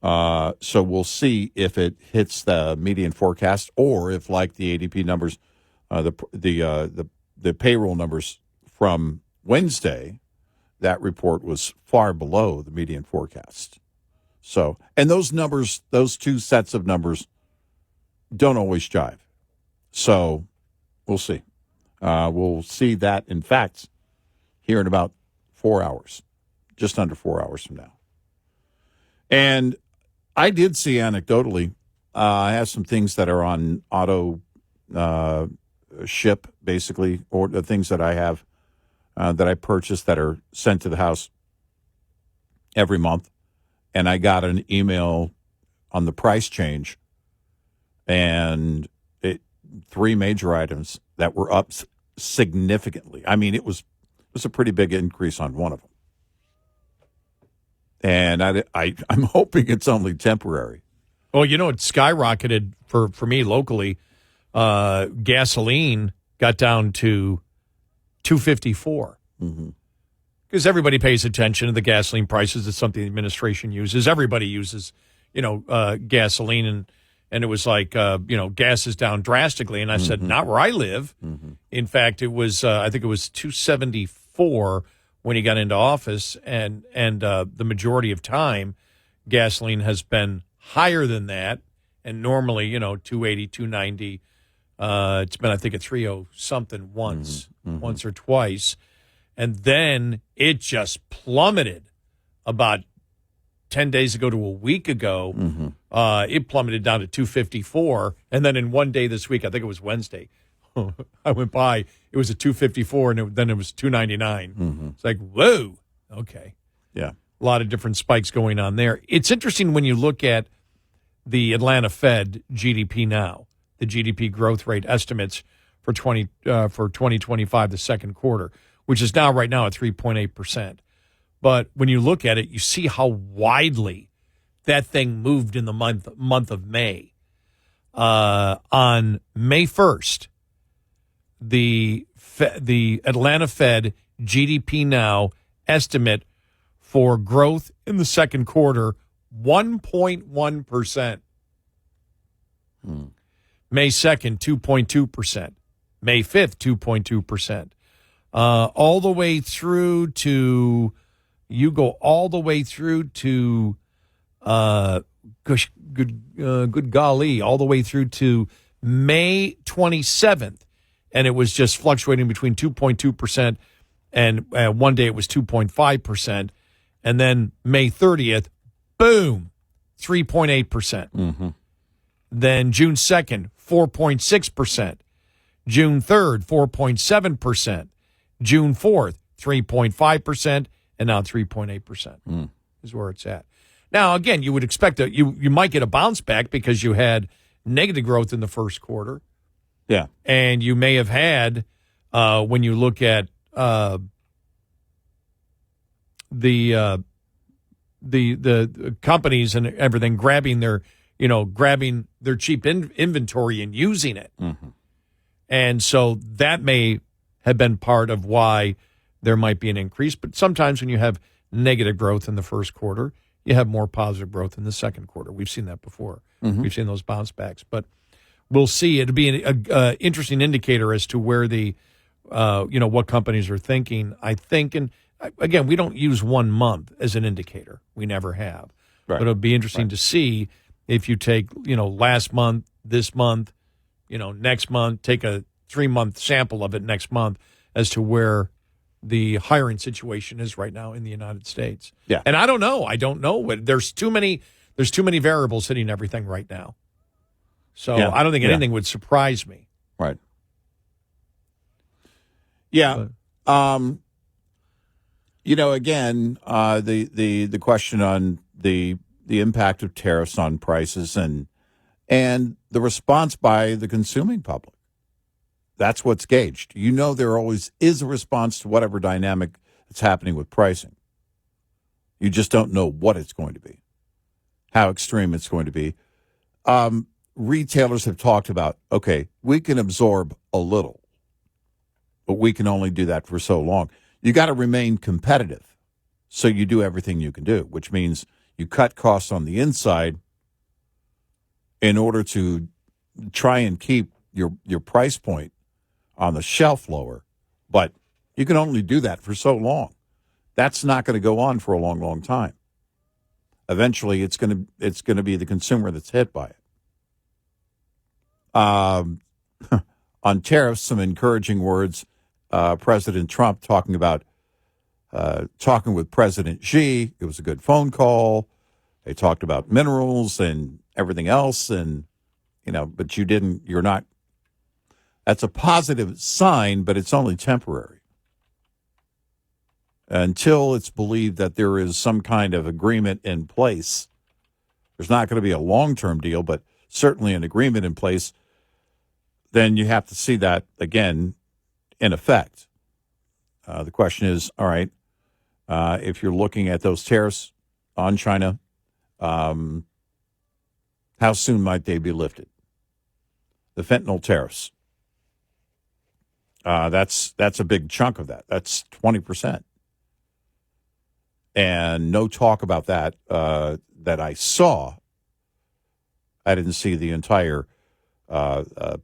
So we'll see if it hits the median forecast, or if, like the ADP numbers, the payroll numbers from Wednesday, that report was far below the median forecast. So, and those numbers, those two sets of numbers, don't always jive. So we'll see. We'll see that, in fact, here in about 4 hours, just under 4 hours from now. And I did see anecdotally, I have some things that are on auto ship, basically, or the things that I have that I purchased that are sent to the house every month. And I got an email on the price change, and three major items that were up significantly. I mean, it was a pretty big increase on one of them. And I'm hoping it's only temporary. Well, it skyrocketed for me locally. Gasoline got down to $2.54. Mm-hmm. Because everybody pays attention to the gasoline prices. It's something the administration uses. Everybody uses, gasoline, and it was like, gas is down drastically. And I said, not where I live. Mm-hmm. In fact, it was, I think it was $2.74 when he got into office. And the majority of time, gasoline has been higher than that. And normally, $2.80, $2.90. It's been, I think, at $3.00 something once or twice. And then it just plummeted about 10 days ago to a week ago. Mm-hmm. It plummeted down to $2.54. And then in one day this week, I think it was Wednesday, I went by, it was at $2.54, and then it was $2.99. Mm-hmm. It's like, whoa, okay. Yeah. A lot of different spikes going on there. It's interesting when you look at the Atlanta Fed GDP now, the GDP growth rate estimates for 2025, the second quarter, which is right now at 3.8%. But when you look at it, you see how widely that thing moved in the month of May. On May 1st, the Atlanta Fed GDP Now estimate for growth in the second quarter, 1.1%. May 2nd, 2.2%. May 5th, 2.2%. All the way through to, you go all the way through to, good golly, all the way through to May 27th. And it was just fluctuating between 2.2% and one day it was 2.5%. And then May 30th, boom, 3.8%. Then June 2nd, 4.6%. June 3rd, 4.7%. June 4th, 3.5%. And now 3.8% is where it's at. Now, again, you would expect that you might get a bounce back because you had negative growth in the first quarter. Yeah. And you may have had, when you look at the companies and everything grabbing their cheap inventory and using it. And so that may have been part of why there might be an increase. But sometimes when you have negative growth in the first quarter, you have more positive growth in the second quarter. We've seen that before. We've seen those bounce backs. But we'll see. It'll be an interesting indicator as to where the, what companies are thinking. I think, and again, we don't use 1 month as an indicator. We never have. Right. But it'll be interesting to see if you take, last month, this month, next month, take a 3-month sample of it next month as to where the hiring situation is right now in the United States. Yeah. And I don't know. There's too many variables hitting everything right now. So I don't think anything would surprise me. Right. Yeah. Again, the question on the impact of tariffs on prices and the response by the consuming public. That's what's gauged. There always is a response to whatever dynamic that's happening with pricing. You just don't know what it's going to be, how extreme it's going to be. Retailers have talked about, okay, we can absorb a little, but we can only do that for so long. You got to remain competitive, so you do everything you can do, which means you cut costs on the inside in order to try and keep your price point on the shelf lower, but you can only do that for so long. That's not going to go on for a long, long time. Eventually, it's going to be the consumer that's hit by it. On tariffs, some encouraging words. President Trump talking with President Xi. It was a good phone call. They talked about minerals and everything else, and but you're not. That's a positive sign, but it's only temporary. Until it's believed that there is some kind of agreement in place, there's not going to be a long-term deal, but certainly an agreement in place, then you have to see that, again, in effect. The question is, all right, if you're looking at those tariffs on China, how soon might they be lifted? The fentanyl tariffs. That's a big chunk of that. That's 20%. And no talk about that that I saw. I didn't see the entire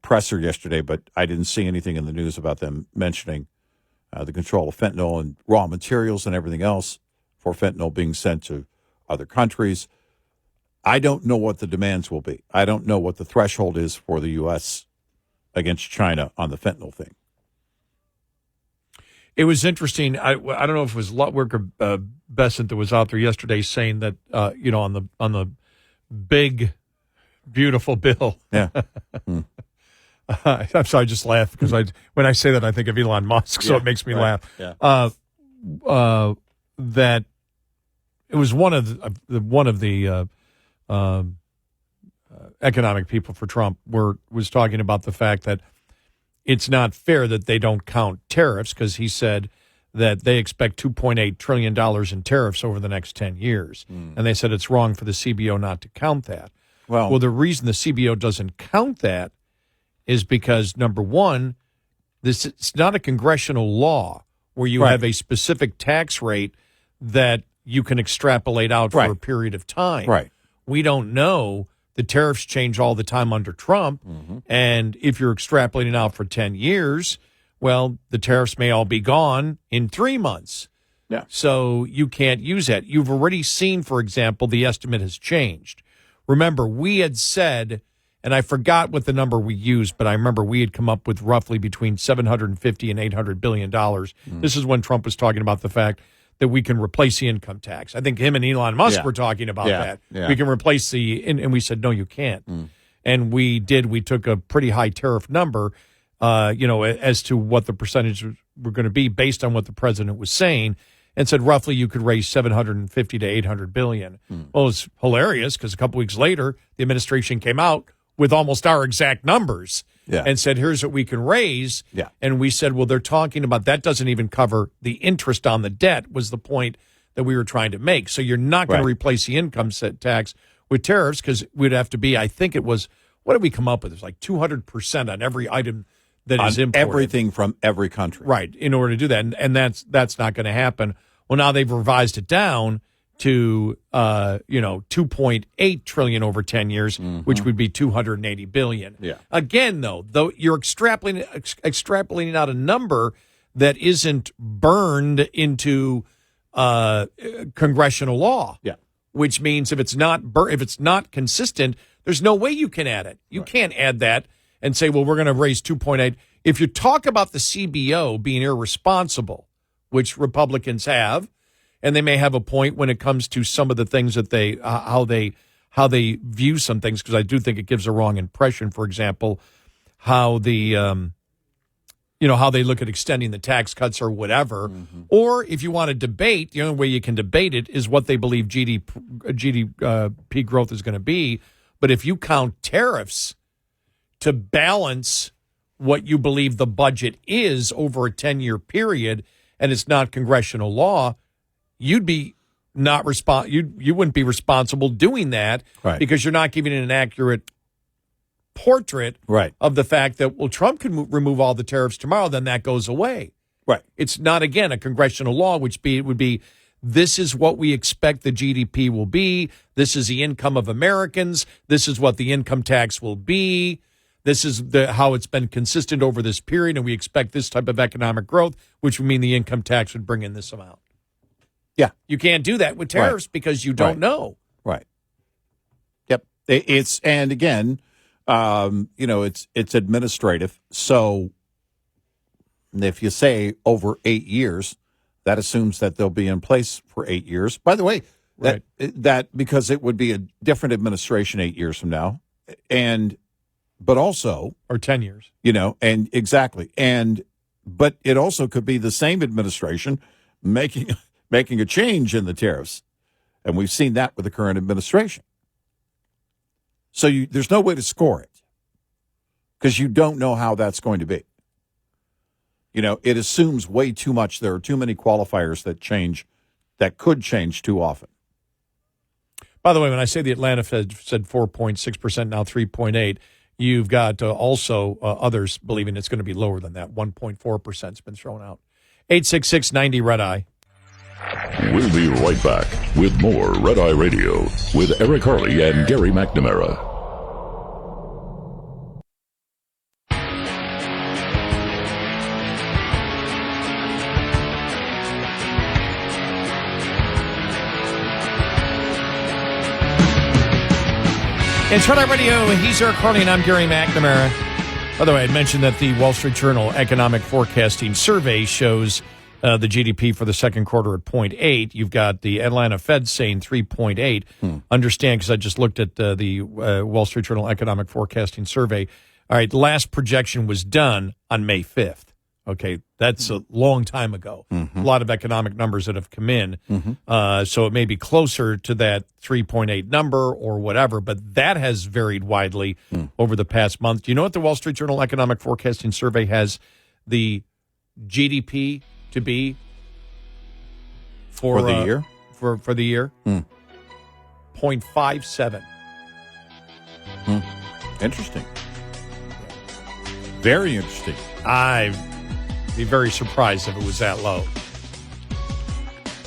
presser yesterday, but I didn't see anything in the news about them mentioning the control of fentanyl and raw materials and everything else for fentanyl being sent to other countries. I don't know what the demands will be. I don't know what the threshold is for the U.S. against China on the fentanyl thing. It was interesting. I don't know if it was Lutwick or Besant that was out there yesterday saying that on the big, beautiful bill. Yeah. I'm sorry, I just laugh because when I say that I think of Elon Musk, so it makes me laugh. Yeah. That it was one of the economic people for Trump was talking about the fact that it's not fair that they don't count tariffs because he said that they expect $2.8 trillion in tariffs over the next 10 years. And they said it's wrong for the CBO not to count that. Well, the reason the CBO doesn't count that is because, number one, it's not a congressional law where you have a specific tax rate that you can extrapolate out for a period of time. Right. We don't know. The tariffs change all the time under Trump. And if you're extrapolating out for 10 years, well, the tariffs may all be gone in 3 months. Yeah. So you can't use that. You've already seen, for example, the estimate has changed. Remember, we had said, and I forgot what the number we used, but I remember we had come up with roughly between $750 and $800 billion. This is when Trump was talking about the fact that we can replace the income tax. I think him and Elon Musk were talking about that. Yeah. We can replace and we said, no, you can't. And we did. We took a pretty high tariff number, as to what the percentage were going to be based on what the president was saying, and said roughly you could raise $750 to $800 billion. Well, it was hilarious because a couple weeks later, the administration came out with almost our exact numbers and said, here's what we can raise. Yeah. And we said, well, they're talking about that doesn't even cover the interest on the debt was the point that we were trying to make. So you're not going to replace the income tax with tariffs because we'd have to be, I think it was, what did we come up with? It was like 200% on every item that is imported. Everything from every country. Right, in order to do that. And that's not going to happen. Well, now they've revised it down to, $2.8 trillion over 10 years, which would be $280 billion. Yeah. Again, though you're extrapolating out a number that isn't burned into congressional law. Yeah. Which means if it's not consistent, there's no way you can add it. You can't add that and say, well, we're going to raise 2.8. If you talk about the CBO being irresponsible, which Republicans have, and they may have a point when it comes to some of the things that they how they view some things, because I do think it gives a wrong impression. For example, how the how they look at extending the tax cuts or whatever. Or if you want to debate, the only way you can debate it is what they believe GDP growth is going to be. But if you count tariffs to balance what you believe the budget is over a 10-year period, and it's not congressional law, you'd be not you wouldn't be responsible doing that because you're not giving it an accurate portrait of the fact that, well, Trump can remove all the tariffs tomorrow, then that goes away. Right. It's not, again, a congressional law, which would be this is what we expect the GDP will be. This is the income of Americans. This is what the income tax will be. This is how it's been consistent over this period, and we expect this type of economic growth, which would mean the income tax would bring in this amount. Yeah. You can't do that with tariffs because you don't know. Right. Yep. It's administrative. So if you say over 8 years, that assumes that they'll be in place for 8 years. By the way, that because it would be a different administration 8 years from now, but also or 10 years, and exactly, but it also could be the same administration making a change in the tariffs, and we've seen that with the current administration. So there's no way to score it because you don't know how that's going to be. It assumes way too much. There are too many qualifiers that could change too often. By the way, when I say the Atlanta Fed said 4.6%, now 3.8%, you've got also others believing it's going to be lower than that. 1.4% has been thrown out. 866-90-RED-EYE. We'll be right back with more Red Eye Radio with Eric Harley and Gary McNamara. It's Red Eye Radio. He's Eric Harley, and I'm Gary McNamara. By the way, I mentioned that the Wall Street Journal Economic Forecasting Survey shows the GDP for the second quarter at 0.8. You've got the Atlanta Fed saying 3.8. Understand, because I just looked at the Wall Street Journal Economic Forecasting Survey. All right, the last projection was done on May 5th. Okay, that's a long time ago. A lot of economic numbers that have come in. So it may be closer to that 3.8 number or whatever, but that has varied widely over the past month. Do you know what the Wall Street Journal Economic Forecasting Survey has the GDP to be For the year? For the year. 0.57. Interesting. Very interesting. I'd be very surprised if it was that low.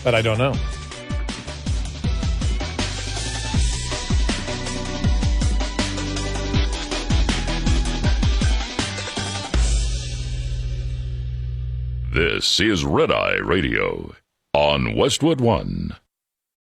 But I don't know. This is Red Eye Radio on Westwood One.